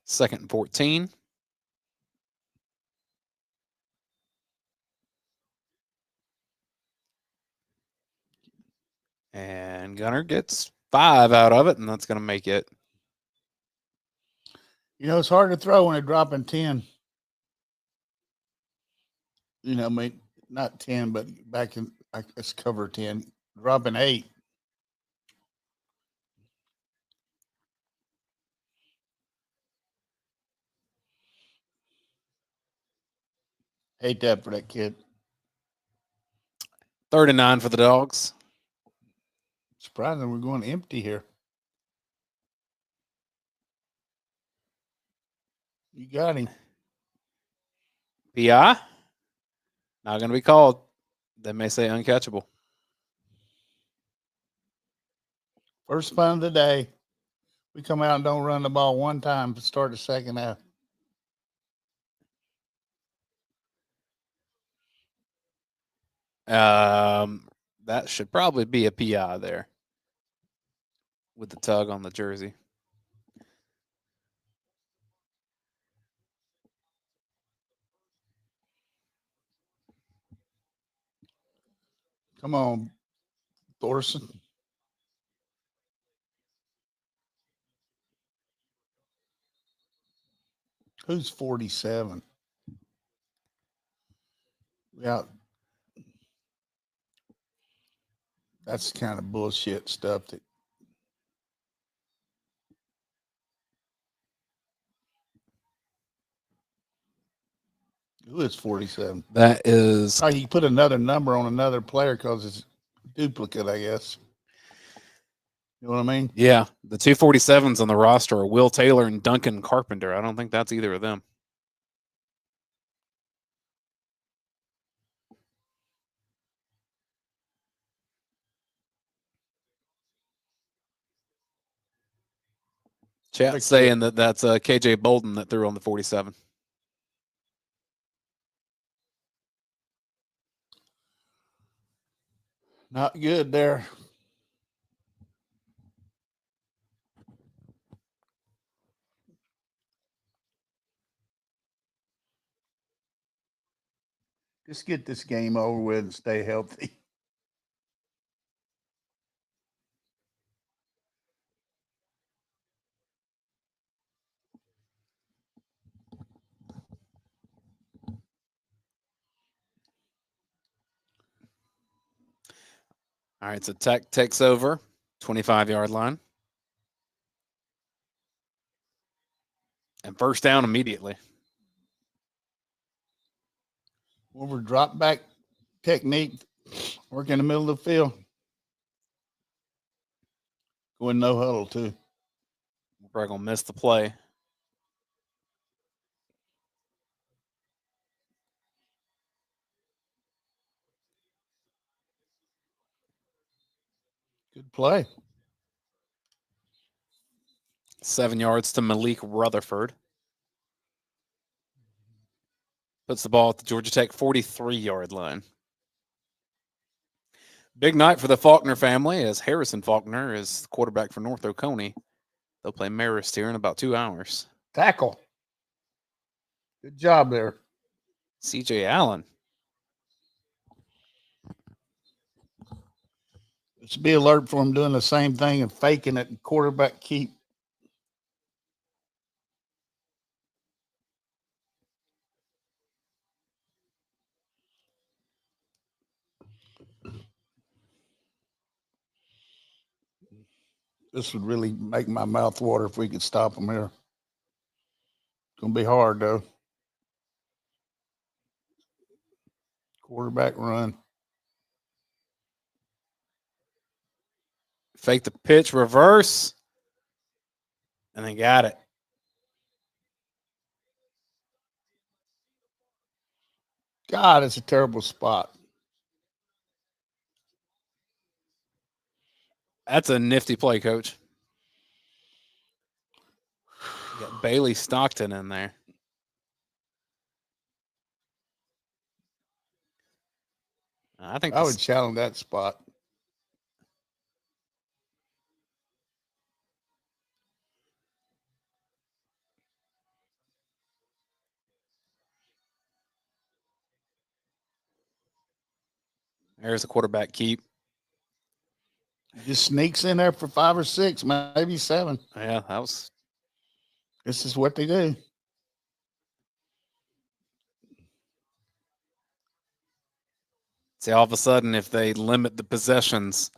2nd and 14. And Gunner gets 5 out of it, and that's going to make it. You know, it's hard to throw when they're dropping 10. You know, I mean, not 10, but back in, let's cover 10, dropping 8. Hate that for that kid. 3rd and 9 for the Dogs. Surprising we're going empty here. You got him. PI? Not going to be called. They may say uncatchable. First fun of the day. We come out and don't run the ball one time to start the second half. That should probably be a PI there with the tug on the jersey. Come on, Thorson. Who's 47? Yeah. That's kind of bullshit stuff that who is 47? That is. Oh, you put another number on another player because it's duplicate, I guess. You know what I mean? Yeah, the 247s on the roster are Will Taylor and Duncan Carpenter. I don't think that's either of them. Chat's saying that that's KJ Bolden that threw on the 47. Not good there. Just get this game over with and stay healthy. All right, so Tech takes over, 25-yard line. And first down immediately. Over drop back technique, work in the middle of the field. Going no huddle, too. We're probably going to miss the play. Good play. 7 yards to Malik Rutherford. Puts the ball at the Georgia Tech 43-yard line. Big night for the Faulkner family as Harrison Faulkner is the quarterback for North Oconee. They'll play Marist here in about 2 hours. Tackle. Good job there. C.J. Allen. Let's be alert for him doing the same thing and faking it and quarterback keep. This would really make my mouth water if we could stop them here. It's going to be hard, though. Quarterback run. Fake the pitch, reverse. And they got it. God, it's a terrible spot. That's a nifty play, Coach. You got Bailey Stockton in there. I think I would challenge that spot. There's a quarterback keep. Just sneaks in there for 5 or 6, maybe 7. Yeah, that was. This is what they do. See, all of a sudden, if they limit the possessions,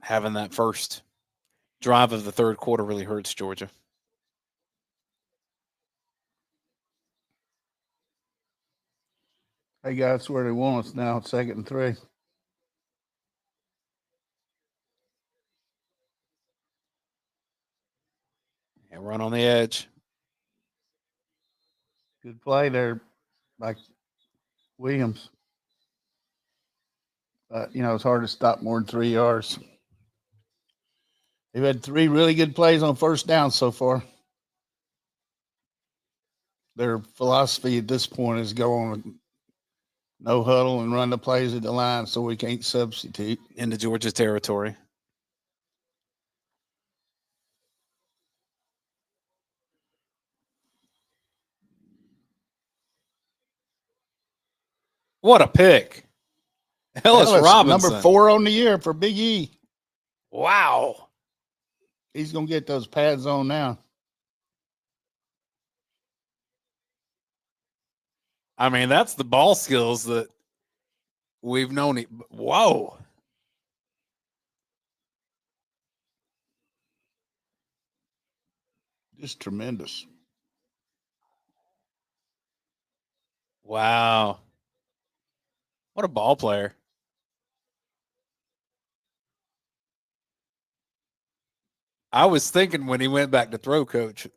having that first drive of the third quarter really hurts Georgia. Hey, guys, that's where they want us now, 2nd and 3. And run on the edge. Good play there by Williams. It's hard to stop more than 3 yards. They've had 3 really good plays on first down so far. Their philosophy at this point is go on no huddle and run the plays at the line so we can't substitute. Into Georgia territory. What a pick. Ellis Robinson. Number 4 on the year for Big E. Wow. He's going to get those pads on now. I mean, that's the ball skills that we've known. Whoa. Just tremendous. Wow. What a ball player. I was thinking when he went back to throw, Coach,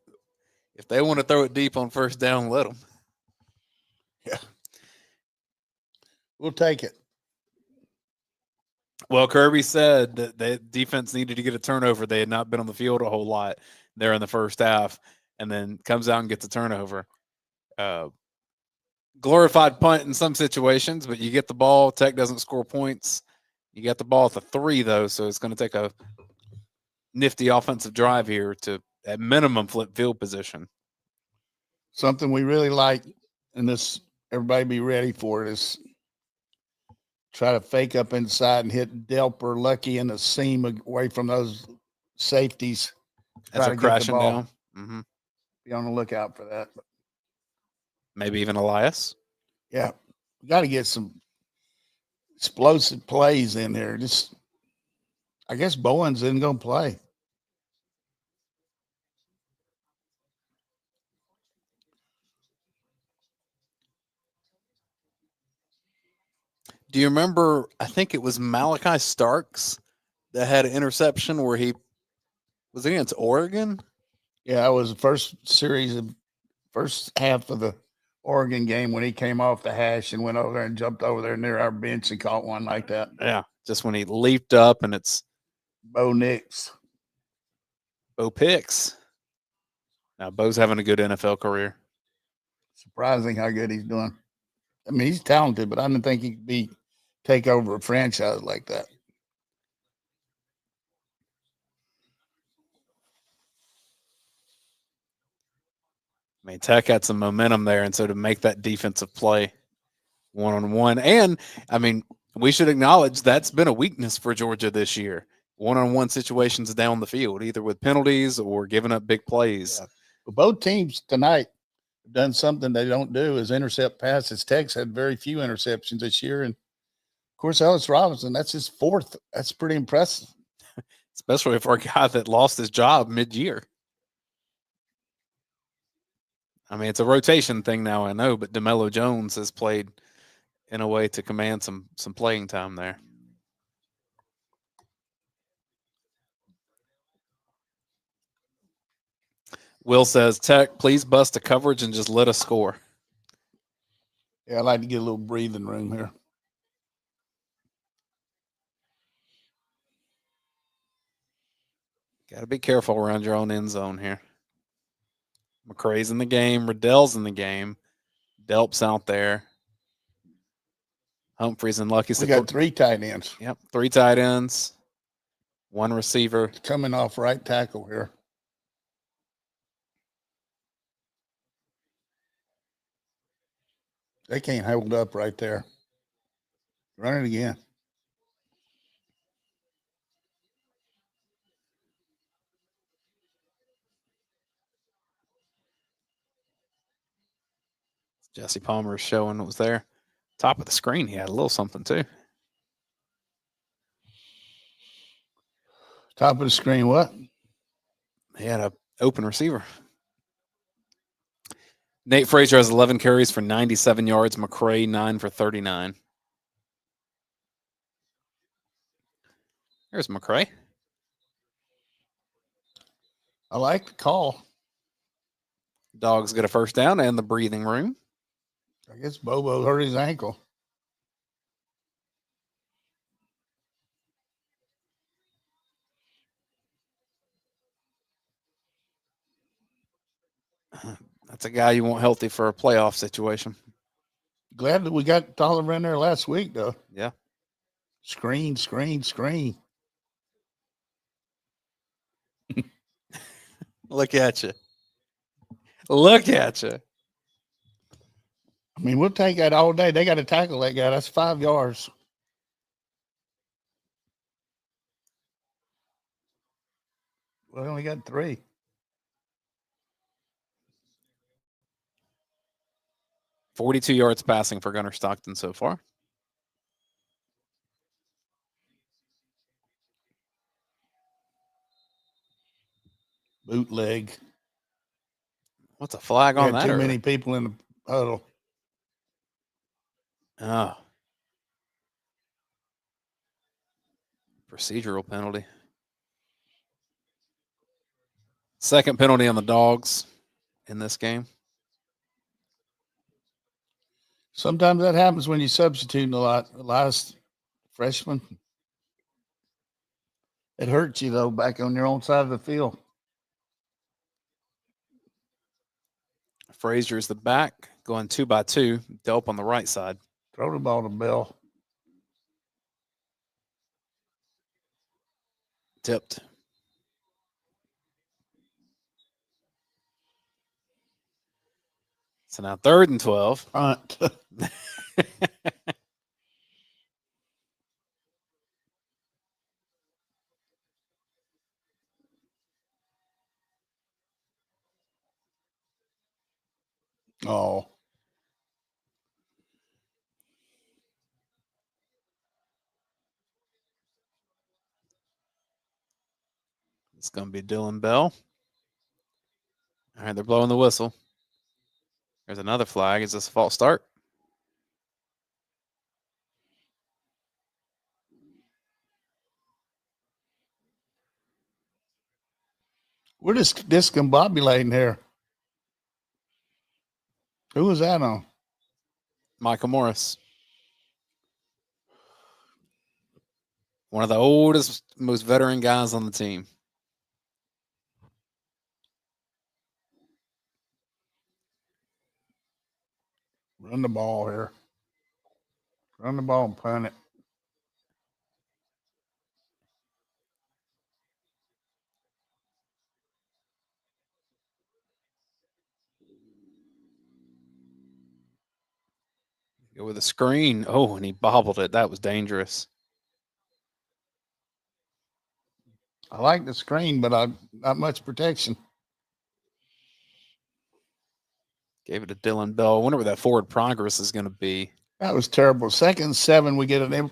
if they want to throw it deep on first down, let them. Yeah. We'll take it. Well, Kirby said that the defense needed to get a turnover. They had not been on the field a whole lot there in the first half, and then comes out and gets a turnover. Glorified punt in some situations, but you get the ball. Tech doesn't score points. You got the ball at the 3, though, so it's going to take a nifty offensive drive here to, at minimum, flip field position. Something we really like, and this everybody be ready for it, is try to fake up inside and hit Delp or Lucky in the seam away from those safeties. As they're crashing down. Mm-hmm. Be on the lookout for that. Maybe even Elias. Yeah. We got to get some explosive plays in there. Just, I guess Bowen's isn't going to play. Do you remember, I think it was Malachi Starks that had an interception where he was against Oregon? Yeah, it was the first half of the Oregon game when he came off the hash and went over there and jumped over there near our bench and caught one like that. Yeah, just when he leaped up, and it's Bo Nix. Bo Picks. Now, Bo's having a good NFL career. Surprising how good he's doing. I mean, he's talented, but I didn't think he could take over a franchise like that. I mean, Tech had some momentum there, and so to make that defensive play one-on-one, and, I mean, we should acknowledge that's been a weakness for Georgia this year. One-on-one situations down the field, either with penalties or giving up big plays. Yeah. Well, both teams tonight have done something they don't do, is intercept passes. Tech's had very few interceptions this year, and of course, Ellis Robinson, that's his 4th. That's pretty impressive. Especially for a guy that lost his job mid-year. I mean, it's a rotation thing now, I know, but DeMello Jones has played in a way to command some playing time there. Will says, Tech, please bust a coverage and just let us score. Yeah, I'd like to get a little breathing room here. Got to be careful around your own end zone here. McCray's in the game. Riddell's in the game. Delp's out there. Humphreys and Lucky. We got 3 tight ends. Yep, 3 tight ends. 1 receiver. Coming off right tackle here. They can't hold up right there. Run it again. Jesse Palmer is showing what was there. Top of the screen, he had a little something too. Top of the screen, what? He had an open receiver. Nate Frazier has 11 carries for 97 yards. McCray, 9 for 39. There's McCray. I like the call. Dogs get a first down and the breathing room. I guess Bobo hurt his ankle. That's a guy you want healthy for a playoff situation. Glad that we got Tolliver in there last week, though. Yeah. Screen. Look at you. Look at you. I mean, we'll take that all day. They got to tackle that guy. That's 5 yards. Well, they only got 3. $42 yards passing for Gunnar Stockton so far. Bootleg. What's a flag on that? Too many people in the huddle. Oh. Procedural penalty. Second penalty on the Dogs in this game. Sometimes that happens when you substitute a lot. The last freshman. It hurts you, though, back on your own side of the field. Frazier's the back, going 2-by-2. Delp on the right side. Throw the ball to Bell. Tipped. So now 3rd and 12. Punt. Oh. It's going to be Dylan Bell. All right, they're blowing the whistle. There's another flag. Is this a false start? We're just discombobulating here. Who was that on? Michael Morris. One of the oldest, most veteran guys on the team. Run the ball here. Run the ball and punt it. Go with a screen. Oh, and he bobbled it. That was dangerous. I like the screen, but not much protection. Gave it to Dylan Bell. I wonder where that forward progress is going to be. That was terrible. 2nd and 7, we get a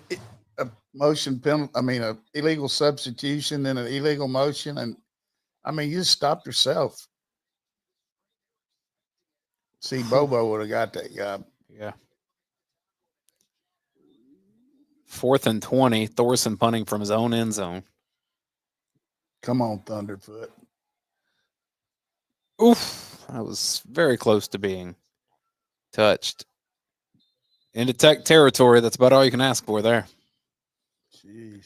motion penalty. I mean, an illegal substitution and an illegal motion. And, I mean, you just stopped yourself. See, Bobo would have got that guy. Yeah. 4th and 20. Thorson punting from his own end zone. Come on, Thunderfoot. Oof. That was very close to being touched. Into Tech territory. That's about all you can ask for there. Jeez.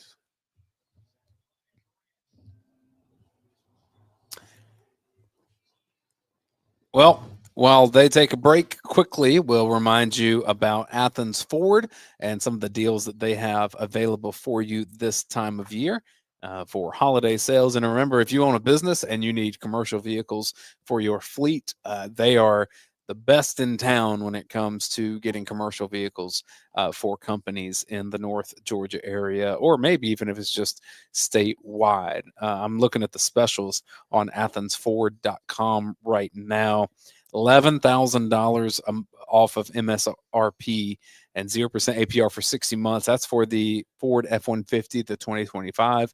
Well, while they take a break quickly, we'll remind you about Athens Ford and some of the deals that they have available for you this time of year for holiday sales. And remember, if you own a business and you need commercial vehicles for your fleet, they are the best in town when it comes to getting commercial vehicles for companies in the North Georgia area, or maybe even if it's just statewide. I'm looking at the specials on athensford.com right now. $11,000 off of MSRP and 0% APR for 60 months. That's for the Ford F-150, the 2025.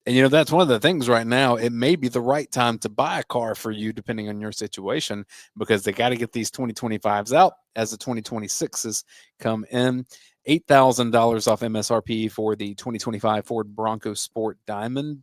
And, that's one of the things right now. It may be the right time to buy a car for you, depending on your situation, because they got to get these 2025s out as the 2026s come in. $8,000 off MSRP for the 2025 Ford Bronco Sport Diamond.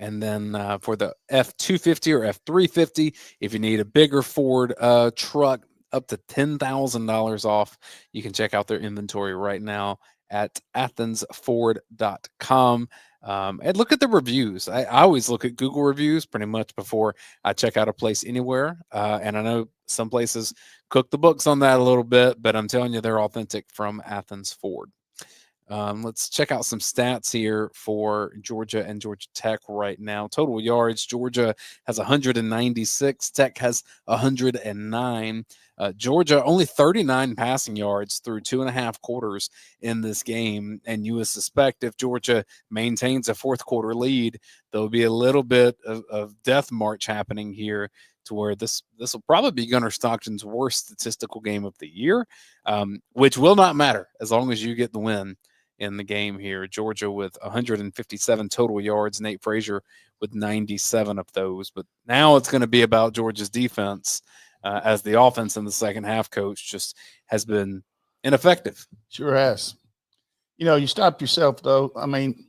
And then for the F-250 or F-350, if you need a bigger Ford truck, up to $10,000 off. You can check out their inventory right now at athensford.com. And look at the reviews. I always look at Google reviews pretty much before I check out a place anywhere. And I know some places cook the books on that a little bit, but I'm telling you, they're authentic from Athens Ford. Let's check out some stats here for Georgia and Georgia Tech right now. Total yards, Georgia has 196, Tech has 109. Georgia only 39 passing yards through 2.5 quarters in this game. And you would suspect if Georgia maintains a fourth quarter lead, there'll be a little bit of death march happening here, to where this will probably be Gunnar Stockton's worst statistical game of the year, which will not matter as long as you get the win in the game here. Georgia with 157 total yards, Nate Frazier with 97 of those. But now it's going to be about Georgia's defense, as the offense in the second half, coach, just has been ineffective. Sure has. You stopped yourself, though. I mean,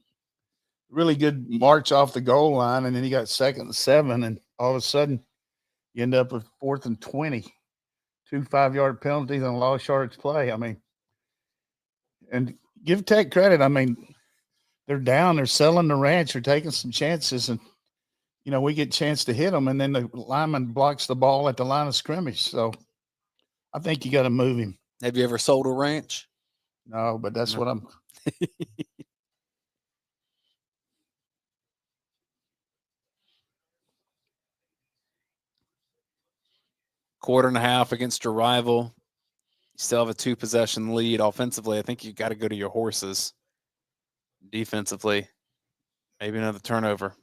really good march off the goal line, and then you got 2nd and 7, and all of a sudden you end up with 4th and 20, 2 5-yard penalties and a lost yardage play. I mean, and give Tech credit. I mean, they're down. They're selling the ranch. They're taking some chances, and we get a chance to hit them, and then the lineman blocks the ball at the line of scrimmage. So I think you got to move him. Have you ever sold a ranch? No, but that's what I'm. Quarter and a half against your rival. You still have a 2-possession lead. Offensively, I think you got to go to your horses. Defensively, maybe another turnover.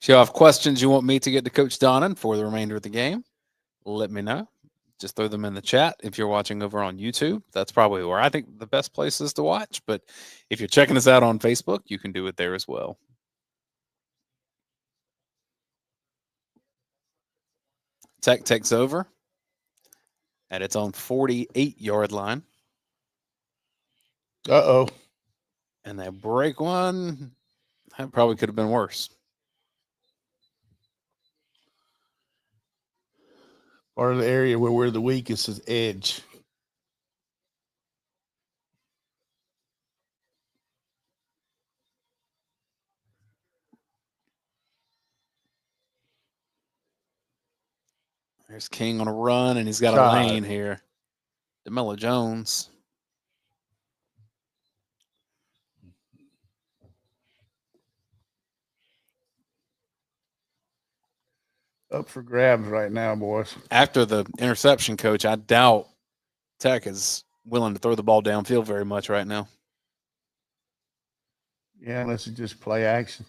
If you have questions you want me to get to Coach Donnan for the remainder of the game, let me know. Just throw them in the chat. If you're watching over on YouTube, that's probably where I think the best place is to watch. But if you're checking us out on Facebook, you can do it there as well. Tech takes over at its own 48-yard line. Uh-oh. And they break one. That probably could have been worse. Part of the area where we're the weakest is edge. There's King on a run, and he's got a lane here. DeMello Jones. Up for grabs right now, boys. After the interception, coach, I doubt Tech is willing to throw the ball downfield very much right now. Yeah, unless it's just play action.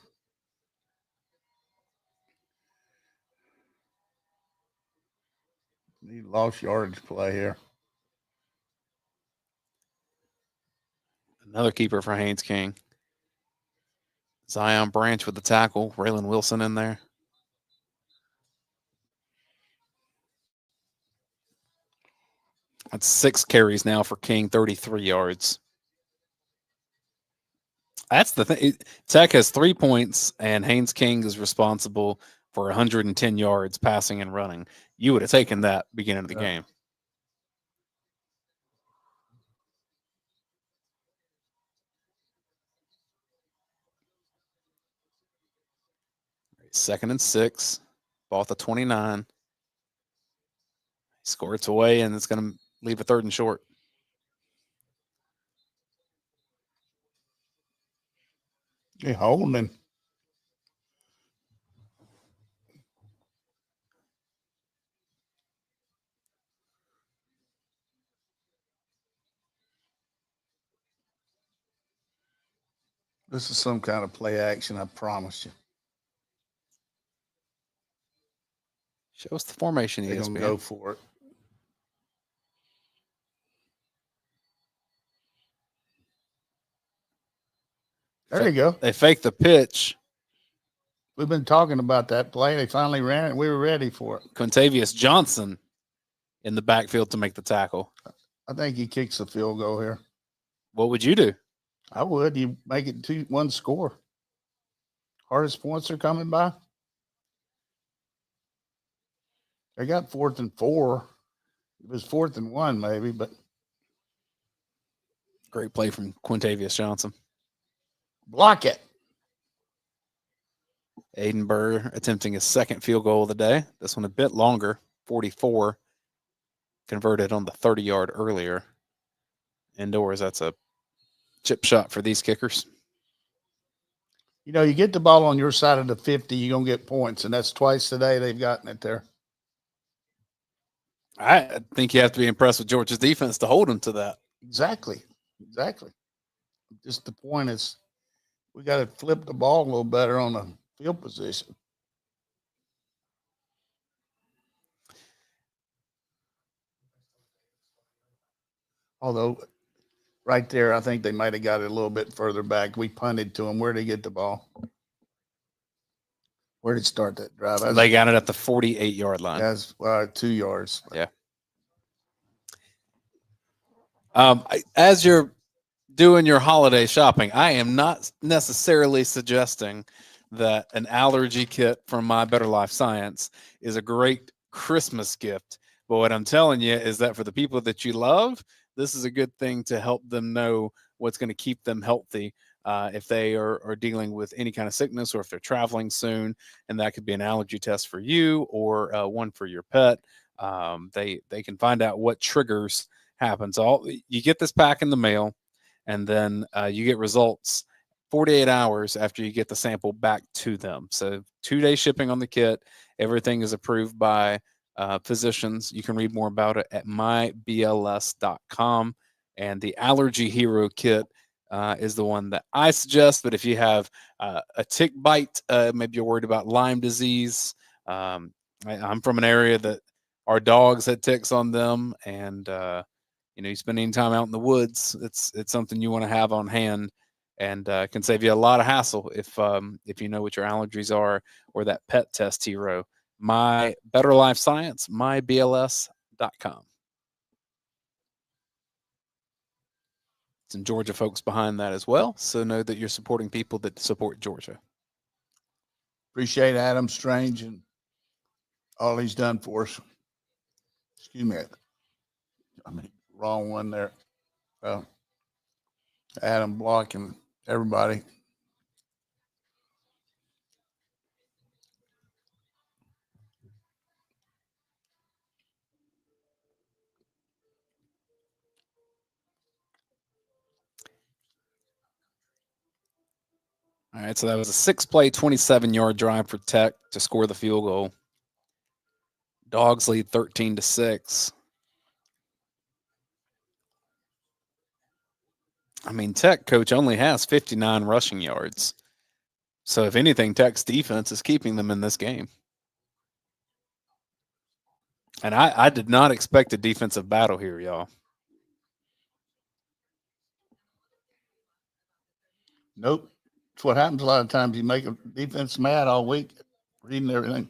Need lost yardage play here. Another keeper for Haynes King. Zion Branch with the tackle. Raylan Wilson in there. That's 6 carries now for King, 33 yards. That's the thing. Tech has 3 points, and Haynes King is responsible for 110 yards passing and running. You would have taken that beginning of the game. Second and 6. Ball at the 29. Score its away, and it's going to leave a 3rd and short. Hey, holding. This is some kind of play action, I promise you. Show us the formation. They're going to go for it. There you go. They faked the pitch. We've been talking about that play. They finally ran it. We were ready for it. Quintavious Johnson in the backfield to make the tackle. I think he kicks the field goal here. What would you do? I would. You make it 2-1 score. Hardest points are coming by. They got 4th and 4. It was 4th and 1 maybe, but. Great play from Quintavious Johnson. Block it. Aiden Burr attempting his second field goal of the day. This one a bit longer, 44. Converted on the 30-yard earlier. Indoors, that's a chip shot for these kickers. You know, you get the ball on your side of the 50, you're going to get points, and that's twice today they've gotten it there. I think you have to be impressed with Georgia's defense to hold them to that. Exactly. Just the point is we got to flip the ball a little better on the field position. Although right there, I think they might have got it a little bit further back. We punted to them. Where did they get the ball? Where did it start that drive? They got it at the 48-yard line. That's 2 yards. Yeah. As you're doing your holiday shopping, I am not necessarily suggesting that an allergy kit from My Better Life Science is a great Christmas gift. But what I'm telling you is that for the people that you love, this is a good thing to help them know what's going to keep them healthy if they are dealing with any kind of sickness or if they're traveling soon. And that could be an allergy test for you or one for your pet. They can find out what triggers happen. So you get this pack in the mail, and then you get results 48 hours after you get the sample back to them. So 2-day shipping on the kit. Everything is approved by physicians. You can read more about it at mybls.com. And the Allergy Hero kit is the one that I suggest. But if you have a tick bite, maybe you're worried about Lyme disease. I'm from an area that our dogs had ticks on them, and you spend any time out in the woods, it's something you want to have on hand, and can save you a lot of hassle if you know what your allergies are, or that pet test hero. My Better Life Science, mybls.com. Some Georgia folks behind that as well, so know that you're supporting people that support Georgia. Appreciate Adam Strange and all he's done for us. Excuse me. Wrong one there. Adam Block and everybody. All right, so that was a 6-play, 27-yard drive for Tech to score the field goal. Dogs lead 13-6. I mean, Tech coach only has 59 rushing yards. So if anything, Tech's defense is keeping them in this game. And I did not expect a defensive battle here, y'all. Nope. It's what happens a lot of times. You make a defense mad all week, reading everything.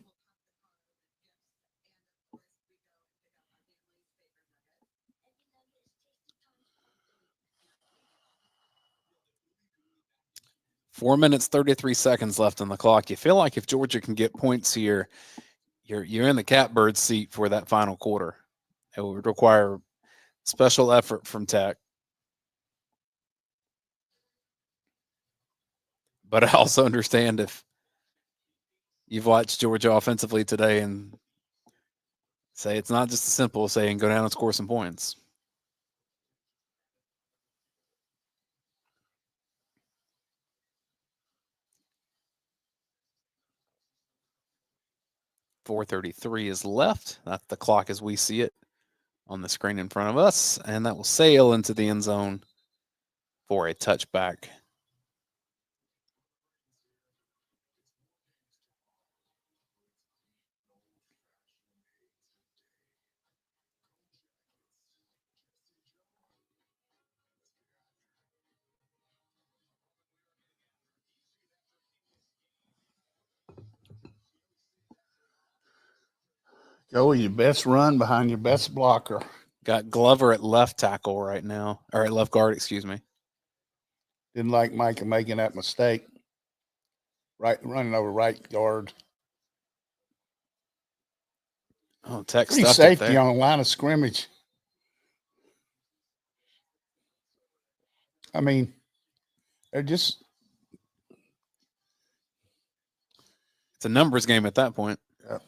Four minutes, 33 seconds left on the clock. You feel like if Georgia can get points here, you're in the catbird seat for that final quarter. It would require special effort from Tech. But I also understand if you've watched Georgia offensively today and say it's not just as simple as saying go down and score some points. .433 is left. That's the clock as we see it on the screen in front of us. And that will sail into the end zone for a touchback. Go with your best run behind your best blocker. Got Glover at left tackle right now, or at left guard, excuse me. Didn't like Micah making that mistake. Right, running over right guard. Oh, Tech Free stuffed it safety there. on the line of scrimmage. I mean, they're just It's a numbers game at that point. yeah.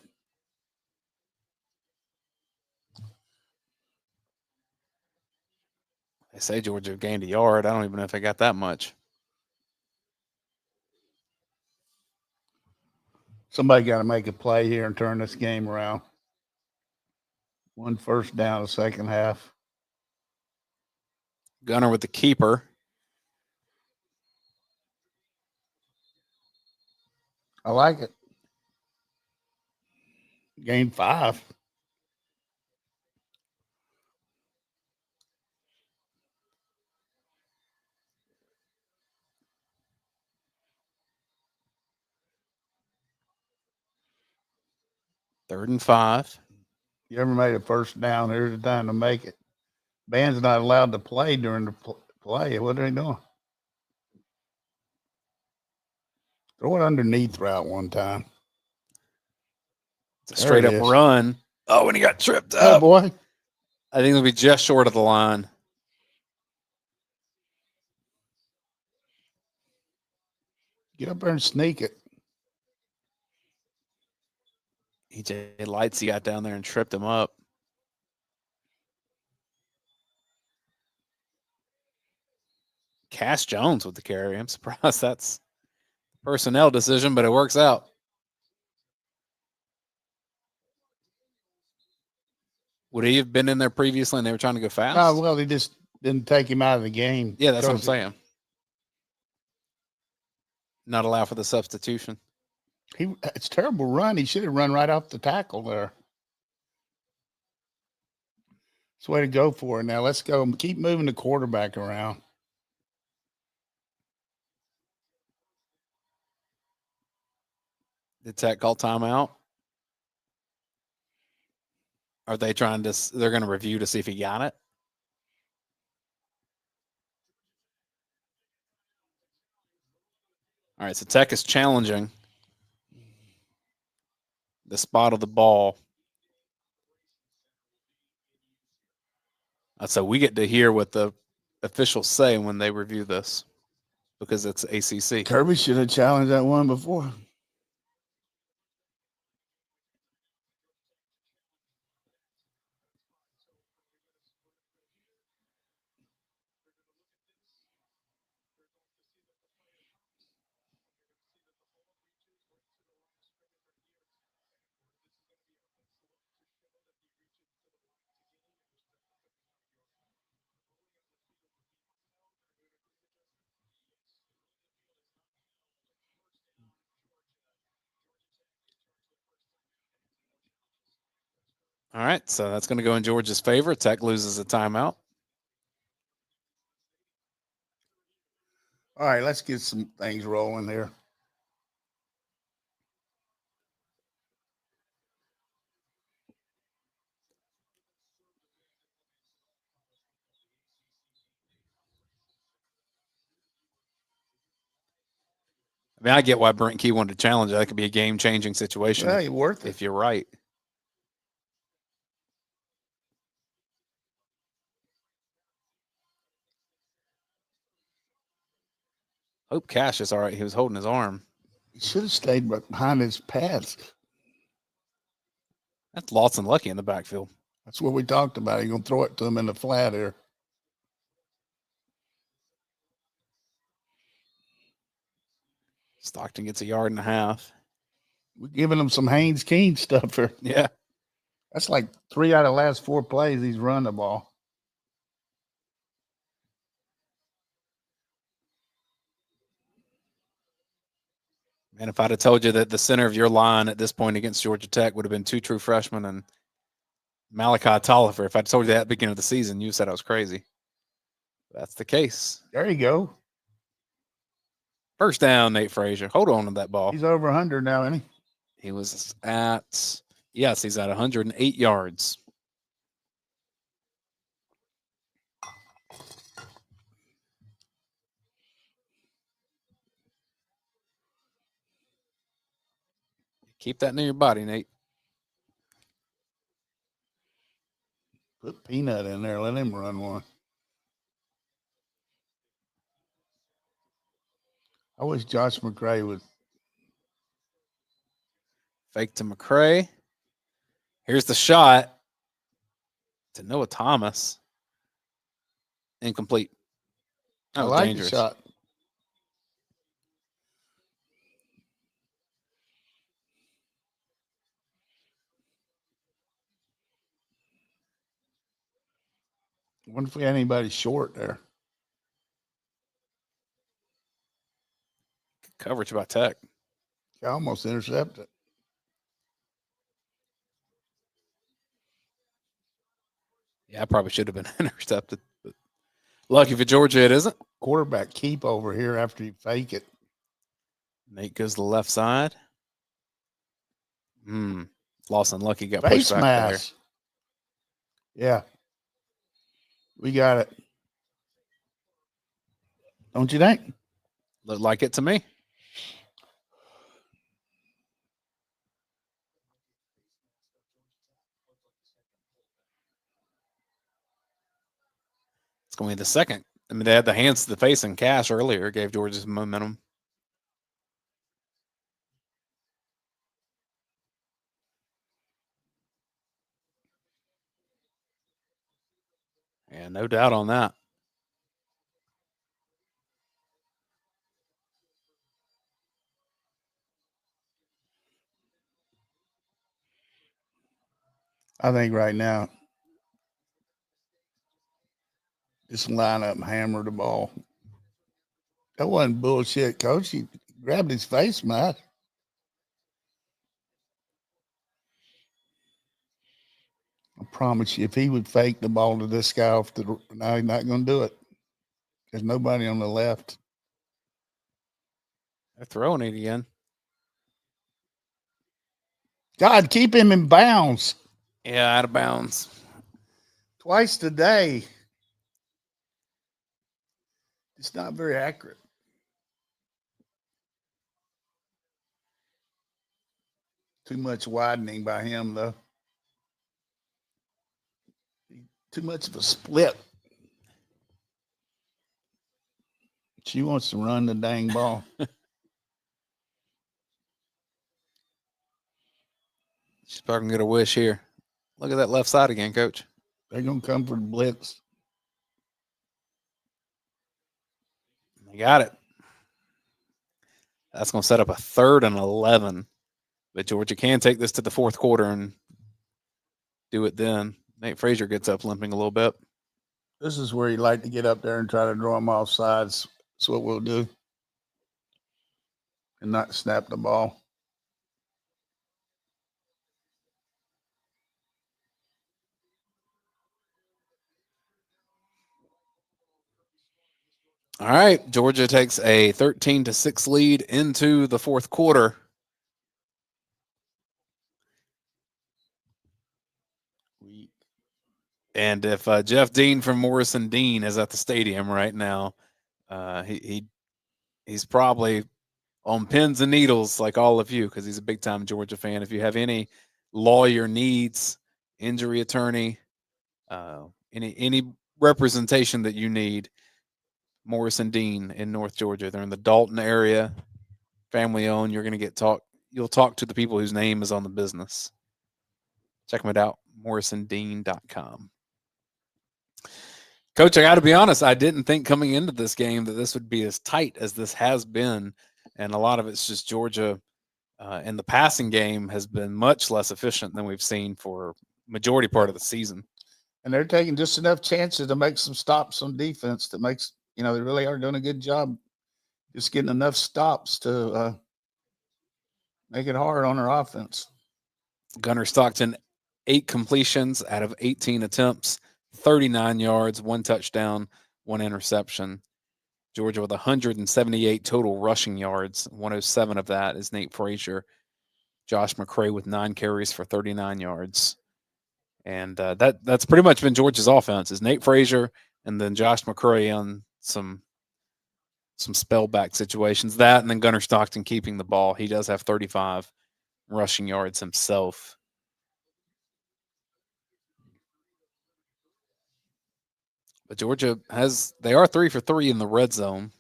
They say Georgia gained a yard. I don't even know if they got that much. Somebody got to make a play here and turn this game around. 1 first down, the second half. Gunner with the keeper. I like it. Gain 5. Third and 5. You ever made a first down? Here's the time to make it. Band's not allowed to play during the play. What are they doing? Throw it underneath route one time. It's a straight up run. Oh, and he got tripped Oh, up. boy. I think it'll be just short of the line. Get up there and sneak it. EJ Lightsey got down there and tripped him up. Cass Jones with the carry. I'm surprised that's a personnel decision, but it works out. Would he have been in there previously and they were trying to go fast? Oh, well, they just didn't take him out of the game. Yeah, that's what I'm saying. Not allow for the substitution. It's a terrible run. He should have run right off the tackle there. It's the way to go for it. Now let's go. Keep moving the quarterback around. Did Tech call timeout? Are they trying to? They're going to review to see if he got it. All right, so Tech is challenging the spot of the ball. So we get to hear what the officials say when they review this because it's ACC. Kirby should have challenged that one before. All right, so that's going to go in Georgia's favor. Tech loses a timeout. All right, let's get some things rolling here. I mean, I get why Brent Key wanted to challenge it. That could be a game-changing situation. Yeah, you're worth it. If you're right. Hope Cash is all right. He was holding his arm. He should have stayed behind his pads. That's Lawson Lucky in the backfield. That's what we talked about. You're going to throw it to him in the flat here. Stockton gets 1.5 yards. We're giving him some Haynes Keen stuff here. Yeah. That's like 3 out of the last 4 plays he's run the ball. And if I'd have told you that the center of your line at this point against Georgia Tech would have been 2 true freshmen and Malachi Tolliver, if I'd told you that at the beginning of the season, you said I was crazy. That's the case. There you go. First down, Nate Frazier. Hold on to that ball. He's over 100 now, isn't he? He was at Yes, he's at 108 yards. Keep that near your body, Nate. Put Peanut in there. Let him run one. I wish Josh McCray would. Fake to McCray. Here's the shot to Noah Thomas. Incomplete. That was dangerous. The shot. I wonder if we had anybody short there. Good coverage by Tech. I almost intercepted. Yeah, I probably should have been intercepted. But lucky for Georgia, it isn't. Quarterback keep over here after you fake it. Nate goes to the left side. Lawson Lucky got Face pushed back mask. There. Yeah. We got it. Don't you think? Looked like it to me. It's going to be the second. I mean, they had the hands to the face and cash earlier, gave Georgia some momentum. Yeah, no doubt on that. I think right now, just line up and hammer the ball. That wasn't bullshit, Coach. He grabbed his face mask. I promise you, if he would fake the ball to this guy off the, now he's not going to do it. There's nobody on the left. They're throwing it again. God, keep him in bounds. Yeah, out of bounds. Twice today. It's not very accurate. Too much widening by him, though. Too much of a split. She wants to run the dang ball. She's probably going to get a wish here. Look at that left side again, Coach. They're going to come for the blitz. They got it. That's going to set up a 3rd and 11. But Georgia can take this to the 4th quarter and do it then. Nate Frazier gets up limping a little bit. This is where he'd like to get up there and try to draw him off sides. That's what we'll do. And not snap the ball. All right, Georgia takes a 13-6 lead into the 4th quarter. And if Jeff Dean from Morrison Dean is at the stadium right now, he's probably on pins and needles like all of you because he's a big-time Georgia fan. If you have any lawyer needs, injury attorney, any representation that you need, Morrison Dean in North Georgia. They're in the Dalton area, family owned. You're going to you'll talk to the people whose name is on the business. Check them out, morrisondean.com. Coach, I got to be honest, I didn't think coming into this game that this would be as tight as this has been. And a lot of it's just Georgia in the passing game has been much less efficient than we've seen for majority part of the season. And they're taking just enough chances to make some stops on defense that makes, they really are doing a good job just getting enough stops to make it hard on their offense. Gunnar Stockton, 8 completions out of 18 attempts, 39 yards, 1 touchdown, 1 interception. Georgia with 178 total rushing yards. 107 of that is Nate Frazier. Josh McCray with 9 carries for 39 yards. And that's pretty much been Georgia's offense is Nate Frazier and then Josh McCray on some spellback situations. That and then Gunnar Stockton keeping the ball. He does have 35 rushing yards himself. But Georgia they are 3 for 3 in the red zone.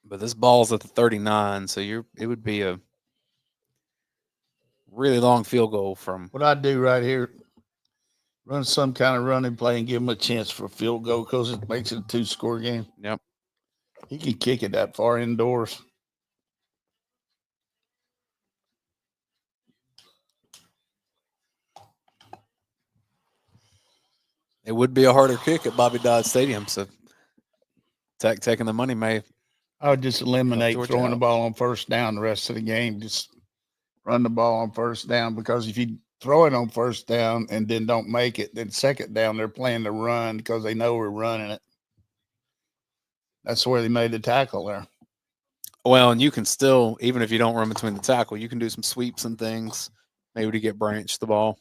But this ball's at the 39, so it would be a really long field goal from. What I do right here, run some kind of running play and give him a chance for a field goal because it makes it a 2-score game. Yep. He can kick it that far indoors. It would be a harder kick at Bobby Dodd Stadium, so taking the money may. I would just eliminate throwing the out. ball on first down the rest of the game. Just run the ball on first down because if you throw it on first down and then don't make it, then second down they're playing to run because they know we're running it. That's where they made the tackle there. Well, and you can still, even if you don't run between the tackle, you can do some sweeps and things, maybe to get Branch the ball.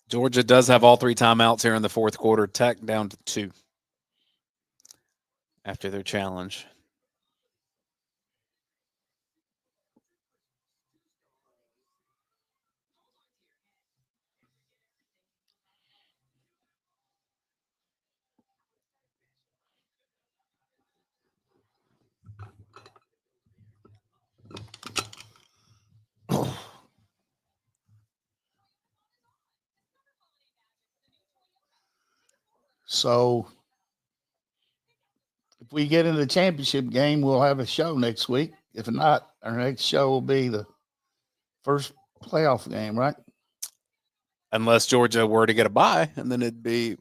Georgia does have all 3 timeouts here in the fourth quarter. Tech down to 2 after their challenge. So if we get in the championship game, we'll have a show next week. If not, our next show will be the first playoff game, right? Unless Georgia were to get a bye, and then it'd be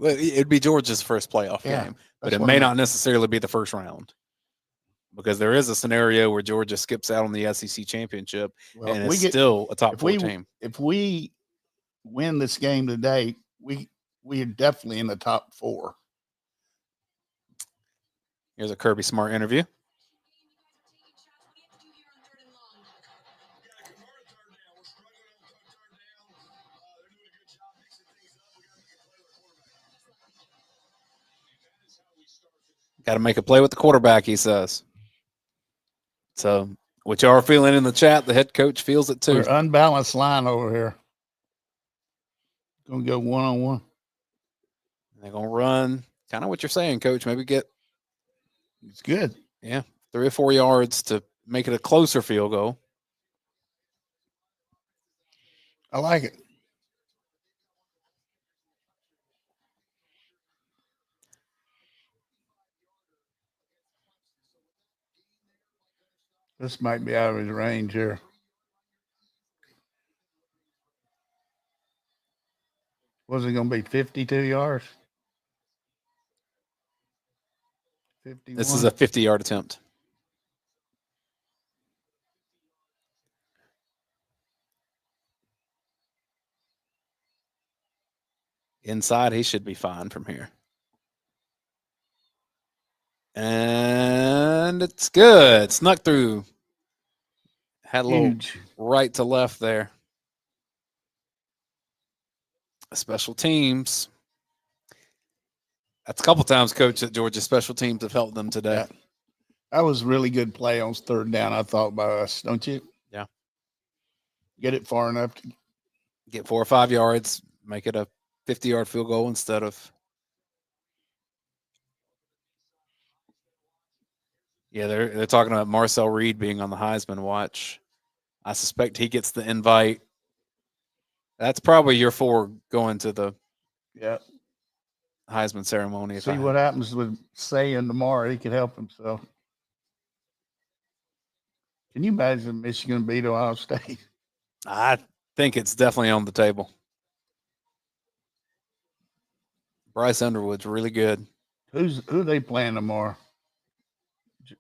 Georgia's first playoff game, but it may not necessarily be the first round because there is a scenario where Georgia skips out on the SEC championship and it's still a top 4 team. If we win this game today, we are definitely in the top 4. Here's a Kirby Smart interview. Got to make a play with the quarterback, he says. So, what y'all are feeling in the chat, the head coach feels it too. We're unbalanced line over here. Going to go one-on-one. They're going to run kind of what you're saying, Coach. Maybe get. It's good. Yeah, 3 or 4 yards to make it a closer field goal. I like it. This might be out of his range here. Was it going to be 52 yards? 51? This is a 50-yard attempt. Inside, he should be fine from here. And it's good. Snuck through. Had a little right to left there. Special teams. That's a couple times, Coach, that Georgia special teams have helped them today. Yeah. That was really good play on third down, I thought, by us, don't you? Yeah. Get it far enough to get 4 or 5 yards, make it a 50-yard field goal instead of. Yeah, they're talking about Marcel Reed being on the Heisman watch. I suspect he gets the invite. That's probably your 4 going to the Heisman ceremony. See what happens with Sayin tomorrow. He could help himself. Can you imagine Michigan beat Ohio State? I think it's definitely on the table. Bryce Underwood's really good. Who they playing tomorrow?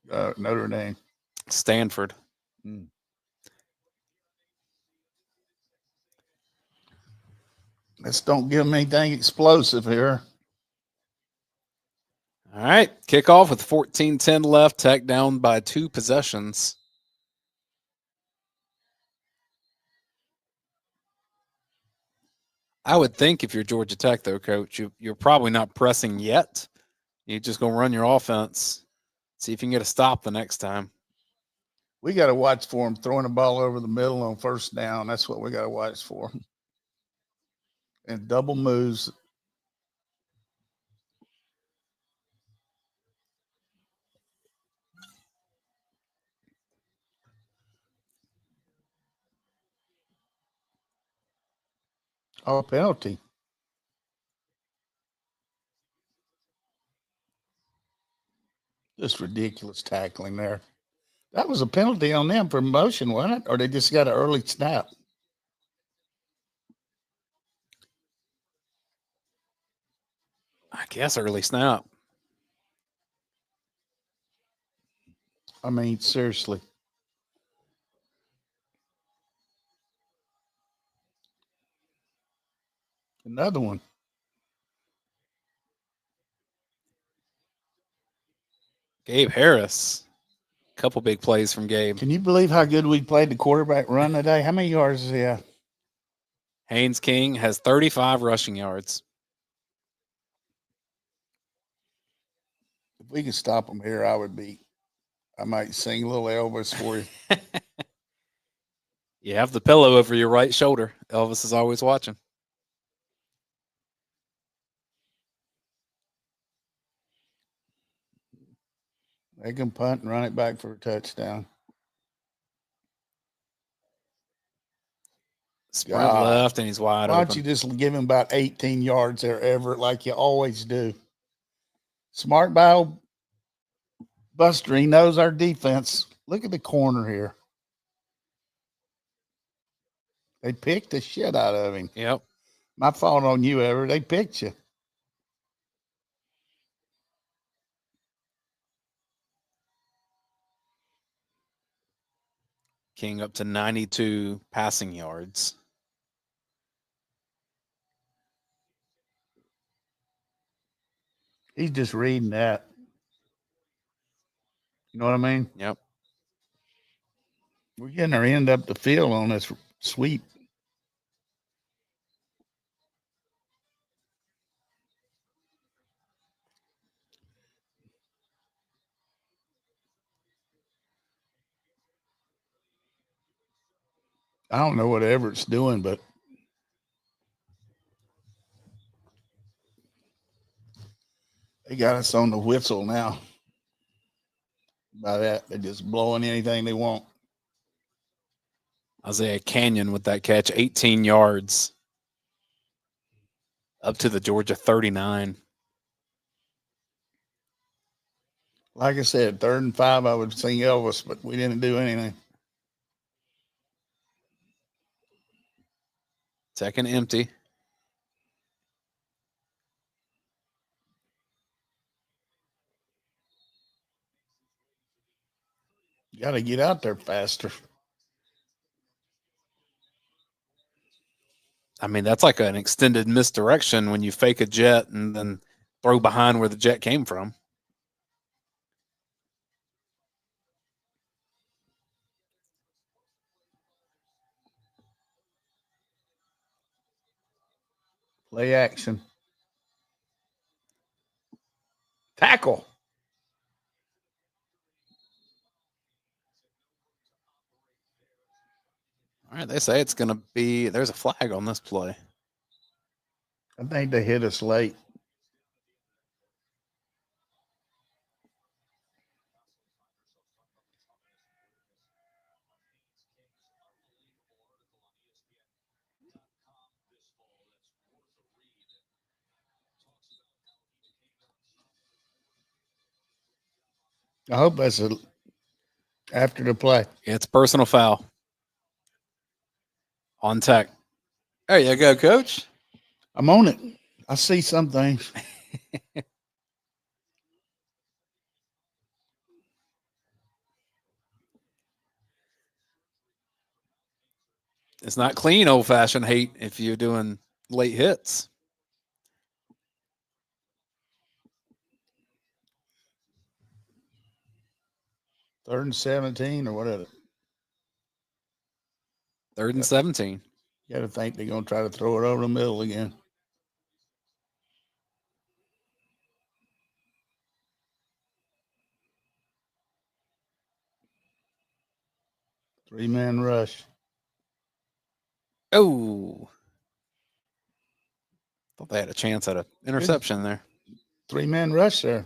Notre Dame. Stanford. Let's don't give them anything explosive here. All right, kickoff with 14-10 left. Tech down by 2 possessions. I would think if you're Georgia Tech, though, Coach, you're probably not pressing yet. You're just going to run your offense, see if you can get a stop the next time. We got to watch for them throwing the ball over the middle on first down. That's what we got to watch for. And double moves. Oh, penalty. Just ridiculous tackling there. That was a penalty on them for motion, wasn't it? Or they just got an early snap? I guess early snap. I mean, seriously. Another one. Gabe Harris. A couple big plays from Gabe. Can you believe how good we played the quarterback run today? How many yards is he at? Haynes King has 35 rushing yards. If we could stop him here, I might sing a little Elvis for you. You have the pillow over your right shoulder. Elvis is always watching. They can punt and run it back for a touchdown. Sprint left, and he's wide Why open. don't you just give him about 18 yards there, Everett, like you always do? Smart by Buster. He knows our defense. Look at the corner here. They picked the shit out of him. Yep. My fault on you, Everett. They picked you. King up to 92 passing yards. He's just reading that. You know what I mean? Yep. We're getting our end up the field on this sweep. I don't know what Everett's doing, but they got us on the whistle now. By that, they're just blowing anything they want. Isaiah Canyon with that catch, 18 yards. Up to the Georgia 39. Like I said, 3rd and 5, I would sing Elvis, but we didn't do anything. Second empty. You got to get out there faster. I mean, that's like an extended misdirection when you fake a jet and then throw behind where the jet came from. Play action. Tackle. All right, they say it's going to be – there's a flag on this play. I think they hit us late. I hope that's after the play. It's personal foul on Tech. There you go, Coach. I'm on it. I see some things. It's not clean old-fashioned hate if you're doing late hits. Third and 17 or what is it? 3rd and 17. You got to think they're going to try to throw it over the middle again. Three-man rush. Oh. Thought they had a chance at an interception there. Three-man rush there.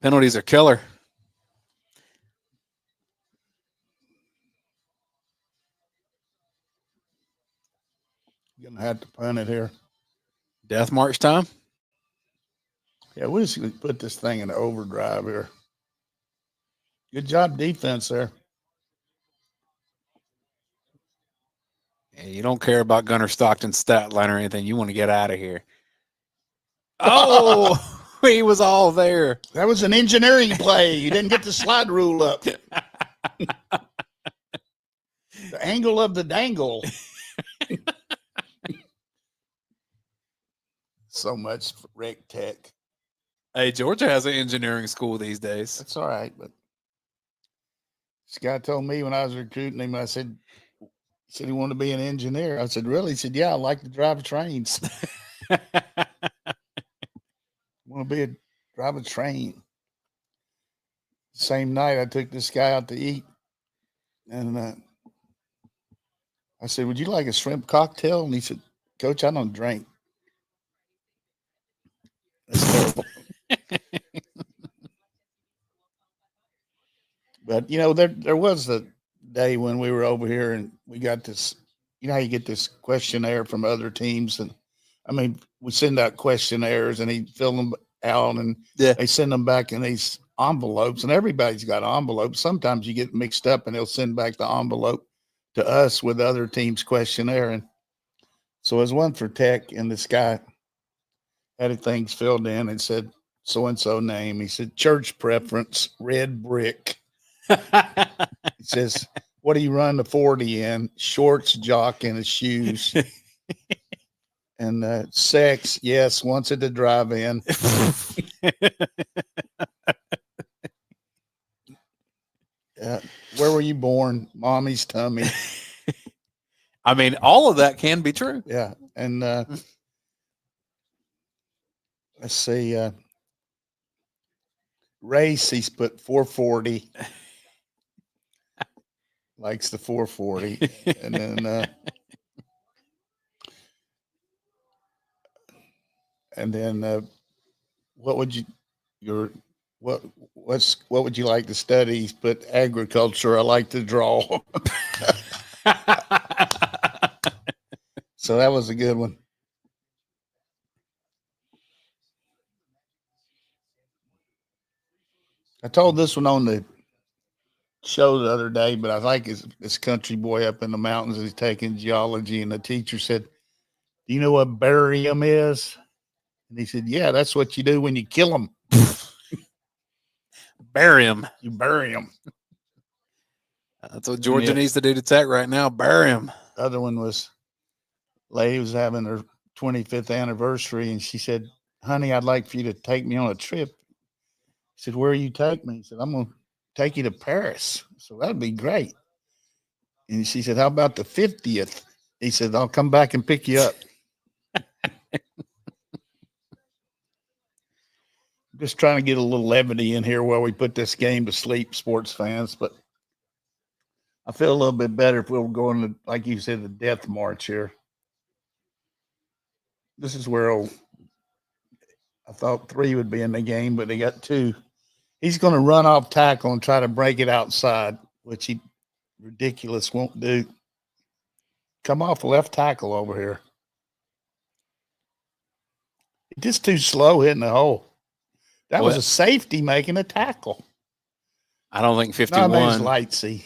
Penalties are killer. You're going to have to punt it here. Death march time. Yeah, we're just going to put this thing in overdrive here. Good job defense there. Yeah, you don't care about Gunnar Stockton's stat line or anything. You want to get out of here. Oh, he was all there. That was an engineering play. You didn't get the slide rule up. The angle of the dangle. So much for Rec Tech. Hey, Georgia has an engineering school these days. That's all right, but this guy told me when I was recruiting him, I said, he said he wanted to be an engineer. I said, really? He said, yeah, I like to drive trains. I want to drive a train. Same night, I took this guy out to eat, and I said, would you like a shrimp cocktail? And he said, Coach, I don't drink. That's terrible. But, you know, there was a day when we were over here and we got this, you know how you get this questionnaire from other teams? And, I mean, we send out questionnaires and he fill them out and they send them back in these envelopes, and everybody's got envelopes. Sometimes you get mixed up and they'll send back the envelope to us with other teams' questionnaire. And so there's one for Tech, and this guy had things filled in and said, so-and-so name. He said, church preference, red brick. He says, what do you run the 40 in? Shorts, jock, and his shoes. And sex, yes, once at the drive-in. Where were you born? Mommy's tummy. I mean, all of that can be true. Yeah. And let's see. Race, he's put 440. Likes the 440. And then what would you what would you like to study? He's put agriculture. I like to draw. So that was a good one. I told this one on the show the other day, but I like this country boy up in the mountains is taking geology, and the teacher said, do you know what barium is? And he said, yeah, that's what you do when you kill them. Bury him. You bury them. That's what Georgia needs to do to Tech right now. Bury him. Other one was, lady was having her 25th anniversary, and she said, honey, I'd like for you to take me on a trip. He said, where you take me? He said, I'm going to take you to Paris. So that'd be great. And she said, how about the 50th? He said, I'll come back and pick you up. Just trying to get a little levity in here while we put this game to sleep, sports fans. But I feel a little bit better if we were going to, like you said, the death march here. This is where I thought 3 would be in the game, but they got 2. He's going to run off tackle and try to break it outside, which he ridiculous won't do. Come off left tackle over here. He's just too slow hitting the hole. That was a safety making a tackle. I don't think 51. Lightsy.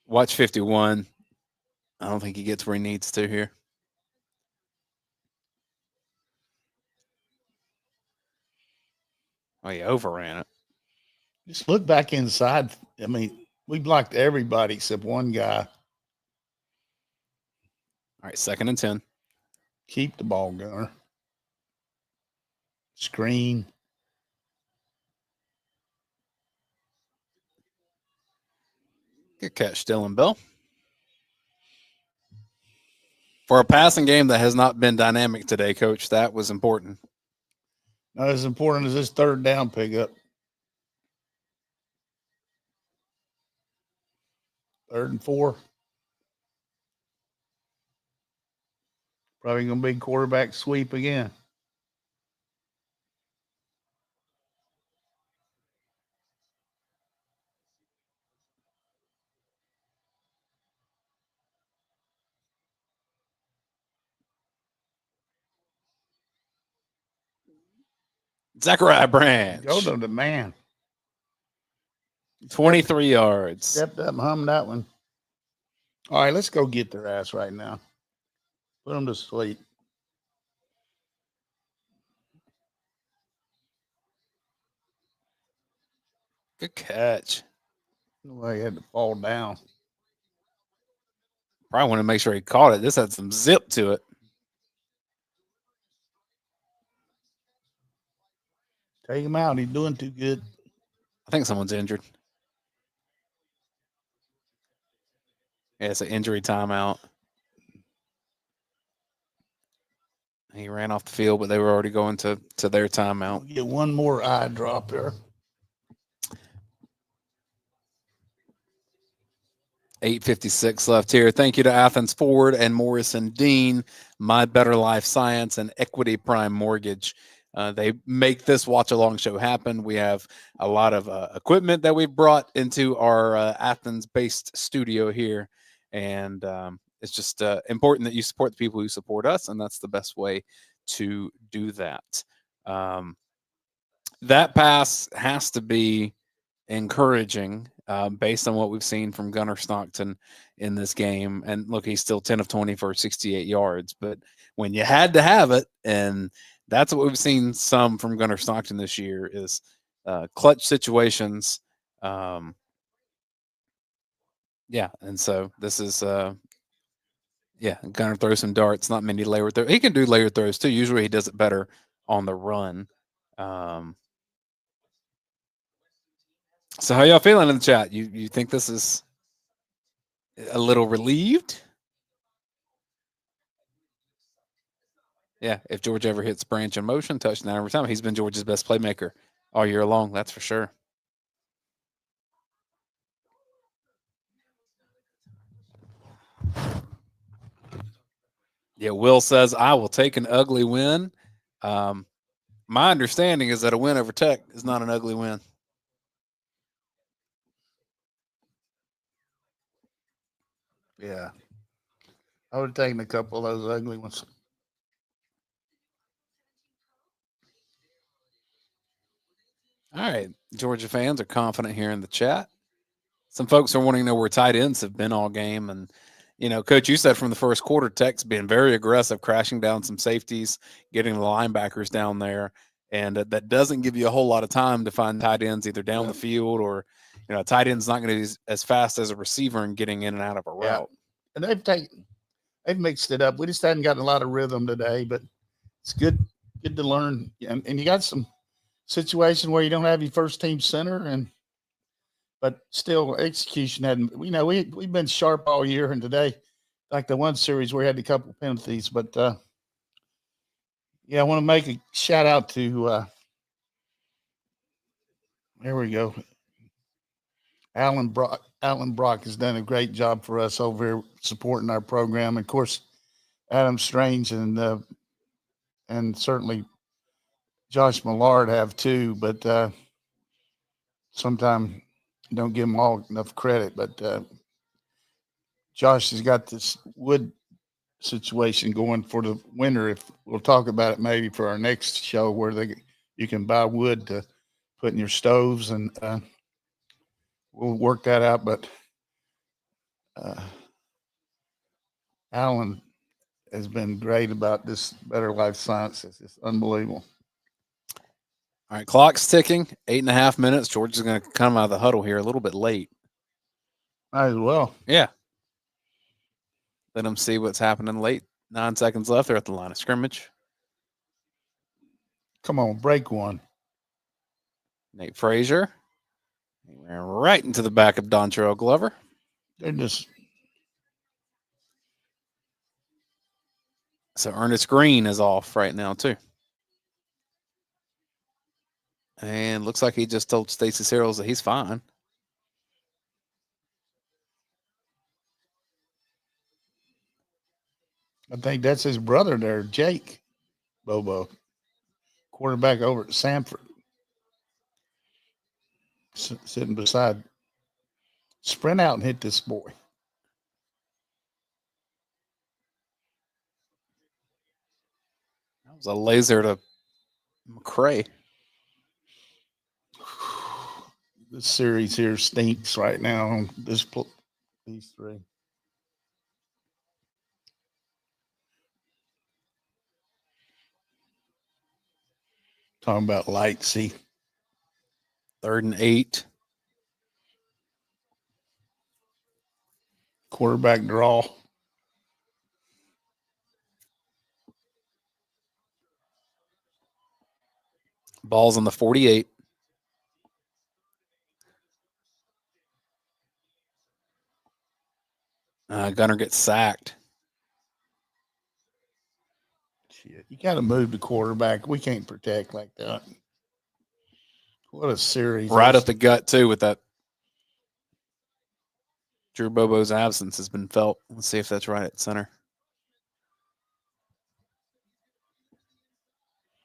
Watch 51. I don't think he gets where he needs to here. Oh, he overran it. Just look back inside. I mean, we blocked everybody except one guy. All right, 2nd and 10. Keep the ball, Gunner. Screen. Good catch, Dylan Bell. For a passing game that has not been dynamic today, Coach, that was important. Not as important as this 3rd down pickup. 3rd and 4. Probably going to be quarterback sweep again. Zachariah Branch. Go to the man. 23 yards. Stepped up and hummed that one. All right, let's go get their ass right now. Put them to sleep. Good catch. Well, he had to fall down. Probably want to make sure he caught it. This had some zip to it. Take him out. He's doing too good. I think someone's injured. Yeah, it's an injury timeout. He ran off the field, but they were already going to their timeout. We'll get one more eye drop there. 8:56 left here. Thank you to Athens Ford and Morrison Dean, My Better Life Science, and Equity Prime Mortgage. They make this watch along show happen. We have a lot of equipment that we've brought into our Athens-based studio here, and it's just important that you support the people who support us, and that's the best way to do that. That pass has to be encouraging based on what we've seen from Gunnar Stockton in this game. And look, he's still 10 of 20 for 68 yards, but when you had to have it, and that's what we've seen some from Gunnar Stockton this year, is clutch situations. Yeah, and so this is yeah, Gunnar throws some darts, not many layered throws. He can do layered throws too. Usually he does it better on the run. So how y'all feeling in the chat? You think this is a little relieved? Yeah, if George ever hits Branch in motion, touchdown every time. He's been George's best playmaker all year long, that's for sure. Yeah, Will says, I will take an ugly win. My understanding is that a win over Tech is not an ugly win. Yeah. I would have taken a couple of those ugly ones. All right. Georgia fans are confident here in the chat. Some folks are wanting to know where tight ends have been all game. And, you know, Coach, you said from the first quarter, Tech's been very aggressive, crashing down some safeties, getting the linebackers down there. And that doesn't give you a whole lot of time to find tight ends either down the field or, you know, tight end's not going to be as fast as a receiver and getting in and out of a route. And they've mixed it up. We just hadn't gotten a lot of rhythm today, but it's good to learn. And you got some situation where you don't have your first team center, but still execution hadn't. You know, we've been sharp all year, and today, like the one series where we had a couple of penalties, but yeah, I want to make a shout out to there we go. Alan Brock has done a great job for us over here supporting our program. Of course, Adam Strange and certainly Josh Millard have too, but sometimes don't give them all enough credit. But Josh has got this wood situation going for the winter. If we'll talk about it maybe for our next show, where you can buy wood to put in your stoves, and we'll work that out. But Alan has been great about this Better Life Sciences. It's unbelievable. All right, clock's ticking. 8.5 minutes. George is going to come out of the huddle here a little bit late. Might as well. Yeah. Let them see what's happening late. 9 seconds left. They're at the line of scrimmage. Come on, break one. Nate Frazier. He ran right into the back of Dontrell Glover. They're just So Ernest Green is off right now, too. And looks like he just told Stacey Searles that he's fine. I think that's his brother there, Jake Bobo, quarterback over at Sanford, sitting beside. Sprint out and hit this boy. That was a laser to McCray. This series here stinks right now on these three. Talking about Lightsey. 3rd and 8. Quarterback draw. Ball's on the 48. Gunner gets sacked. Shit, you got to move the quarterback. We can't protect like that. What a series. Right up the gut, too, with that. Drew Bobo's absence has been felt. Let's see if that's right at center.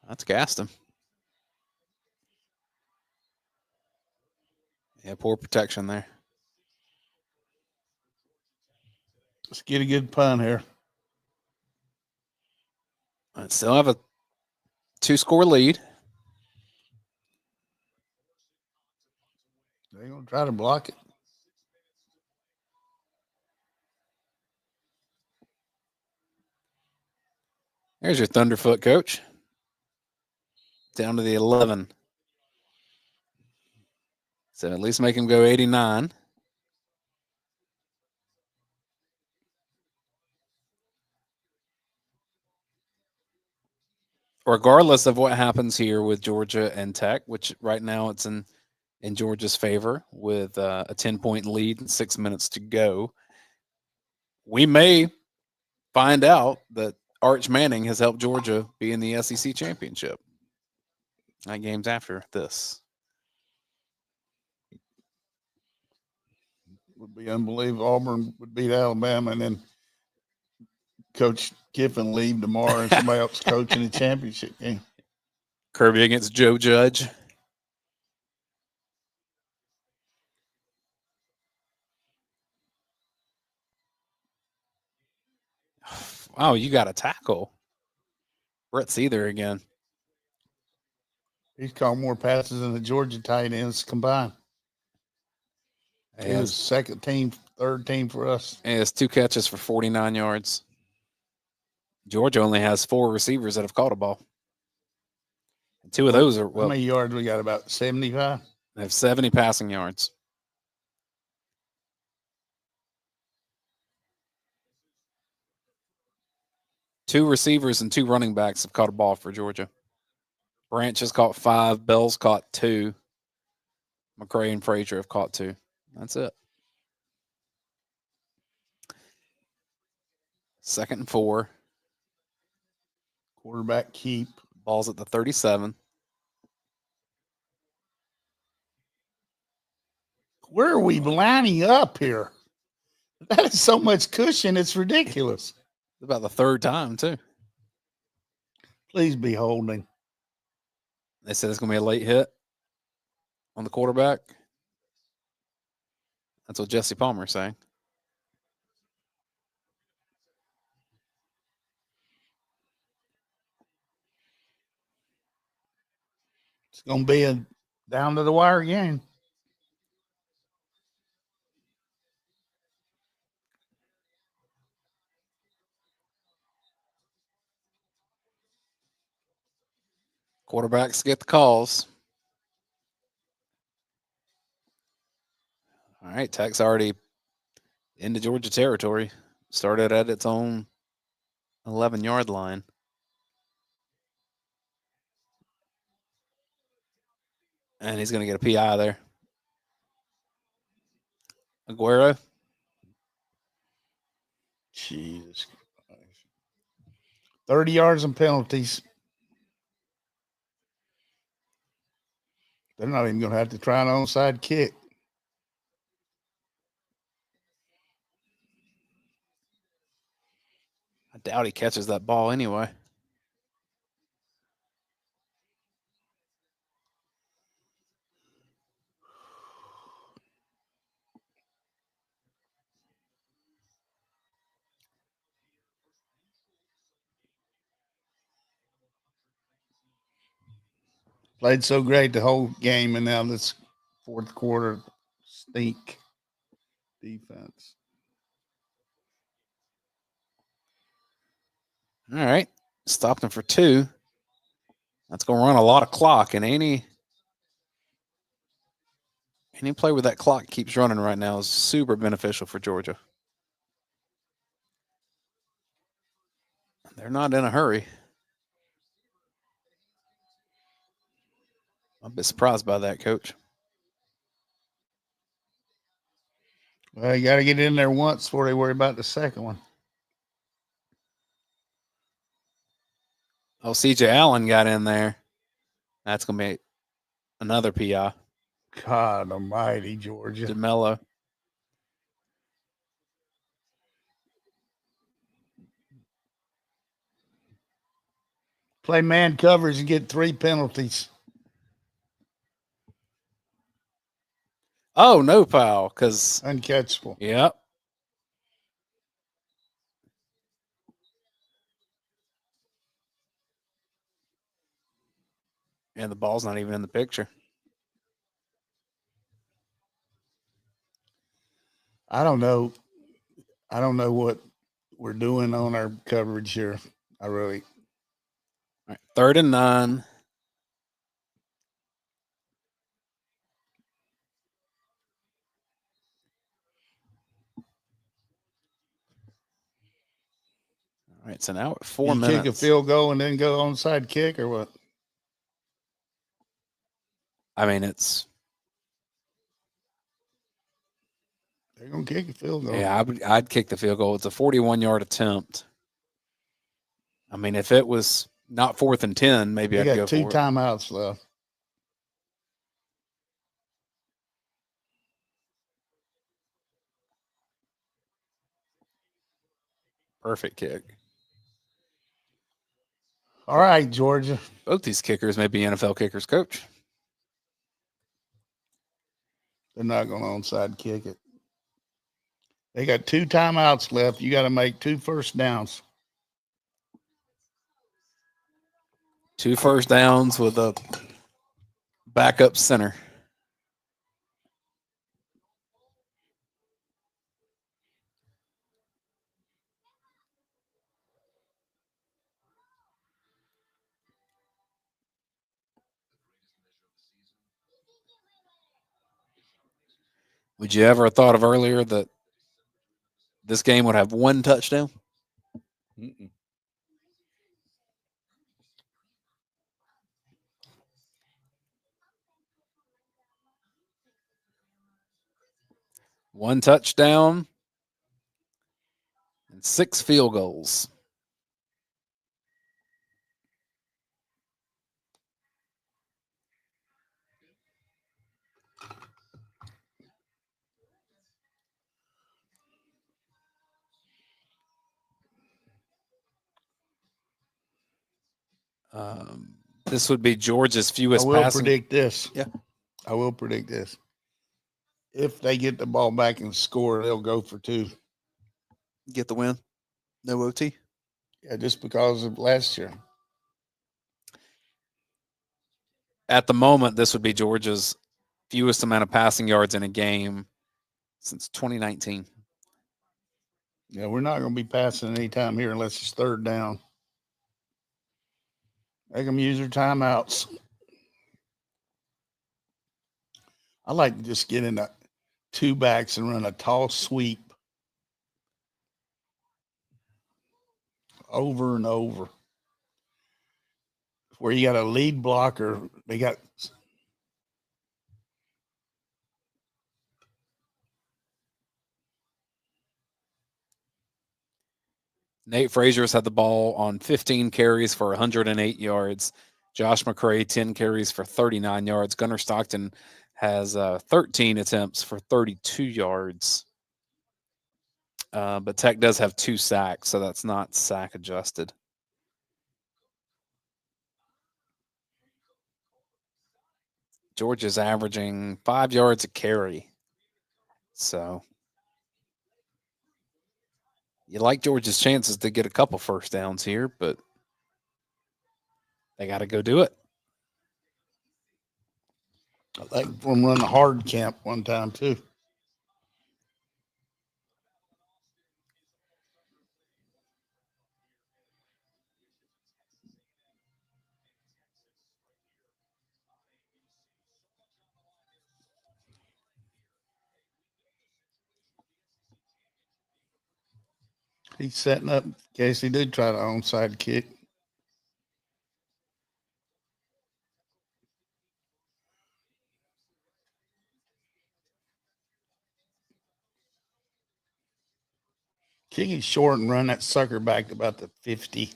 That's gassed him. Yeah, poor protection there. Let's get a good pun here. Still have a 2-score lead. They're going to try to block it. There's your Thunderfoot, coach. Down to the 11. So at least make him go 89. Regardless of what happens here with Georgia and Tech, which right now it's in Georgia's favor with a 10-point lead and 6 minutes to go, we may find out that Arch Manning has helped Georgia be in the SEC championship. 9 games after this. Would be unbelievable. Auburn would beat Alabama and then Coach Kiffin leave tomorrow and somebody else coaching the championship game. Kirby against Joe Judge. Wow, you got a tackle. Brett Seether again. He's caught more passes than the Georgia tight ends combined. He was second team, third team for us. He has 2 catches for 49 yards. Georgia only has 4 receivers that have caught a ball. And 2 of those are, how many yards we got? About 75? They have 70 passing yards. Two receivers and 2 running backs have caught a ball for Georgia. Branch has caught 5. Bell's caught 2. McCray and Frazier have caught 2. That's it. 2nd and 4. Quarterback keep. Ball's at the 37. Where are we lining up here? That is so much cushion. It's ridiculous. It's about the 3rd time, too. Please be holding. They said it's going to be a late hit on the quarterback. That's what Jesse Palmer's saying. It's going to be a down to the wire game. Quarterbacks get the calls. All right, Tech's already into Georgia territory. started at its own 11-yard line. And he's going to get a PI there. Aguero. Jesus Christ. 30 yards and penalties. They're not even going to have to try an onside kick. I doubt he catches that ball anyway. Played so great the whole game, and now this fourth quarter stink defense. All right. Stopped him for 2. That's going to run a lot of clock. And any play where that clock keeps running right now is super beneficial for Georgia. They're not in a hurry. I'm a bit surprised by that, Coach. Well, you got to get in there once before they worry about the second one. Oh, CJ Allen got in there. That's going to be another PI. God almighty, Georgia. DeMello. Play man coverage and get 3 penalties. Oh, no foul, because Uncatchable. yep. And the ball's not even in the picture. I don't know what we're doing on our coverage here. I really. All right, 3rd and 9. All right, so now at 4 minutes. Kick a field goal and then go onside kick or what? I mean, They're going to kick a field goal. yeah, I'd kick the field goal. It's a 41-yard attempt. I mean, if it was not 4th and 10, maybe I'd They go got 2 for it. timeouts left. Perfect kick. All right, Georgia. Both these kickers may be NFL kickers, Coach. They're not going to onside kick it. They got 2 timeouts left. You got to make 2 first downs. 2 first downs with a backup center. Would you ever have thought of earlier that this game would have 1 touchdown? Mm-mm. One touchdown and 6 field goals. This would be Georgia's fewest I will passing. predict this. Yeah. I will predict this. If they get the ball back and score, they'll go for 2. Get the win. No OT. Yeah, just because of last year. At the moment, this would be Georgia's fewest amount of passing yards in a game since 2019. Yeah, we're not going to be passing any time here unless it's 3rd down. Make them use their timeouts. I like to just get in 2 backs and run a tall sweep. over and over. Where you got a lead blocker, they got Nate Frazier's had the ball on 15 carries for 108 yards. Josh McCray, 10 carries for 39 yards. Gunnar Stockton has 13 attempts for 32 yards. But Tech does have 2 sacks, so that's not sack adjusted. Georgia's averaging 5 yards a carry. So you like Georgia's chances to get a couple first downs here, but they got to go do it. I like them run a hard camp one time too. He's setting up in case he did try to onside kick. Kick it short and run that sucker back to about the 50.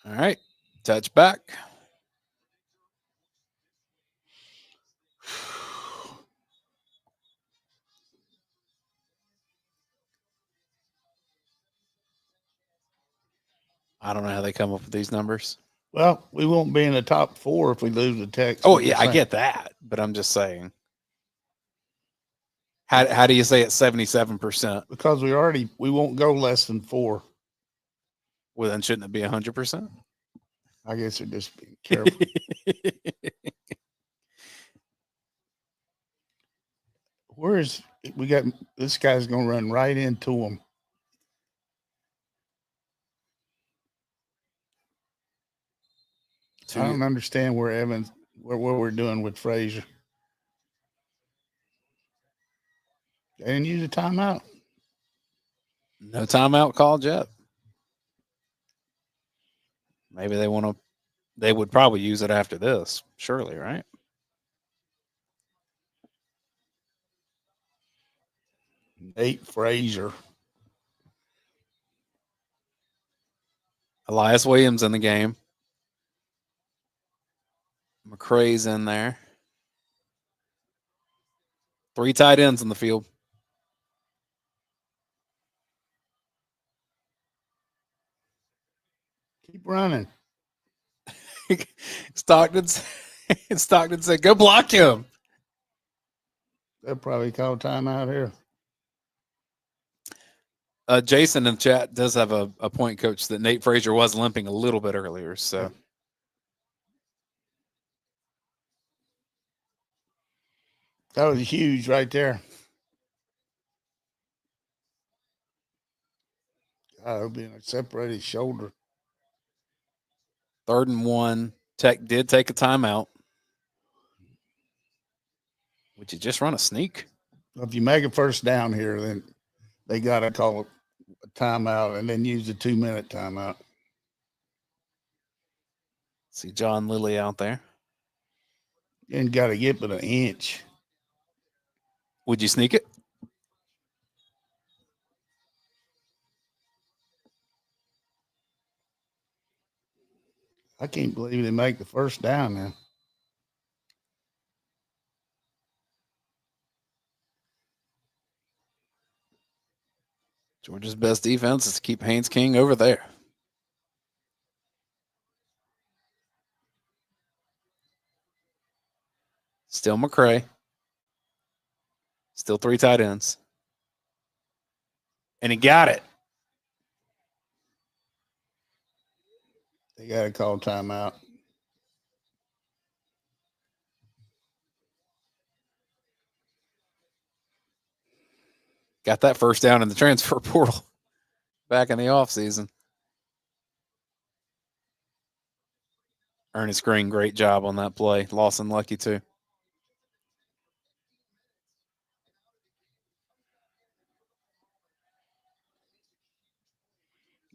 All right. Touch back. I don't know how they come up with these numbers. Well, we won't be in the top 4 if we lose the Texas. Oh, yeah, I get that. But I'm just saying. How do you say it's 77%? Because we won't go less than 4. Well, then shouldn't it be 100%? I guess they're just being careful. We got this guy's going to run right into him. I don't understand where Evans, what we're doing with Frazier. They didn't use a timeout. No timeout called yet. Maybe they would probably use it after this, surely, right? Nate Frazier. Elias Williams in the game. McCray's in there. 3 tight ends in the field. Keep running. Stockton said, go block him. They'll probably call timeout here. Jason in the chat does have a point, coach, that Nate Frazier was limping a little bit earlier. So that was huge right there. God, it'll be in a separated shoulder. 3rd and 1. Tech did take a timeout. Would you just run a sneak? If you make a first down here, then they got to call a timeout and then use a 2-minute timeout. See John Lilly out there. And got to get but an inch. Would you sneak it? I can't believe they make the first down now. Georgia's best defense is to keep Haynes King over there. Still McCray. Still 3 tight ends. And he got it. They got to call timeout. Got that first down in the transfer portal back in the offseason. Ernest Green, great job on that play. Lawson Lucky, too.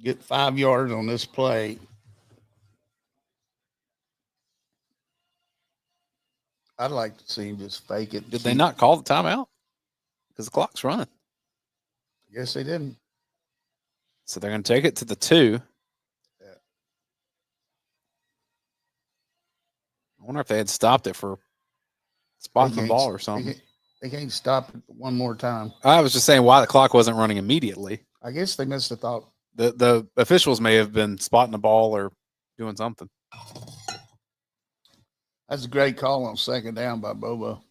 get 5 yards on this play. I'd like to see him just fake it. Did they not call the timeout? Because the clock's running. I guess they didn't. So they're going to take it to the 2. Yeah. I wonder if they had stopped it for spotting the ball or something. They can't stop it one more time. I was just saying why the clock wasn't running immediately. I guess they must have thought. The officials may have been spotting the ball or doing something. That's a great call on 2nd down by Bobo.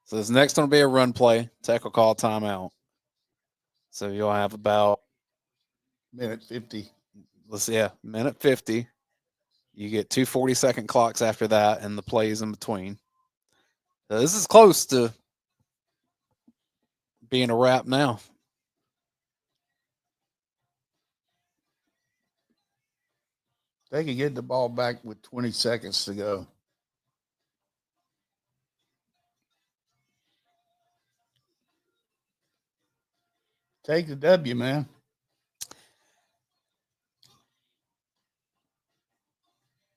So this next one will be a run play. Tech will call timeout. So you'll have about minute 50. Minute 50. You get 2 40-second clocks after that and the plays in between. So this is close to being a wrap now. They could get the ball back with 20 seconds to go. Take the W, man.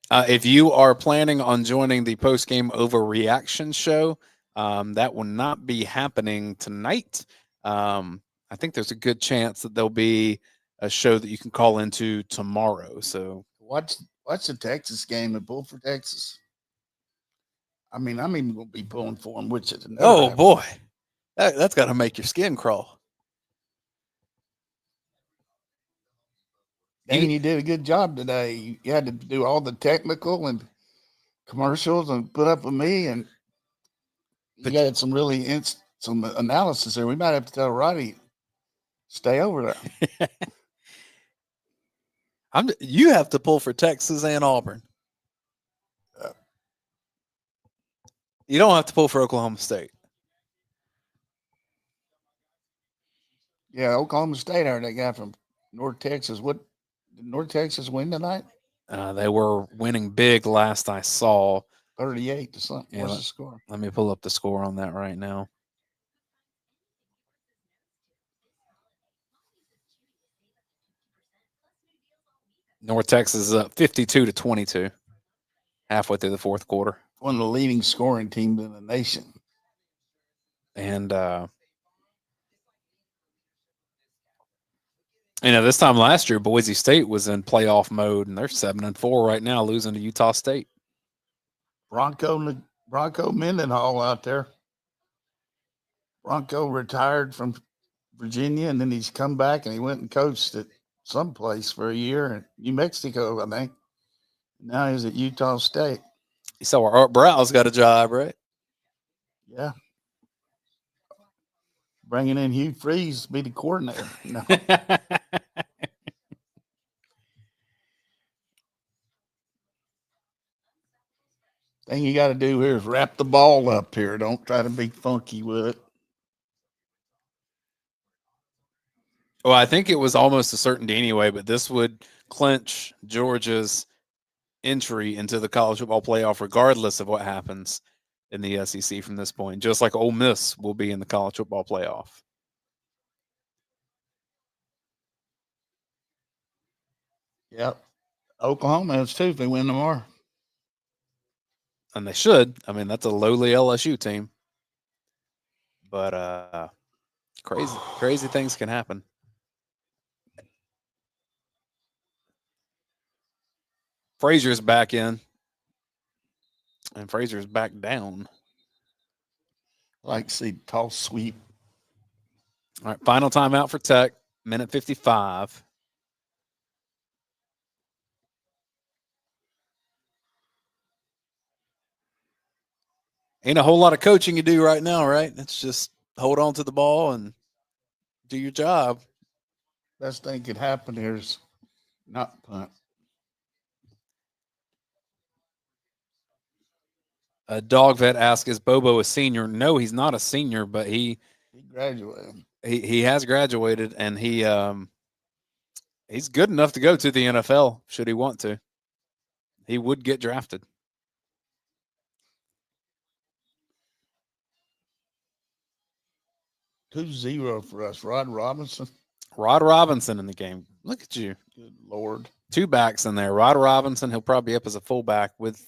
If you are planning on joining the post-game overreaction show, that will not be happening tonight. I think there's a good chance that there'll be a show that you can call into tomorrow. So watch the Texas game and pull for Texas. I mean, I'm even going to be pulling for them, which is oh boy, that's got to make your skin crawl. Dayne, you did a good job today. You had to do all the technical and commercials and put up with me, and you had some really some analysis there. We might have to tell Radi stay over there. You have to pull for Texas and Auburn. You don't have to pull for Oklahoma State. Yeah, Oklahoma State are that guy from North Texas. What did North Texas win tonight? They were winning big last I saw. 38 to something. Yeah, what's the score? Let me pull up the score on that right now. North Texas is up 52-22, halfway through the 4th quarter. One of the leading scoring teams in the nation. And this time last year, Boise State was in playoff mode, and they're 7-4 right now, losing to Utah State. Bronco Mendenhall out there. Bronco retired from Virginia, and then he's come back and he went and coached at some place for a year in New Mexico, I think. Now he's at Utah State. You saw where Art Brow's got a job, right? Yeah. Bringing in Hugh Freeze to be the coordinator. No. Thing you got to do here is wrap the ball up here. Don't try to be funky with it. Well, I think it was almost a certainty anyway, but this would clinch Georgia's entry into the college football playoff regardless of what happens in the SEC from this point, just like Ole Miss will be in the college football playoff. Yep. Oklahoma is too if they win tomorrow. And they should. I mean, that's a lowly LSU team. But crazy things can happen. Frazier's back in. And Frazier's back down. I like to see toss sweep. All right, final timeout for Tech, minute 55. Ain't a whole lot of coaching you do right now, right? It's just hold on to the ball and do your job. Best thing could happen here is not punt. Dog Vet asks, is Bobo a senior? No, he's not a senior, but he graduated. He has graduated, and he's good enough to go to the NFL should he want to. He would get drafted. Who's 0 for us? Rod Robinson? Rod Robinson in the game. Look at you. Good Lord. 2 backs in there. Rod Robinson, he'll probably be up as a fullback with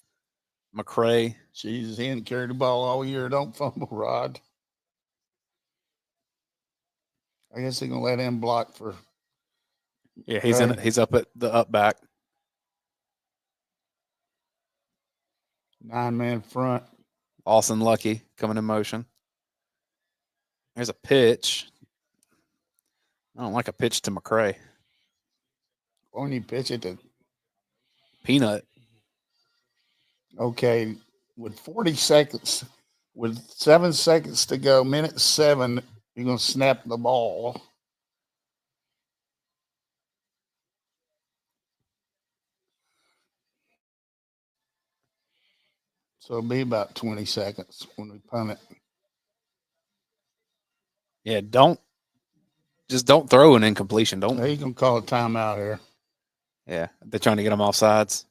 McCray. Jesus, he hadn't carried the ball all year. Don't fumble, Rod. I guess they're going to let him block for. Yeah, he's up at the up back. 9-man front. Austin Lucky coming in motion. There's a pitch. I don't like a pitch to McCray. When you pitch it to Peanut. Okay, with 40 seconds, with 7 seconds to go, minute 7, you're going to snap the ball. So it'll be about 20 seconds when we punt it. Yeah, don't throw an incompletion. Don't. He's going to call a timeout here. Yeah, they're trying to get them off sides.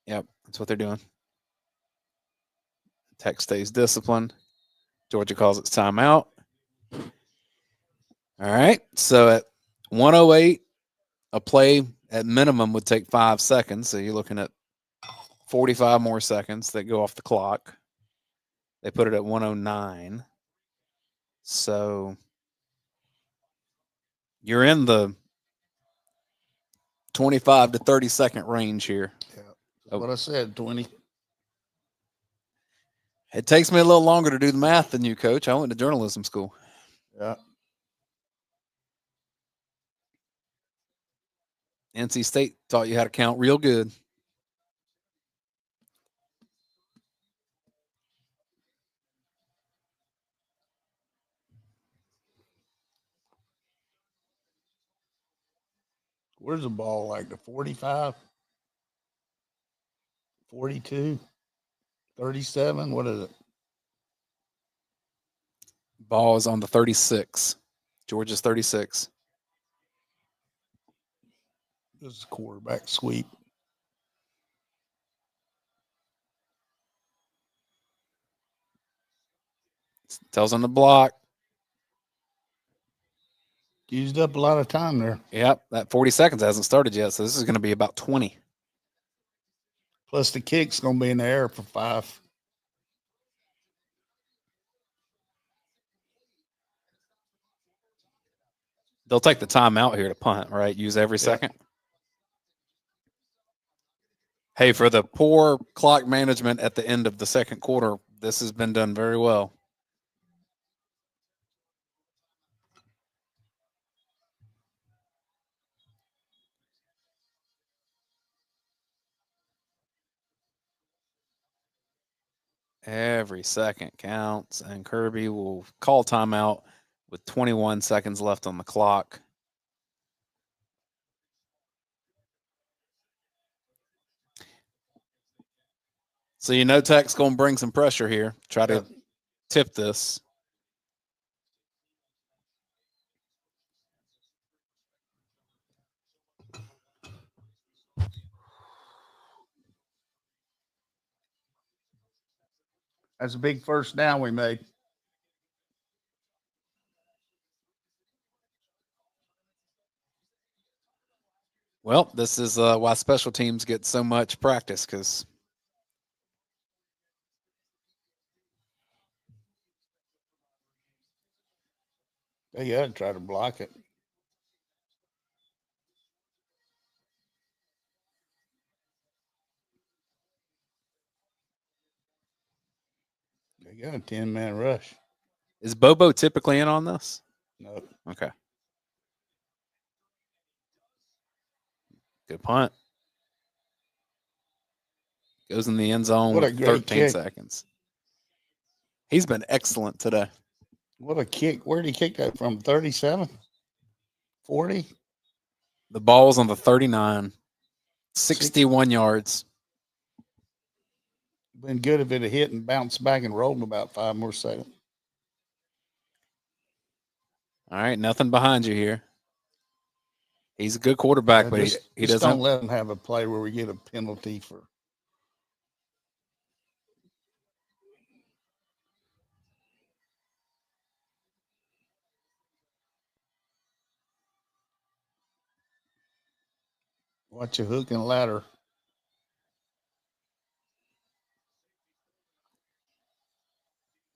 Yep, that's what they're doing. Tech stays disciplined. Georgia calls its timeout. All right, so at 1:08, a play at minimum would take 5 seconds. So you're looking at 45 more seconds that go off the clock. They put it at 1:09. So you're in the 25 to 30 second range here. Yeah, that's what I said, 20. It takes me a little longer to do the math than you, Coach. I went to journalism school. Yeah. NC State taught you how to count real good. Where's the ball? Like the 45? 42? 37? What is it? Ball is on the 36. Georgia's 36. This is quarterback sweep. Tells on the block. Used up a lot of time there. Yep, that 40 seconds hasn't started yet, so this is going to be about 20. Plus the kick's going to be in the air for 5. They'll take the time out here to punt, right? Use every second. Hey, for the poor clock management at the end of the second quarter, this has been done very well. Every second counts, and Kirby will call timeout with 21 seconds left on the clock. So you know Tech's going to bring some pressure here. Try to tip this. That's a big first down we made. Well, this is why special teams get so much practice, because They got to try to block it. They got a 10-man rush. is Bobo typically in on this? No. Okay. Good punt. Goes in the end zone What a with great 13 kick. seconds. He's been excellent today. What a kick. Where did he kick that from? 37? 40? The ball's on the 39, 61 yards. Been good if it had hit and bounced back and rolled in about 5 more seconds. All right, nothing behind you here. He's a good quarterback, but he doesn't. Don't let him have a play where we get a penalty for. Watch a hook and ladder.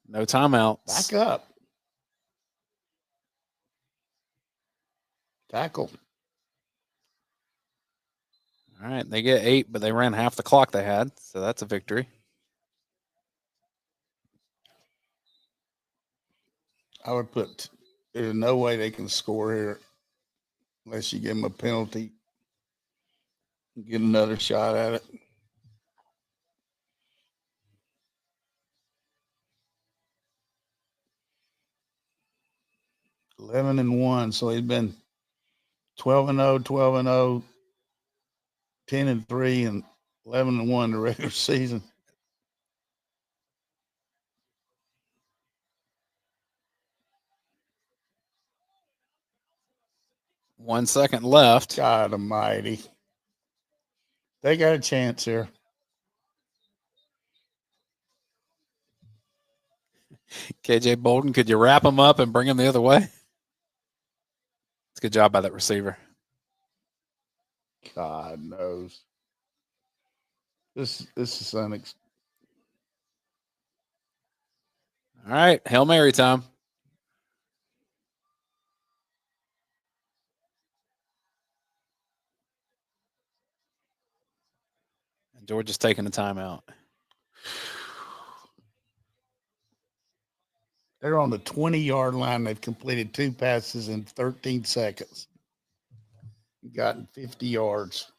No timeouts. Back up. Tackle. All right, they get 8, but they ran half the clock they had, so that's a victory. I would put, there's no way they can score here unless you give them a penalty. Get another shot at it. (11-1), so he's been 12-0, 12-0, 10-3, and 11-1 the regular season. One second left. God almighty. They got a chance here. KJ Bolden, could you wrap him up and bring him the other way? It's a good job by that receiver. God knows. This is unexpected. All right, Hail Mary time. And Georgia's taking a timeout. They're on the 20-yard line. They've completed 2 passes in 13 seconds. Gotten 50 yards.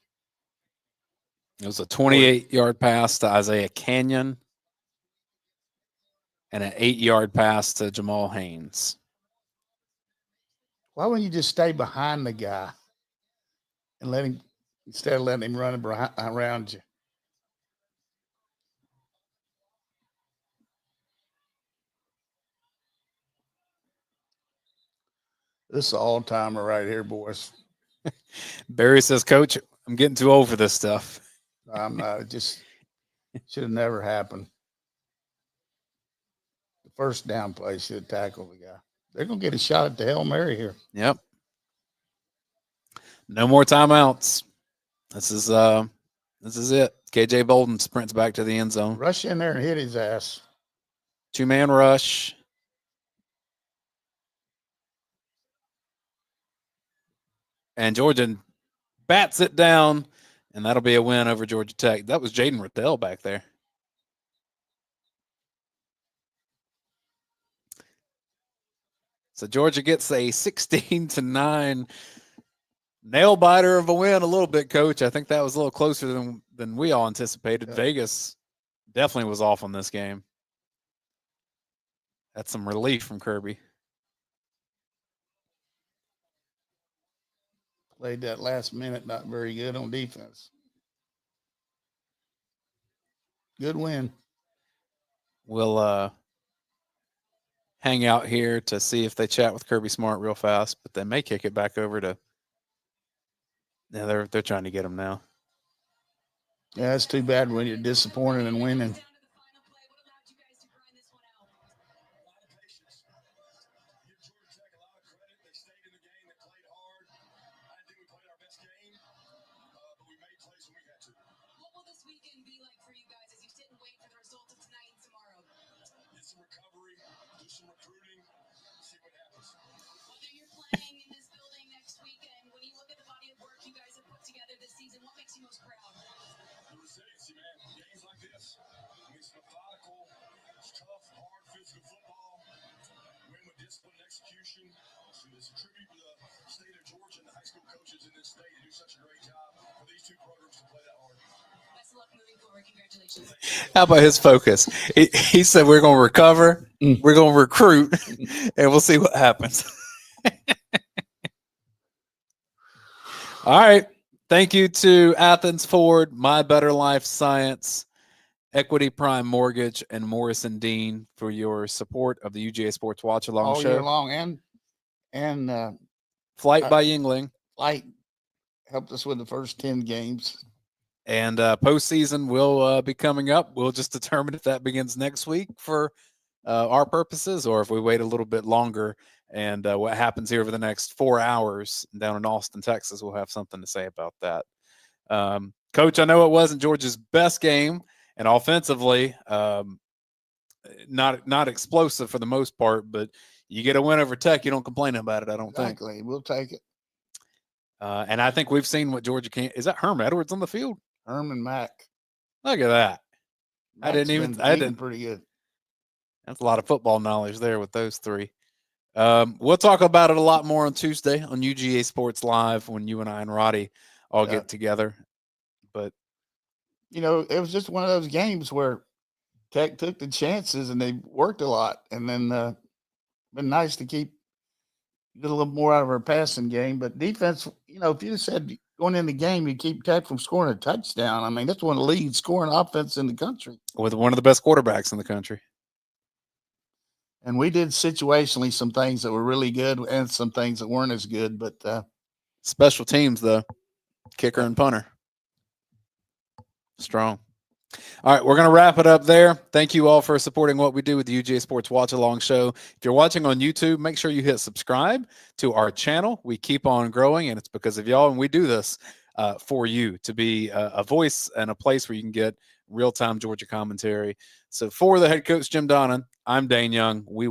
It was a 28-yard pass to Isaiah Canyon and an 8-yard pass to Jamal Haynes. Why wouldn't you just stay behind the guy and let him, instead of letting him run around you? This is an all-timer right here, boys. Barry says, Coach, I'm getting too old for this stuff. I'm not. It just should have never happened. The first down play should have tackled the guy. They're going to get a shot at the Hail Mary here. Yep. No more timeouts. This is it. KJ Bolden sprints back to the end zone. Rush in there and hit his ass. 2-man rush. And Georgia bats it down, and that'll be a win over Georgia Tech. That was Jaden Riddell back there. So Georgia gets a 16-9 nail biter of a win a little bit, Coach. I think that was a little closer than we all anticipated. Yeah. Vegas definitely was off on this game. That's some relief from Kirby. Played that last minute not very good on defense. Good win. We'll hang out here to see if they chat with Kirby Smart real fast, but they may kick it back over to. Yeah, they're trying to get him now. Yeah, it's too bad when you're disappointed in winning. Some recovery, do some recruiting, see what happens. Whether you're playing in this building next weekend, when you look at the body of work you guys have put together this season, what makes you most proud? The resiliency, man. Games like this. I mean, it's methodical, it's tough, hard, physical football. Win with discipline and execution. So it's a tribute to the state of Georgia and the high school coaches in this state who do such a great job for these 2 programs to play that hard. Best of luck moving forward. Congratulations. How about his focus? He said we're going to recover, we're going to recruit, and we'll see what happens. All right. Thank you to Athens Ford, My Better Life Science, Equity Prime Mortgage, and Morrison Dean for your support of the UGASports Watch Along All Show. year long. And Flight by Yingling. Flight helped us with the first 10 games. And postseason will be coming up. We'll just determine if that begins next week for our purposes, or if we wait a little bit longer. And what happens here over the next 4 hours down in Austin, Texas, we'll have something to say about that. Coach, I know it wasn't Georgia's best game, and offensively, not explosive for the most part, but you get a win over Tech, you don't complain about it, I don't think. Exactly. We'll take it. And I think we've seen what Georgia can. Is that Herm Edwards on the field? Herman Mack. Look at that. I Mack's didn't been even. pretty good. That's a lot of football knowledge there with those three. We'll talk about it a lot more on Tuesday on UGA Sports Live when you and I and Radi all get together. But you know, it was just one of those games where Tech took the chances and they worked a lot, and then been nice to get a little more out of our passing game. But defense, you know, if you said going in the game, you keep Tech from scoring a touchdown. I mean, that's one of the lead scoring offense in the country. With one of the best quarterbacks in the country. And we did situationally some things that were really good and some things that weren't as good. But special teams, though, kicker and punter. Strong. All right, we're going to wrap it up there. Thank you all for supporting what we do with the UGA Sports Watch Along Show. If you're watching on YouTube, make sure you hit subscribe to our channel. We keep on growing, and it's because of y'all, and we do this for you to be a voice and a place where you can get real-time Georgia commentary. So for the head coach, Jim Donnan, I'm Dayne Young. We